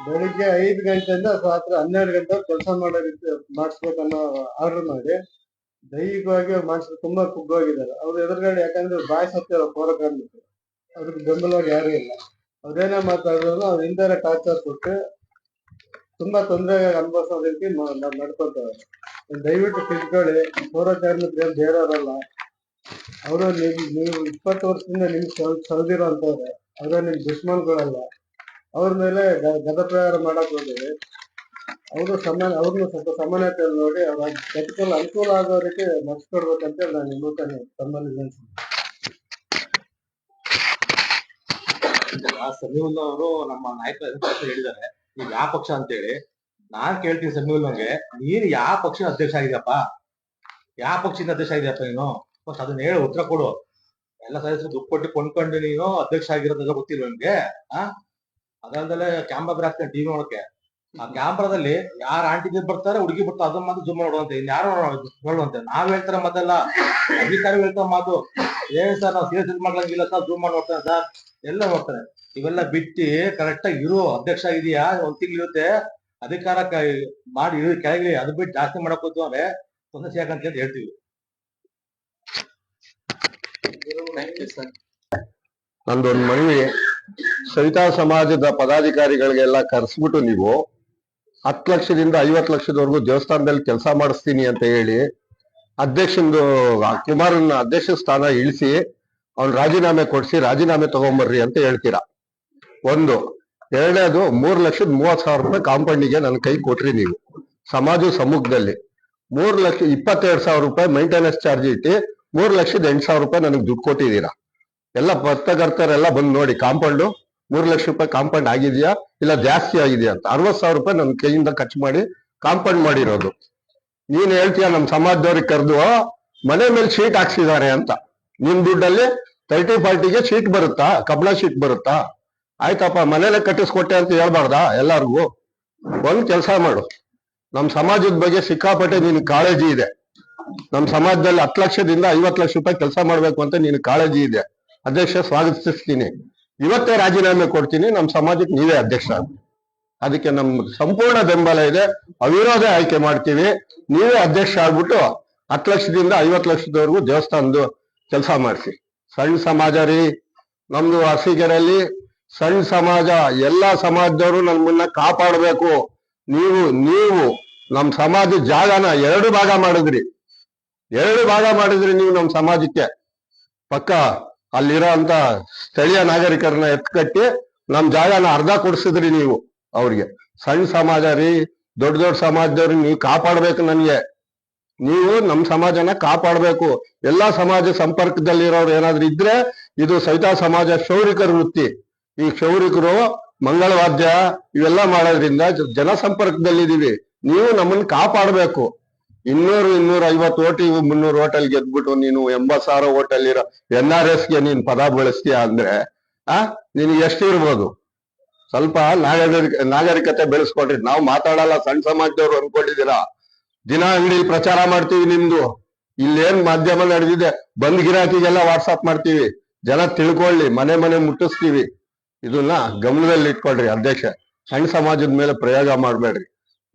ಬೆಳಿಗ್ಗೆ 5 ಗಂಟೆಯಿಂದ ರಾತ್ರಿ 12 ಗಂಟೆ ಕೆಲಸ ಮಾಡೋ ರೀತಿ ಮಾಡಿಸ್ಬೇಕನ್ನೋ ಆರ್ಡರ್ ಮಾಡಿ ದೈಹಿಕವಾಗಿ ಮನುಷ್ಯರು ತುಂಬಾ ಕುಗ್ಗೋಗಿದ್ದಾರೆ. ಅವ್ರು ಎದುರುಗಡೆ, ಯಾಕಂದ್ರೆ ಬಾಯಿ ಸತ್ತಿರೋ ಪೌರ ಕಾರ್ಮಿಕರು, ಅವ್ರಿಗೆ ಬೆಂಬಲವಾಗಿ ಯಾರು ಇಲ್ಲ. ಅವ್ರೇನೇ ಮಾತಾಡಿದ್ರು ಅವ್ರು ಹಿಂದೆ ಟಾರ್ಚರ್ ಕೊಟ್ಟು ತುಂಬಾ ತೊಂದರೆ ಅನುಭವಿಸೋ ರೀತಿ ನಡ್ಕೊತಾರೆ. ದಯವಿಟ್ಟು ತಿಳ್ಕೊಳ್ಳಿ, ಪೌರ ಕಾರ್ಮಿಕರು ಏನ್ ಬೇರೆಯವರಲ್ಲ. ಅವರು ನೀವು 20 ವರ್ಷದಿಂದ ನಿಮ್ಗೆ ಸೌದಿರೋ ಅಂತವ್ರೆ, ಅವ್ರ ನಿಮ್ ದುಶ್ಮನ್ಗಳಲ್ಲ. ಅವ್ರ ಮೇಲೆ ಗದಪ್ರಹಾರ ಮಾಡಕ್ ಹೋಗಿರಿ. ಅವ್ರನ್ನೂ ಸ್ವಲ್ಪ ಸಮಾನತೆ ನೋಡಿ ಅವ್ರ ಅನುಕೂಲ ಆಗೋ ರೀತಿ ನಡ್ಸ್ಕೊಡ್ಬೇಕಂತ ನಾನು ಮೂಲಕ ತಮ್ಮಲ್ಲಿ ವಿನಂತಿಸ್ತೀನಿ. ಸಮೀವುಲ್ಲಾ ಅವರು ನಮ್ಮ ನಾಯಕರು ಹೇಳಿದ್ದಾರೆ, ನೀವು ಯಾವ ಪಕ್ಷ ಅಂತೇಳಿ. ನಾನ್ ಕೇಳ್ತೀನಿ ಸಮೀವುಲ್ಲಂಗೆ, ನೀನು ಯಾವ ಪಕ್ಷದ ಅಧ್ಯಕ್ಷ ಆಗಿದ್ಯಪ್ಪ? ಯಾವ ಪಕ್ಷದಿಂದ ಅಧ್ಯಕ್ಷ ಆಗಿದ್ಯಪ್ಪ ನೀನು? ಫಸ್ಟ್ ಅದನ್ನ ಹೇಳಿ ಉತ್ತರ ಕೊಡು. ಎಲ್ಲ ಸದಸ್ಯರು ದುಡ್ಡು ಕೊಟ್ಟು ಕೊಂಡ್ಕೊಂಡು ನೀನು ಅಧ್ಯಕ್ಷ ಆಗಿರೋದೆಲ್ಲ ಗೊತ್ತಿಲ್ಲ ನಿಮ್ಗೆ? ಅದಲ್ಲದೆ ಕ್ಯಾಮ್ರಾ ಬೇರೆ ಹಾಕ್ತಾನೆ ಟಿವಿ ನೋಡಕ್ಕೆ. ಆ ಕ್ಯಾಮ್ರಾದಲ್ಲಿ ಯಾರು ಆಂಟಿ ಬರ್ತಾರೆ, ಹುಡುಗಿ ಬರ್ತಾರೆ, ಅದನ್ನ ಮಾತ್ರ ಜೂಮ್ ನೋಡುವಂತೆ, ಇನ್ಯಾರು ನೋಡುವಂತೆ. ನಾವ್ ಹೇಳ್ತಾರ ಮಾತೆಲ್ಲ ಅಧಿಕಾರಿ ಹೇಳ್ತಾರ ಮಾತು. ಏನ್ ಸರ್ ನಾವು ಸೀರಿಯಸ್ ಮಾಡ್ಲಂಗಿಲ್ಲ ಸರ್, ಜೂಮ್ ಮಾಡಿ ನೋಡ್ತಾನೆ ಸರ್, ಎಲ್ಲ ನೋಡ್ತಾರೆ. ಇವೆಲ್ಲ ಬಿಟ್ಟು ಕರೆಕ್ಟ್ ಆಗಿ ಇರು. ಅಧ್ಯಕ್ಷ ಆಗಿದೆಯಾ, 1 ತಿಂಗಳು ಇರುತ್ತೆ ಅಧಿಕಾರ ಮಾಡಿ ಕೆಳಗಿಳಿ. ಅದು ಬಿಟ್ಟು ಜಾಸ್ತಿ ಮಾಡಕ್ ಹೋದ್ದು ಅಂದ್ರೆ ತೊಂದರೆ ಯಾಕಂತ ಹೇಳ್ತೀವಿ. ನಂದೊಂದು ಮನವಿ, ಸವಿತಾ ಸಮಾಜದ ಪದಾಧಿಕಾರಿಗಳಿಗೆಲ್ಲ ಕರೆಸ್ಬಿಟ್ಟು ನೀವು 10 ಲಕ್ಷದಿಂದ 50 ಲಕ್ಷದವರೆಗೂ ದೇವಸ್ಥಾನದಲ್ಲಿ ಕೆಲಸ ಮಾಡಿಸ್ತೀನಿ ಅಂತ ಹೇಳಿ ಅಧ್ಯಕ್ಷಂದು ಕುಮಾರನ ಅಧ್ಯಕ್ಷ ಸ್ಥಾನ ಇಳಿಸಿ ಅವ್ನು ರಾಜೀನಾಮೆ ಕೊಡ್ಸಿ ರಾಜೀನಾಮೆ ತಗೊಂಬರ್ರಿ ಅಂತ ಹೇಳ್ತೀರಾ. ಒಂದು. ಎರಡನೇದು 3,30,000 ರೂಪಾಯಿ ಕಾಂಪೌಂಡಿಗೆ ನನ್ನ ಕೈ ಕೊಟ್ರಿ ನೀವು ಸಮಾಜ ಸಮ್ಮುಖದಲ್ಲಿ. 3,22,000 ರೂಪಾಯಿ ಮೈಂಟೆನೆನ್ಸ್ ಚಾರ್ಜ್ ಇಟ್ಟು 3,08,000 ರೂಪಾಯಿ ನನಗೆ ದುಡ್ಡು ಕೊಟ್ಟಿದ್ದೀರಾ. ಎಲ್ಲ ಪತ್ರಕರ್ತರೆಲ್ಲ ಬಂದು ನೋಡಿ, ಕಾಂಪೌಂಡು 3 ಲಕ್ಷ ರೂಪಾಯಿ ಕಾಂಪೌಂಡ್ ಆಗಿದೆಯಾ ಇಲ್ಲ ಜಾಸ್ತಿ ಆಗಿದೆಯಾ ಅಂತ. 60,000 ರೂಪಾಯಿ ನನ್ನ ಕೈಯಿಂದ ಖರ್ಚು ಮಾಡಿ ಕಾಂಪೌಂಡ್ ಮಾಡಿರೋದು. ನೀನ್ ಹೇಳ್ತೀಯ ನಮ್ ಸಮಾಜದವ್ರಿಗೆ ಕರೆದು ಮನೆ ಮೇಲೆ ಶೀಟ್ ಹಾಕ್ಸಿದ್ದಾರೆ ಅಂತ. ನಿಮ್ ದುಡ್ಡಲ್ಲಿ 30-40ಗೆ ಶೀಟ್ ಬರುತ್ತಾ? ಕಬ್ಣ ಶೀಟ್ ಬರುತ್ತಾ? ಆಯ್ತಪ್ಪ ಮನೇಲೆ ಕಟ್ಟಿಸ್ಕೊಟ್ಟೆ ಅಂತ ಹೇಳ್ಬಾರ್ದಾ ಎಲ್ಲಾರ್ಗು? ಒಂದ್ ಕೆಲಸ ಮಾಡು, ನಮ್ ಸಮಾಜದ ಬಗ್ಗೆ ಸಿಕ್ಕಾಪಟ್ಟೆ ನಿನ್ ಕಾಳಜಿ ಇದೆ. ನಮ್ ಸಮಾಜದಲ್ಲಿ 10 ಲಕ್ಷದಿಂದ 50 ಲಕ್ಷ ರೂಪಾಯಿ ಕೆಲಸ ಮಾಡ್ಬೇಕು ಅಂತ ನಿನ್ ಕಾಳಜಿ ಇದೆ. ಅಧ್ಯಕ್ಷ, ಸ್ವಾಗತಿಸ್ತೀನಿ. ಇವತ್ತೇ ರಾಜೀನಾಮೆ ಕೊಡ್ತೀನಿ, ನಮ್ ಸಮಾಜಕ್ಕೆ ನೀವೇ ಅಧ್ಯಕ್ಷ ಆಗಿ. ಅದಕ್ಕೆ ನಮ್ ಸಂಪೂರ್ಣ ಬೆಂಬಲ ಇದೆ. ಅವಿರೋಧ ಆಯ್ಕೆ ಮಾಡ್ತೀವಿ. ನೀವೇ ಅಧ್ಯಕ್ಷ ಆಗ್ಬಿಟ್ಟು 10 ಲಕ್ಷದಿಂದ 50 ಲಕ್ಷದವರೆಗೂ ದೇವಸ್ಥಾನದ ಕೆಲಸ ಮಾಡಿಸಿ. ಸಣ್ಣ ಸಮಾಜ ರೀ ನಮ್ದು. ಅರಸೀಕೆರೆಯಲ್ಲಿ ಸಣ್ಣ ಸಮಾಜ, ಎಲ್ಲಾ ಸಮಾಜದವರು ನಮ್ಮನ್ನ ಕಾಪಾಡಬೇಕು. ನೀವು ನಮ್ ಸಮಾಜದ ಜಾಗನ 2 ಭಾಗ ಮಾಡಿದ್ರಿ. 2 ಭಾಗ ಮಾಡಿದ್ರಿ ನೀವು ನಮ್ ಸಮಾಜಕ್ಕೆ. ಪಕ್ಕ ಅಲ್ಲಿರೋ ಅಂತ ಸ್ಥಳೀಯ ನಾಗರಿಕರನ್ನ ಎತ್ಕಟ್ಟಿ ನಮ್ ಜಾಗನ ಅರ್ಧ ಕೊಡ್ಸಿದ್ರಿ ನೀವು ಅವ್ರಿಗೆ. ಸಣ್ಣ ಸಮಾಜ ರೀ, ದೊಡ್ಡ ದೊಡ್ಡ ಸಮಾಜದವ್ರು ನೀವು ಕಾಪಾಡ್ಬೇಕು. ನನ್ಗೆ ನೀವು ನಮ್ ಸಮಾಜನ ಕಾಪಾಡ್ಬೇಕು. ಎಲ್ಲಾ ಸಮಾಜ ಸಂಪರ್ಕದಲ್ಲಿರೋರು ಏನಾದ್ರು ಇದ್ರೆ, ಇದು ಸವಿತಾ ಸಮಾಜ ಕ್ಷೌರಿಕರ ವೃತ್ತಿ. ಈ ಕ್ಷೌರಿಕರು ಮಂಗಳವಾದ್ಯ ಇವೆಲ್ಲ ಮಾಡೋದ್ರಿಂದ ಜನ ಸಂಪರ್ಕದಲ್ಲಿದ್ದೀವಿ. ನೀವು ನಮ್ಮನ್ನ ಕಾಪಾಡ್ಬೇಕು. 200-250 ಓಟ್, 300 ಓಟಲ್ಲಿ ಗೆದ್ಬಿಟ್ಟು ನೀನು 80,000 ಓಟಲ್ಲಿ ಇರೋ NRS ಗೆ ನೀನ್ ಪದ ಬಳಸ್ತೀಯ ಅಂದ್ರೆ ನಿನಗೆ ಎಷ್ಟು ಇರ್ಬೋದು? ಸ್ವಲ್ಪ ನಾಗರಿಕತೆ ಬೆಳೆಸ್ಕೊಡ್ರಿ. ನಾವು ಮಾತಾಡಲ್ಲ, ಸಣ್ಣ ಸಮಾಜದವ್ರು ಅನ್ಕೊಂಡಿದ್ದೀರಾ? ದಿನ ಅಂಗಡಿಲಿ ಪ್ರಚಾರ ಮಾಡ್ತೀವಿ ನಿಮ್ದು. ಇಲ್ಲೇನ್ ಮಾಧ್ಯಮ ನಡೆದಿದೆ, ಬಂದ್ ಗಿರಾಕಿಗೆಲ್ಲ ವಾಟ್ಸಾಪ್ ಮಾಡ್ತೀವಿ. ಜನ ತಿಳ್ಕೊಳ್ಳಿ, ಮನೆ ಮನೆ ಮುಟ್ಟಿಸ್ತೀವಿ. ಇದನ್ನ ಗಮನದಲ್ಲಿ ಇಟ್ಕೊಳ್ರಿ ಅಧ್ಯಕ್ಷ. ಸಣ್ಣ ಸಮಾಜದ ಮೇಲೆ ಪ್ರಯೋಗ ಮಾಡ್ಬೇಡ್ರಿ.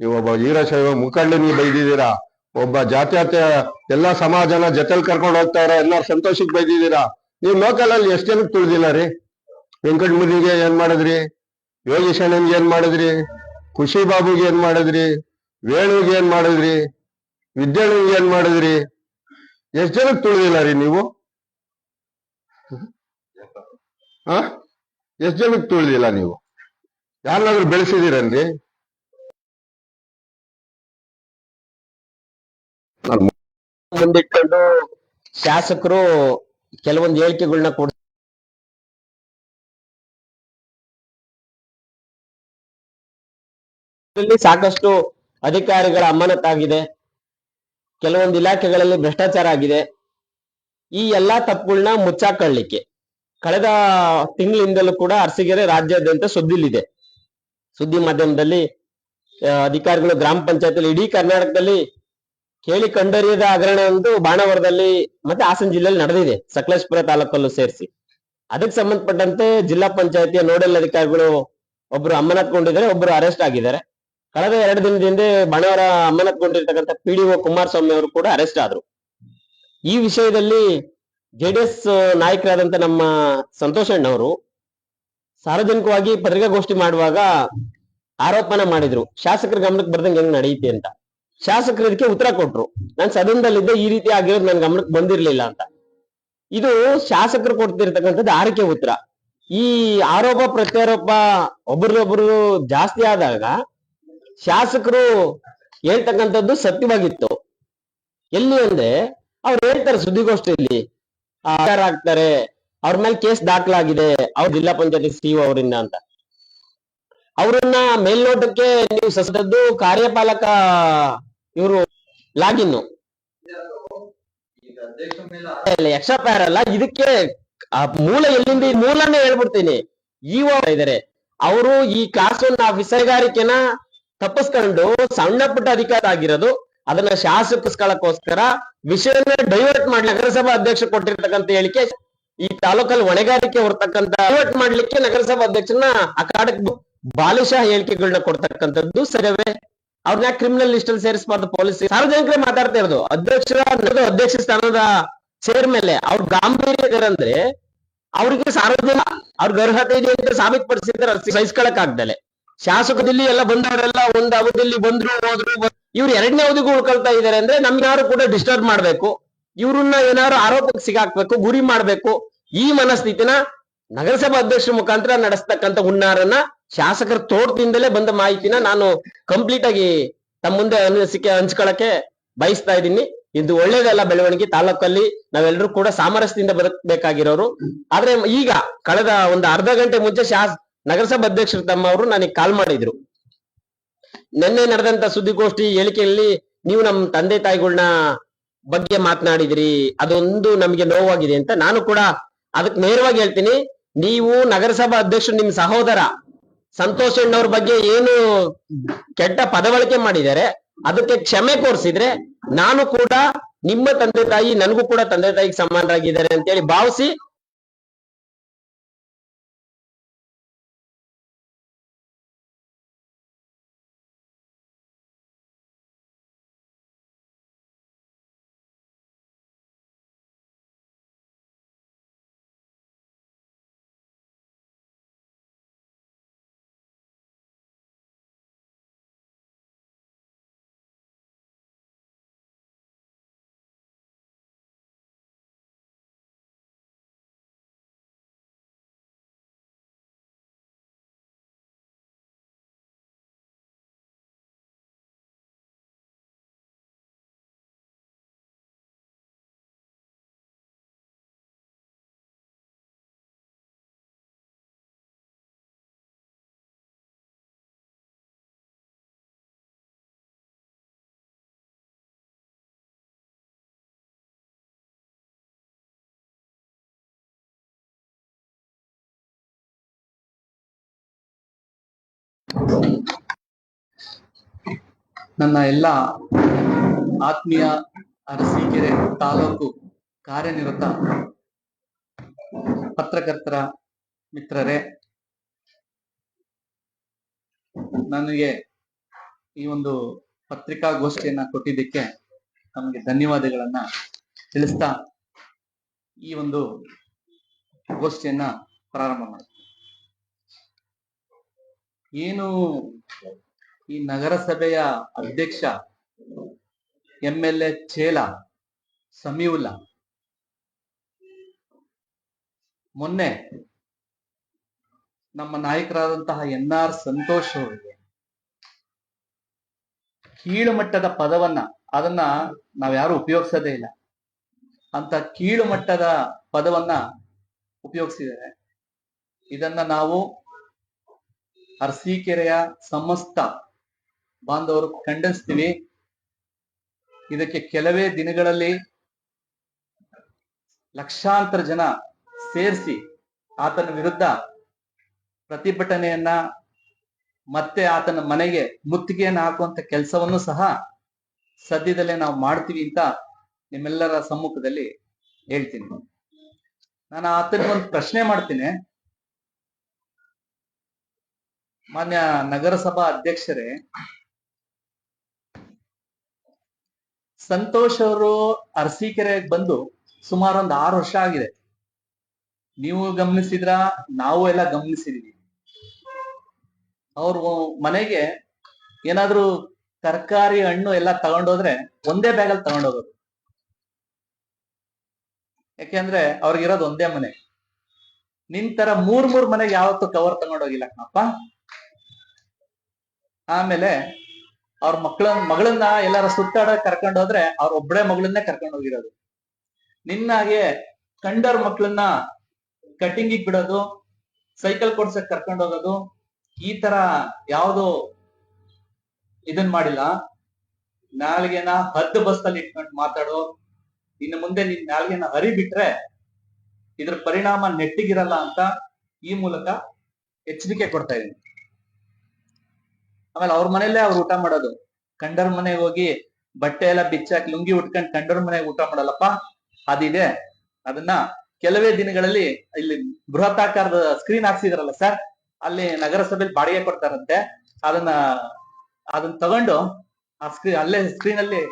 ನೀವು ಒಬ್ಬ ವೀರಶೈವ ಮುಖಂಡನಿಗೆ ಬೈದಿದ್ದೀರಾ, ಒಬ್ಬ ಜಾತ್ಯತೀತ ಎಲ್ಲಾ ಸಮಾಜನ ಜೊತೆಲಿ ಕರ್ಕೊಂಡು ಹೋಗ್ತಾರ ಎಲ್ಲಾರು ಸಂತೋಷಕ್ಕೆ ಬೈದಿದ್ದೀರಾ. ನೀವು ಲೋಕಲ್ ಅಲ್ಲಿ ಎಷ್ಟು ಜನಕ್ಕೆ ತುಳಿದಿಲ್ಲ ರೀ? ವೆಂಕಟಮುನಿಗೆ ಏನ್ ಮಾಡಿದ್ರಿ? ಯೋಗೀಶ್ ಅಣ್ಣನ್ಗೆ ಏನ್ ಮಾಡಿದ್ರಿ? ಖುಷಿ ಬಾಬುಗೆ ಏನ್ ಮಾಡಿದ್ರಿ? ವೇಣುಗೆ ಏನ್ ಮಾಡಿದ್ರಿ? ವಿದ್ಯಾರ್ಥಿಗೆ ಏನ್ ಮಾಡಿದ್ರಿ? ಎಷ್ಟ್ ಜನಕ್ಕೆ ತುಳಿದಿಲ್ಲ ರೀ ನೀವು? ಎಷ್ಟ್ ಜನಕ್ಕೆ ತುಳಿದಿಲ್ಲ ನೀವು? ಯಾರನ್ನಾದ್ರೂ ಬೆಳೆಸಿದೀರನ್ರಿ? ಮುಂದಿಟ್ಕೊಂಡು ಶಾಸಕರು ಕೆಲವೊಂದು ಹೇಳಿಕೆಗಳನ್ನ ಕೊಡ್ತಾರೆ. ಸಾಕಷ್ಟು ಅಧಿಕಾರಿಗಳ ಅಮಾನತಾಗಿದೆ, ಕೆಲವೊಂದು ಇಲಾಖೆಗಳಲ್ಲಿ ಭ್ರಷ್ಟಾಚಾರ ಆಗಿದೆ. ಈ ಎಲ್ಲಾ ತಪ್ಪುಗಳನ್ನ ಮುಚ್ಚಾಕೊಳ್ಳಿಕ್ಕೆ ಕಳೆದ ತಿಂಗಳಿಂದಲೂ ಕೂಡ ಅರಸೀಕೆರೆ ರಾಜ್ಯಾದ್ಯಂತ ಸುದ್ದಿಲಿದೆ. ಸುದ್ದಿ ಮಾಧ್ಯಮದಲ್ಲಿ ಅಧಿಕಾರಿಗಳು ಗ್ರಾಮ ಪಂಚಾಯತ್ ಇಡೀ ಕರ್ನಾಟಕದಲ್ಲಿ ಕೇಳಿ ಕಂಡರಿಯದ ಹಗರಣ ಒಂದು ಬಾಣಾವರದಲ್ಲಿ ಮತ್ತೆ ಹಾಸನ ಜಿಲ್ಲೆಯಲ್ಲಿ ನಡೆದಿದೆ, ಸಕಲೇಶಪುರ ತಾಲೂಕಲ್ಲೂ ಸೇರಿಸಿ. ಅದಕ್ಕೆ ಸಂಬಂಧಪಟ್ಟಂತೆ ಜಿಲ್ಲಾ ಪಂಚಾಯತಿಯ ನೋಡಲ್ ಅಧಿಕಾರಿಗಳು ಒಬ್ರು ಅಮಾನತ್ಕೊಂಡಿದ್ದಾರೆ, ಒಬ್ರು ಅರೆಸ್ಟ್ ಆಗಿದ್ದಾರೆ. ಕಳೆದ 2 ದಿನದ ಹಿಂದೆ ಬಾಣಾವರ ಅಮಾನತ್ಕೊಂಡಿರ್ತಕ್ಕಂಥ PDO ಕುಮಾರಸ್ವಾಮಿ ಅವರು ಕೂಡ ಅರೆಸ್ಟ್ ಆದ್ರು. ಈ ವಿಷಯದಲ್ಲಿ JDS ನಾಯಕರಾದಂತ ನಮ್ಮ ಸಂತೋಷ್ ಅಣ್ಣವರು ಸಾರ್ವಜನಿಕವಾಗಿ ಪತ್ರಿಕಾಗೋಷ್ಠಿ ಮಾಡುವಾಗ ಆರೋಪನ ಮಾಡಿದ್ರು, ಶಾಸಕರ ಗಮನಕ್ಕೆ ಬರ್ದಂಗೆ ಹೆಂಗ್ ನಡೆಯುತ್ತೆ ಅಂತ. ಶಾಸಕರು ಇದಕ್ಕೆ ಉತ್ತರ ಕೊಟ್ರು, ನಾನು ಸದನದಲ್ಲಿದ್ದೆ, ಈ ರೀತಿ ಆಗಿರೋದು ನನ್ ಗಮನಕ್ಕೆ ಬಂದಿರ್ಲಿಲ್ಲ ಅಂತ. ಇದು ಶಾಸಕರು ಕೊಡ್ತಿರ್ತಕ್ಕಂಥದ್ದು ಆರೈಕೆ ಉತ್ತರ. ಈ ಆರೋಪ ಪ್ರತ್ಯಾರೋಪ ಒಬ್ರಿಗೊಬ್ರು ಜಾಸ್ತಿ ಆದಾಗ ಶಾಸಕರು ಹೇಳ್ತಕ್ಕಂಥದ್ದು ಸತ್ಯವಾಗಿತ್ತು. ಎಲ್ಲಿ ಅಂದ್ರೆ ಅವ್ರು ಹೇಳ್ತಾರೆ ಸುದ್ದಿಗೋಷ್ಠಿಯಲ್ಲಿ ಆಗ್ತಾರೆ, ಅವ್ರ ಮೇಲೆ ಕೇಸ್ ದಾಖಲಾಗಿದೆ ಅವ್ರ ಜಿಲ್ಲಾ ಪಂಚಾಯತಿ CEO ಅವರಿಂದ ಅಂತ. ಅವರನ್ನ ಮೇಲ್ನೋಟಕ್ಕೆ ನೀವು ಸದದ್ದು ಕಾರ್ಯಪಾಲಕ ಇವರು ಲಾಗಿನ್ನು ಎಕ್ಸ್ಟ್ರಾ ಪ್ಯಾರ್ ಅಲ್ಲ, ಇದಕ್ಕೆ ಮೂಲ ಎಲ್ಲಿಂದ ಮೂಲನೇ ಹೇಳ್ಬಿಡ್ತೀನಿ. EO ಇದಾರೆ, ಅವರು ಈ ಕ್ಲಾಸ್ 1 ಆಫೀಸರ್ಗಾರಿಕೆನ ತಪ್ಪಿಸ್ಕೊಂಡು ಸಣ್ಣ ಪುಟ್ಟ ಅಧಿಕಾರ ಆಗಿರೋದು, ಅದನ್ನ ಶಾಸಕಿಸ್ಕೊಳ್ಳೋಕೋಸ್ಕರ ವಿಷಯನ ಡೈವರ್ಟ್ ಮಾಡಿ ನಗರಸಭಾ ಅಧ್ಯಕ್ಷ ಕೊಟ್ಟಿರ್ತಕ್ಕಂಥ ಹೇಳಿಕೆ, ಈ ತಾಲೂಕಲ್ಲಿ ಹೊಣೆಗಾರಿಕೆ ಹೊರತಕ್ಕಂತ ಡೈವರ್ಟ್ ಮಾಡ್ಲಿಕ್ಕೆ ನಗರಸಭಾ ಅಧ್ಯಕ್ಷನ ಅಕಾಡಕ್ ಬಾಲಿಶ ಹೇಳಿಕೆಗಳನ್ನ ಕೊಡ್ತಕ್ಕಂಥದ್ದು ಸರಿಯವೇ? ಅವ್ರನ್ನ ಕ್ರಿಮಿನಲ್ ಲಿಸ್ಟ್ ಅಲ್ಲಿ ಸೇರಿಸಬಾರ್ದು ಪೊಲೀಸ್. ಸಾರ್ವಜನಿಕರೇ ಮಾತಾಡ್ತಾ ಇರೋದು, ಅಧ್ಯಕ್ಷ ಸ್ಥಾನದ ಸೇರ್ ಮೇಲೆ ಅವ್ರ ಗಾಂಭೀರ್ಯ ಅಂದ್ರೆ ಅವ್ರಿಗೆ ಸಾರ್ವಜನಿಕ ಅವ್ರಿಗೆ ಅರ್ಹತೆ ಇದೆ ಅಂತ ಸಾಬೀತುಪಡಿಸಿದ್ರೆ ಸಹಿಸ್ಕೊಳಕ್ ಆಗ್ದಲೆ. ಶಾಸಕದಲ್ಲಿ ಎಲ್ಲ ಬಂದವರೆಲ್ಲ ಒಂದು ಅವಧಿಯಲ್ಲಿ ಬಂದ್ರು ಹೋದ್ರು, ಇವ್ರು 2ನೇ ಅವಧಿಗೂ ಉಳ್ಕೊಳ್ತಾ ಇದಾರೆ ಅಂದ್ರೆ ನಮ್ಗಾರು ಕೂಡ ಡಿಸ್ಟರ್ಬ್ ಮಾಡ್ಬೇಕು, ಇವ್ರನ್ನ ಏನಾದ್ರು ಆರೋಪಕ್ಕೆ ಸಿಗಾಕ್ಬೇಕು, ಗುರಿ ಮಾಡ್ಬೇಕು. ಈ ಮನಸ್ಥಿತಿನ ನಗರಸಭಾ ಅಧ್ಯಕ್ಷರ ಮುಖಾಂತರ ನಡೆಸ್ತಕ್ಕಂಥ ಹುನ್ನಾರನ್ನ ಶಾಸಕರ ತೋಟದಿಂದಲೇ ಬಂದ ಮಾಹಿತಿನ ನಾನು ಕಂಪ್ಲೀಟ್ ಆಗಿ ತಮ್ಮ ಮುಂದೆ ಅನಿಸಿಕೆ ಹಂಚ್ಕೊಳಕ್ಕೆ ಬಯಸ್ತಾ ಇದ್ದೀನಿ. ಇದು ಒಳ್ಳೇದಲ್ಲ ಬೆಳವಣಿಗೆ. ತಾಲೂಕಲ್ಲಿ ನಾವೆಲ್ಲರೂ ಕೂಡ ಸಾಮರಸ್ಯದಿಂದ ಬದುಕಬೇಕಾಗಿರೋರು. ಆದ್ರೆ ಈಗ ಕಳೆದ ಒಂದು ಅರ್ಧ ಗಂಟೆ ಮುಂಚೆ ನಗರಸಭಾ ಅಧ್ಯಕ್ಷರು ತಮ್ಮವರು ನನಗೆ ಕಾಲ್ ಮಾಡಿದ್ರು. ನಿನ್ನೆ ನಡೆದಂತ ಸುದ್ದಿಗೋಷ್ಠಿ ಹೇಳಿಕೆಯಲ್ಲಿ ನೀವು ನಮ್ಮ ತಂದೆ ತಾಯಿಗಳನ್ನ ಬಗ್ಗೆ ಮಾತನಾಡಿದ್ರಿ, ಅದೊಂದು ನಮಗೆ ನೋವಾಗಿದೆ ಅಂತ. ನಾನು ಕೂಡ ಅದಕ್ಕೆ ನೇರವಾಗಿ ಹೇಳ್ತೀನಿ, ನೀವು ನಗರಸಭಾ ಅಧ್ಯಕ್ಷರು ನಿಮ್ ಸಹೋದರ ಸಂತೋಷ್ ಅಣ್ಣವ್ರ ಬಗ್ಗೆ ಏನು ಕೆಟ್ಟ ಪದಬಳಕೆ ಮಾಡಿದ್ದಾರೆ ಅದಕ್ಕೆ ಕ್ಷಮೆ ಕೋರಿಸಿದ್ರೆ ನಾನು ಕೂಡ ನಿಮ್ಮ ತಂದೆ ತಾಯಿ ನನಗೂ ಕೂಡ ತಂದೆ ತಾಯಿಗೆ ಸಮಾನರಾಗಿದ್ದಾರೆ ಅಂತೇಳಿ ಭಾವಿಸಿ ನನ್ನ ಎಲ್ಲ ಆತ್ಮೀಯ ಅರಸೀಕೆರೆ ತಾಲೂಕು ಕಾರ್ಯನಿರತ ಪತ್ರಕರ್ತರ ಮಿತ್ರರೇ, ನನಗೆ ಈ ಒಂದು ಪತ್ರಿಕಾಗೋಷ್ಠಿಯನ್ನ ಕೊಟ್ಟಿದ್ದಕ್ಕೆ ನಮಗೆ ಧನ್ಯವಾದಗಳನ್ನ ತಿಳಿಸ್ತಾ ಈ ಒಂದು ಗೋಷ್ಠಿಯನ್ನ ಪ್ರಾರಂಭ ಮಾಡ್ತೀನಿ. ಏನು ಈ ನಗರಸಭೆಯ ಅಧ್ಯಕ್ಷ MLA ಚೇಲ ಸಮೀವುಲ್ಲಾ ಮೊನ್ನೆ ನಮ್ಮ ನಾಯಕರಾದಂತಹ NR ಸಂತೋಷ್ ಅವರಿಗೆ ಕೀಳು ಮಟ್ಟದ ಪದವನ್ನ, ಅದನ್ನ ನಾವ್ಯಾರು ಉಪಯೋಗಿಸೋದೇ ಇಲ್ಲ ಅಂತ ಕೀಳು ಮಟ್ಟದ ಪದವನ್ನ ಉಪಯೋಗಿಸಿದ್ದಾರೆ. ಇದನ್ನ ನಾವು ಅರಸೀಕೆರೆಯ ಸಮಸ್ತ ಬಾಂಧವರು ಖಂಡಿಸ್ತೀವಿ. ಇದಕ್ಕೆ ಕೆಲವೇ ದಿನಗಳಲ್ಲಿ ಲಕ್ಷಾಂತರ ಜನ ಸೇರಿಸಿ ಆತನ ವಿರುದ್ಧ ಪ್ರತಿಭಟನೆಯನ್ನ ಮತ್ತೆ ಆತನ ಮನೆಗೆ ಮುತ್ತಿಗೆಯನ್ನು ಹಾಕುವಂತ ಕೆಲಸವನ್ನು ಸಹ ಸದ್ಯದಲ್ಲೇ ನಾವು ಮಾಡ್ತೀವಿ ಅಂತ ನಿಮ್ಮೆಲ್ಲರ ಸಮ್ಮುಖದಲ್ಲಿ ಹೇಳ್ತೀನಿ. ನಾನು ಆತನಿಗೆ ಒಂದು ಪ್ರಶ್ನೆ ಮಾಡ್ತೀನಿ. ಮಾನ್ಯ ನಗರಸಭಾ ಅಧ್ಯಕ್ಷರೇ, ಸಂತೋಷ್ ಅವರು ಅರಸೀಕೆರೆಗೆ ಬಂದು ಸುಮಾರು ಒಂದು 6 ವರ್ಷ ಆಗಿದೆ. ನೀವು ಗಮನಿಸಿದ್ರ, ನಾವು ಎಲ್ಲ ಗಮನಿಸಿದೀವಿ. ಅವ್ರು ಮನೆಗೆ ಏನಾದ್ರೂ ತರಕಾರಿ ಹಣ್ಣು ಎಲ್ಲ ತಗೊಂಡೋದ್ರೆ ಒಂದೇ ಬ್ಯಾಗಲ್ಲಿ ತಗೊಂಡೋಗೋದು. ಯಾಕೆಂದ್ರೆ ಅವ್ರಿಗಿರೋದು ಒಂದೇ ಮನೆ. ನಿಂತರ 3 ಮನೆಗೆ ಯಾವತ್ತೂ ಕವರ್ ತಗೊಂಡೋಗಿಲ್ಲ ಕಣಪ್ಪ. ಆಮೇಲೆ ಅವ್ರ ಮಗಳನ್ನ ಎಲ್ಲಾರ ಸುತ್ತಾಡ ಕರ್ಕೊಂಡೋದ್ರೆ ಅವ್ರ ಒಬ್ಬಳೆ ಮಗಳನ್ನೇ ಕರ್ಕೊಂಡು ಹೋಗಿರೋದು. ನಿನ್ನಾಗೆ ಕಂಡರ್ ಮಕ್ಕಳನ್ನ ಕಟಿಂಗಿಗೆ ಬಿಡೋದು, ಸೈಕಲ್ ಕೊಡ್ಸಕ್ ಕರ್ಕೊಂಡು ಹೋಗೋದು, ಈ ತರ ಯಾವ್ದು ಇದನ್ ಮಾಡಿಲ್ಲ. ನಾಲ್ಗೆನ ಹದ್ದು ಬಸ್ತಲ್ಲಿ ಇಟ್ಕೊಂಡು ಮಾತಾಡೋ, ಇನ್ನು ಮುಂದೆ ನಿನ್ ನಾಲ್ಗೆನ ಹರಿ ಬಿಟ್ರೆ ಇದ್ರ ಪರಿಣಾಮ ನೆಟ್ಟಿಗಿರಲ್ಲ ಅಂತ ಈ ಮೂಲಕ ಎಚ್ಚರಿಕೆ ಕೊಡ್ತಾ ಇದೀನಿ. ಆಮೇಲೆ ಅವ್ರ ಮನೆಯಲ್ಲೇ ಅವ್ರು ಊಟ ಮಾಡೋದು. ಕಂಡರ್ ಮನೆಗೆ ಹೋಗಿ ಬಟ್ಟೆ ಎಲ್ಲ ಬಿಚ್ಚಾಕಿ ಲುಂಗಿ ಉಟ್ಕೊಂಡು ಕಂಡರ್ ಮನೆಗೆ ಊಟ ಮಾಡಲ್ಲಪ್ಪ. ಅದಿದೆ, ಅದನ್ನ ಕೆಲವೇ ದಿನಗಳಲ್ಲಿ ಇಲ್ಲಿ ಬೃಹತ್ತಾಕಾರದ ಸ್ಕ್ರೀನ್ ಹಾಕ್ಸಿದಾರಲ್ಲ ಸರ್, ಅಲ್ಲಿ ನಗರಸಭೆಯಲ್ಲಿ ಬಾಡಿಗೆ ಕೊಡ್ತಾರಂತೆ. ಅದನ್ನ ತಗೊಂಡು ಆ ಅಲ್ಲೇ ಸ್ಕ್ರೀನ್ ಅಲ್ಲಿ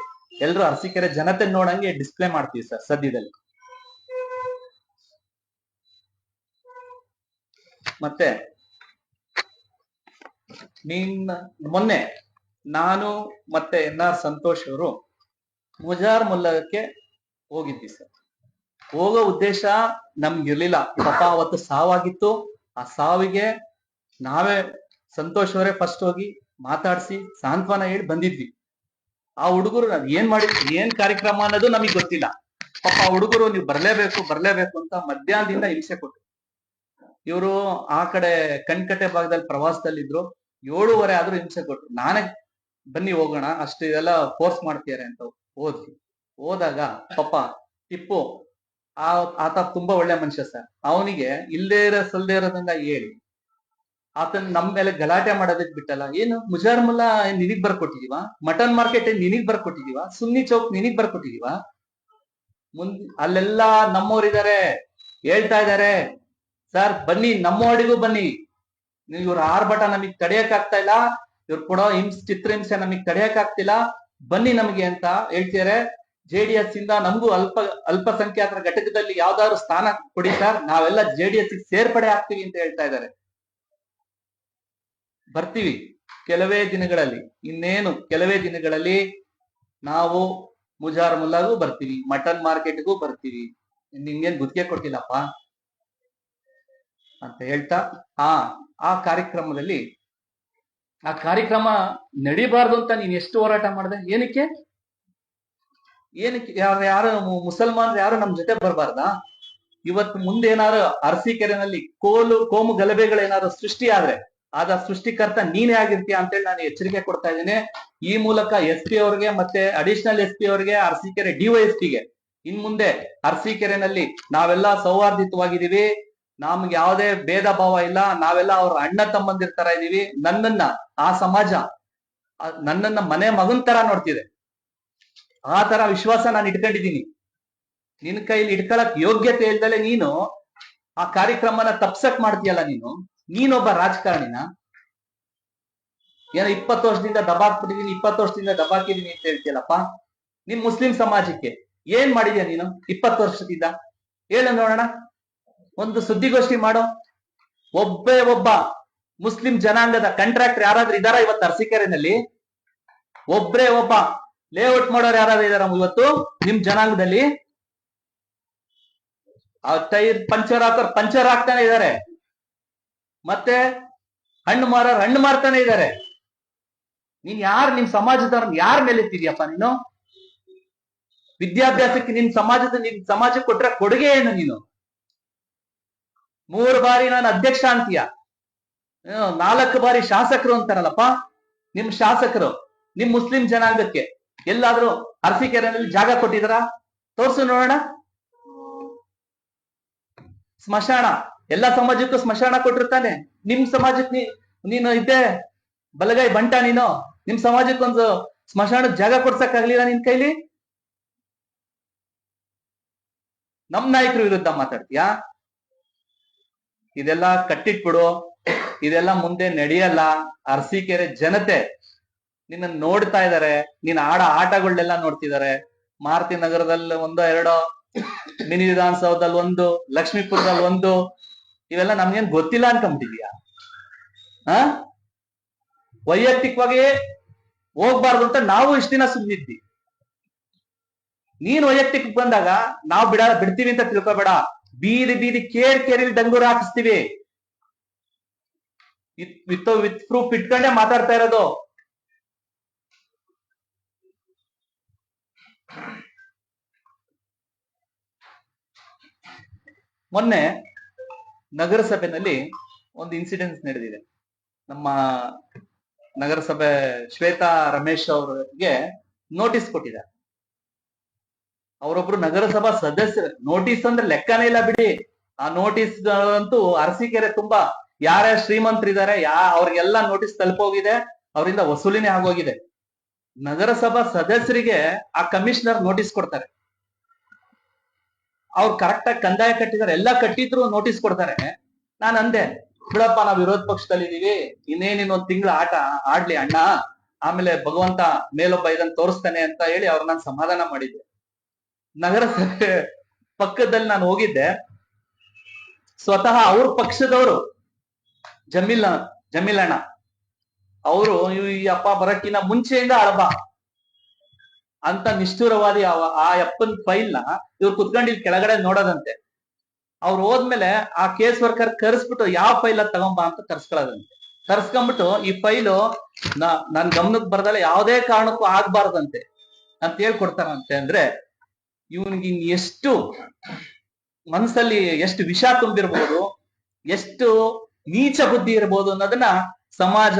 ಎಲ್ರು ಅರಸೀಕೆರೆ ಜನತೆ ನೋಡಂಗೆ ಡಿಸ್ಪ್ಲೇ ಮಾಡ್ತೀವಿ ಸರ್ ಸದ್ಯದಲ್ಲಿ. ಮತ್ತೆ ಮೊನ್ನೆ ನಾನು ಮತ್ತೆ NR ಸಂತೋಷ್ ಅವರು ಮುಜಾರ್ ಮುಲ್ಲಕ್ಕೆ ಹೋಗಿದ್ವಿ ಸರ್. ಹೋಗೋ ಉದ್ದೇಶ ನಮ್ಗಿರ್ಲಿಲ್ಲ. ಪಾಪ ಅವತ್ತು ಸಾವಾಗಿತ್ತು. ಆ ಸಾವಿಗೆ ನಾವೇ ಸಂತೋಷ್ ಅವರೇ ಫಸ್ಟ್ ಹೋಗಿ ಮಾತಾಡ್ಸಿ ಸಾಂತ್ವನ ಹೇಳಿ ಬಂದಿದ್ವಿ. ಆ ಹುಡುಗರು ನಾವ್ ಏನ್ ಮಾಡಿದ್ವಿ, ಏನ್ ಕಾರ್ಯಕ್ರಮ ಅನ್ನೋದು ನಮಗ್ ಗೊತ್ತಿಲ್ಲ. ಪಾಪ ಹುಡುಗರು ನೀವು ಬರ್ಲೇಬೇಕು ಅಂತ ಮಧ್ಯಾಹ್ನದಿಂದ ಹಿಂಸೆ ಕೊಟ್ರು. ಇವರು ಆ ಕಡೆ ಕಣ್ಕಟ್ಟೆ ಭಾಗದಲ್ಲಿ ಪ್ರವಾಸದಲ್ಲಿದ್ರು. 7:30 ಆದ್ರೂ ಹಿಂಸೆ ಕೊಟ್ರು. ನಾನೇ ಬನ್ನಿ ಹೋಗೋಣ, ಅಷ್ಟು ಇದೆಲ್ಲ ಫೋರ್ಸ್ ಮಾಡ್ತಿದ್ದಾರೆ ಅಂತ ಹೋದ್ವಿ. ಹೋದಾಗ ಪಾಪ ಟಿಪ್ಪು ಆತ ತುಂಬಾ ಒಳ್ಳೆ ಮನುಷ್ಯ ಸರ್. ಅವನಿಗೆ ಇಲ್ಲದೇ ಸಲ್ದೇ ಇರೋದನ್ನ ಹೇಳಿ ಆತನ ನಮ್ ಮೇಲೆ ಗಲಾಟೆ ಮಾಡೋದಕ್ ಬಿಟ್ಟಲ್ಲ. ಏನು ಮುಜಾರ್ ಮುಲ್ಲಾ ನಿನಗ್ ಬರ್ಕೊಟ್ಟಿದೀವ, ಮಟನ್ ಮಾರ್ಕೆಟ್ ನಿನಗ್ ಬರ್ಕೊಟ್ಟಿದೀವ, ಸುನ್ನಿ ಚೌಕ್ ನಿನಗ್ ಬರ್ಕೊಟ್ಟಿದೀವ. ಅಲ್ಲೆಲ್ಲಾ ನಮ್ಮೋರಿದ್ದಾರೆ, ಹೇಳ್ತಾ ಇದಾರೆ ಸರ್ ಬನ್ನಿ ನಮ್ಮೋಡಿಗೂ ಬನ್ನಿ, ಇವ್ರ ಆರ್ಭಟ ನಮಗ್ ತಡೆಯಕ್ ಆಗ್ತಾ ಇಲ್ಲ, ಇವ್ರು ಕೊಡೋ ಚಿತ್ರಹಿಂಸೆ ನಮಗ್ ತಡೆಯಕ್ ಆಗ್ತಿಲ್ಲ, ಬನ್ನಿ ನಮಗೆ ಅಂತ ಹೇಳ್ತಿದಾರೆ. JDS ಇಂದ ನಮಗೂ ಅಲ್ಪಸಂಖ್ಯಾತರ ಘಟಕದಲ್ಲಿ ಯಾವ್ದಾದ್ರು ಸ್ಥಾನ ಕೊಡಿ ಸರ್, ನಾವೆಲ್ಲ JDS ಸೇರ್ಪಡೆ ಆಗ್ತೀವಿ ಅಂತ ಹೇಳ್ತಾ ಇದ್ದಾರೆ. ಬರ್ತೀವಿ ಕೆಲವೇ ದಿನಗಳಲ್ಲಿ, ಇನ್ನೇನು ಕೆಲವೇ ದಿನಗಳಲ್ಲಿ ನಾವು ಮುಜಾರ್ ಮುಲ್ಲಾಗೂ ಬರ್ತೀವಿ, ಮಟನ್ ಮಾರ್ಕೆಟ್ಗೂ ಬರ್ತೀವಿ, ನಿಮ್ಗೇನ್ ಗುತ್ತಿಗೆ ಕೊಟ್ಟಿಲ್ಲಪ್ಪ ಅಂತ ಹೇಳ್ತಾ ಆ ಕಾರ್ಯಕ್ರಮದಲ್ಲಿ ಆ ಕಾರ್ಯಕ್ರಮ ನಡಿಬಾರ್ದು ಅಂತ ನೀನ್ ಎಷ್ಟು ಹೋರಾಟ ಮಾಡಿದೆ? ಏನಕ್ಕೆ ಯಾರು ಮುಸಲ್ಮಾನರು ಯಾರು ನಮ್ ಜೊತೆ ಬರಬಾರ್ದಾ? ಇವತ್ತು ಮುಂದೆ ಏನಾದ್ರು ಅರಸೀಕೆರೆನಲ್ಲಿ ಕೋಮು ಗಲಭೆಗಳೇನಾದ್ರು ಸೃಷ್ಟಿ ಆದ್ರೆ ಆದ ಸೃಷ್ಟಿಕರ್ತ ನೀನೇ ಆಗಿರ್ತೀಯ ಅಂತೇಳಿ ನಾನು ಎಚ್ಚರಿಕೆ ಕೊಡ್ತಾ ಇದ್ದೇನೆ. ಈ ಮೂಲಕ SP ಅವ್ರಿಗೆ ಮತ್ತೆ ಅಡಿಷನಲ್ SP ಅವ್ರಿಗೆ, ಅರಸೀಕೆರೆ DYSPಗೆ ಇನ್ ಮುಂದೆ ಅರಸೀಕೆರೆನಲ್ಲಿ ನಾವೆಲ್ಲ ಸೌಹಾರ್ದಿತವಾಗಿದ್ದೀವಿ, ನಮ್ಗೆ ಯಾವುದೇ ಭೇದ ಭಾವ ಇಲ್ಲ, ನಾವೆಲ್ಲ ಅವ್ರ ಅಣ್ಣ ತಮ್ಮಂದಿರ ತರ ಇದೀವಿ. ನನ್ನನ್ನ ಆ ಸಮಾಜ ನನ್ನನ್ನ ಮನೆ ಮಗನ್ ತರ ನೋಡ್ತಿದೆ. ಆ ತರ ವಿಶ್ವಾಸ ನಾನು ಇಟ್ಕೊಂಡಿದ್ದೀನಿ. ನಿನ್ ಕೈಲಿ ಇಟ್ಕೊಳಕ್ ಯೋಗ್ಯತೆ ಇಲ್ದಲೆ ನೀನು ಆ ಕಾರ್ಯಕ್ರಮನ ತಪ್ಸಕ್ ಮಾಡ್ತೀಯಲ್ಲ, ನೀನೊಬ್ಬ ರಾಜಕಾರಣಿನ? ಏನೋ 20 ವರ್ಷದಿಂದ ದಬಾಕ್ಬಿಟ್ಟಿದೀನಿ, 20 ವರ್ಷದಿಂದ ದಬಾಕಿದೀನಿ ಅಂತ ಹೇಳ್ತೀಯಲ್ಲಪ್ಪ. ನಿಮ್ ಮುಸ್ಲಿಂ ಸಮಾಜಕ್ಕೆ ಏನ್ ಮಾಡಿದ್ಯಾ ನೀನು 20 ವರ್ಷದಿಂದ? ಹೇಳು ನೋಡೋಣ, ಒಂದು ಸುದ್ದಿಗೋಷ್ಠಿ ಮಾಡೋ. ಒಬ್ಬ ಮುಸ್ಲಿಂ ಜನಾಂಗದ ಕಾಂಟ್ರಾಕ್ಟರ್ ಯಾರಾದ್ರೂ ಇದಾರ ಇವತ್ತು ಅರಸೀಕೆರೆನಲ್ಲಿ? ಒಬ್ಬ ಲೇಔಟ್ ಮಾಡೋರು ಯಾರಾದ್ರೂ ಇದಾರ ಇವತ್ತು ನಿಮ್ ಜನಾಂಗದಲ್ಲಿ? ಆ ಟೈರ್ ಪಂಚರ್ ಹಾಕೋರ್ ಪಂಚರ್ ಹಾಕ್ತಾನೆ ಇದಾರೆ, ಮತ್ತೆ ಹಣ್ಣು ಮಾರೋರು ಹಣ್ಣು ಮಾರ್ತಾನೆ ಇದಾರೆ. ನೀನ್ ಯಾರು ನಿಮ್ ಸಮಾಜದವ್ರನ್ನ ಯಾರ ಮೇಲೆ ಎತ್ತಿದ್ಯಪ್ಪ ನೀನು? ವಿದ್ಯಾಭ್ಯಾಸಕ್ಕೆ ನಿನ್ ಸಮಾಜಕ್ಕೆ ಕೊಟ್ರೆ ಕೊಡುಗೆ ಏನು ನೀನು? 3 ಬಾರಿ ನಾನು ಅಧ್ಯಕ್ಷ ಅಂತೀಯ, 4 ಬಾರಿ ಶಾಸಕರು ಅಂತಾರಲ್ಲಪ್ಪ. ನಿಮ್ ಶಾಸಕರು ನಿಮ್ ಮುಸ್ಲಿಂ ಜನಾಂಗಕ್ಕೆ ಎಲ್ಲಾದ್ರೂ ಅರಸೀಕೆರೆನಲ್ಲಿ ಜಾಗ ಕೊಟ್ಟಿದಾರ? ತೋರ್ಸು ನೋಡೋಣ. ಸ್ಮಶಾನ ಎಲ್ಲಾ ಸಮಾಜಕ್ಕೂ ಸ್ಮಶಾನ ಕೊಟ್ಟಿರ್ತಾನೆ, ನಿಮ್ ಸಮಾಜಕ್ಕೆ ನೀನು ಇದ್ದೆ ಬಲಗೈ ಬಂಟ ನೀನು. ನಿಮ್ ಸಮಾಜಕ್ಕೊಂದು ಸ್ಮಶಾನಕ್ಕೆ ಜಾಗ ಕೊಡ್ಸಕ್ ಆಗ್ಲಿಲ್ಲ ನಿನ್ ಕೈಲಿ? ನಮ್ ನಾಯಕರ ವಿರುದ್ಧ ಮಾತಾಡ್ತೀಯಾ? ಇದೆಲ್ಲ ಕಟ್ಟಿಟ್ಬಿಡು, ಇದೆಲ್ಲ ಮುಂದೆ ನಡೆಯಲ್ಲ. ಅರಸೀಕೆರೆ ಜನತೆ ನಿನ್ನ ನೋಡ್ತಾ ಇದಾರೆ, ನೀನ್ ಆಟಗಳನ್ನೆಲ್ಲ ನೋಡ್ತಿದಾರೆ. ಮಾರುತಿ ನಗರದಲ್ಲಿ 1-2, ಮಿನಿ ವಿಧಾನಸೌಧದಲ್ಲಿ 1, ಲಕ್ಷ್ಮೀಪುರದಲ್ಲಿ 1, ಇವೆಲ್ಲ ನಮ್ಗೇನ್ ಗೊತ್ತಿಲ್ಲ ಅನ್ಕೊಂಬಿಟ್ಟಿದ್ಯಾ? ವೈಯಕ್ತಿಕವಾಗಿ ಹೋಗ್ಬಾರ್ದು ಅಂತ ನಾವು ಇಷ್ಟ ದಿನ ಸುಮ್ಮನಿದ್ವಿ. ನೀನ್ ವೈಯಕ್ತಿಕ ಬಂದಾಗ ನಾವು ಬಿಡ್ತೀವಿ ಅಂತ ತಿಳ್ಕೊಬೇಡ. ಬೀದಿ ಕೇರಿಲಿ ಡಂಗೂರ ಹಾಕಿಸ್ತೀವಿ. ವಿತ್ ಪ್ರೂಫ್ ಇಟ್ಕೊಂಡೆ ಮಾತಾಡ್ತಾ ಇರೋದು. ಮೊನ್ನೆ ನಗರಸಭೆನಲ್ಲಿ ಒಂದು ಇನ್ಸಿಡೆನ್ಸ್ ನಡೆದಿದೆ. ನಮ್ಮ ನಗರಸಭೆ ಶ್ವೇತಾ ರಮೇಶ್ ಅವರಿಗೆ ನೋಟಿಸ್ ಕೊಟ್ಟಿದ್ದಾರೆ. ಅವರೊಬ್ರು ನಗರಸಭಾ ಸದಸ್ಯರು. ನೋಟಿಸ್ ಅಂದ್ರೆ ಲೆಕ್ಕನೇ ಇಲ್ಲ ಬಿಡಿ. ಆ ನೋಟಿಸ್ ಅಂತೂ ಅರಸೀಕೆರೆ ತುಂಬಾ ಯಾರ್ಯಾರು ಶ್ರೀಮಂತರಿದ್ದಾರೆ ಅವ್ರಿಗೆಲ್ಲ ನೋಟಿಸ್ ತಲುಪೋಗಿದೆ, ಅವರಿಂದ ವಸೂಲಿನೇ ಆಗೋಗಿದೆ. ನಗರಸಭಾ ಸದಸ್ಯರಿಗೆ ಆ ಕಮಿಷನರ್ ನೋಟಿಸ್ ಕೊಡ್ತಾರೆ. ಅವ್ರು ಕರೆಕ್ಟ್ ಆಗಿ ಕಂದಾಯ ಕಟ್ಟಿದ್ದಾರೆ, ಎಲ್ಲ ಕಟ್ಟಿದ್ರು ನೋಟಿಸ್ ಕೊಡ್ತಾರೆ. ನಾನು ಅಂದೆ, ಬಿಡಪ್ಪ ನಾವ್ ವಿರೋಧ ಪಕ್ಷದಲ್ಲಿ ಇದೀವಿ, ಇನ್ನೊಂದ್ ತಿಂಗಳು ಆಡ್ಲಿ ಅಣ್ಣ, ಆಮೇಲೆ ಭಗವಂತ ಮೇಲೊಬ್ಬ ಇದನ್ನ ತೋರಿಸ್ತಾನೆ ಅಂತ ಹೇಳಿ ಅವ್ರು ನಾನು ಸಮಾಧಾನ ಮಾಡಿದ್ದೆ. ನಗರಸಭೆ ಪಕ್ಕದಲ್ಲಿ ನಾನು ಹೋಗಿದ್ದೆ. ಸ್ವತಃ ಅವ್ರ ಪಕ್ಷದವರು ಜಮೀಲಣ್ಣ ಅವರು ಈ ಅಪ್ಪ ಬರಕ್ಕಿನ ಮುಂಚೆಯಿಂದ ಅಳಬ ಅಂತ ನಿಷ್ಠುರವಾದಿ ಆ ಅಪ್ಪನ್ ಫೈಲ್ ನ ಇವ್ರು ಕುತ್ಕೊಂಡು ಇಲ್ಲಿ ಕೆಳಗಡೆ ನೋಡೋದಂತೆ. ಅವ್ರು ಹೋದ್ಮೇಲೆ ಆ ಕೇಸ್ ವರ್ಕರ್ ಕರ್ಸ್ಬಿಟ್ಟು ಯಾವ ಫೈಲ್ ಅದ್ ತಗೊಂಬ ಅಂತ ತರ್ಸ್ಕೊಳ್ಳೋದಂತೆ. ತರ್ಸ್ಕೊಂಡ್ಬಿಟ್ಟು ಈ ಫೈಲು ನನ್ ಗಮನಕ್ಕೆ ಬರ್ದಲ್ಲ ಯಾವುದೇ ಕಾರಣಕ್ಕೂ ಆಗ್ಬಾರ್ದಂತೆ ಅಂತ ಹೇಳ್ಕೊಡ್ತಾರಂತೆ. ಅಂದ್ರೆ ಇವನ್ಗೆ ಎಷ್ಟು ಮನಸ್ಸಲ್ಲಿ ಎಷ್ಟು ವಿಷ ತುಂಬಿರ್ಬೋದು, ಎಷ್ಟು ನೀಚ ಬುದ್ಧಿ ಇರ್ಬೋದು ಅನ್ನೋದನ್ನ ಸಮಾಜ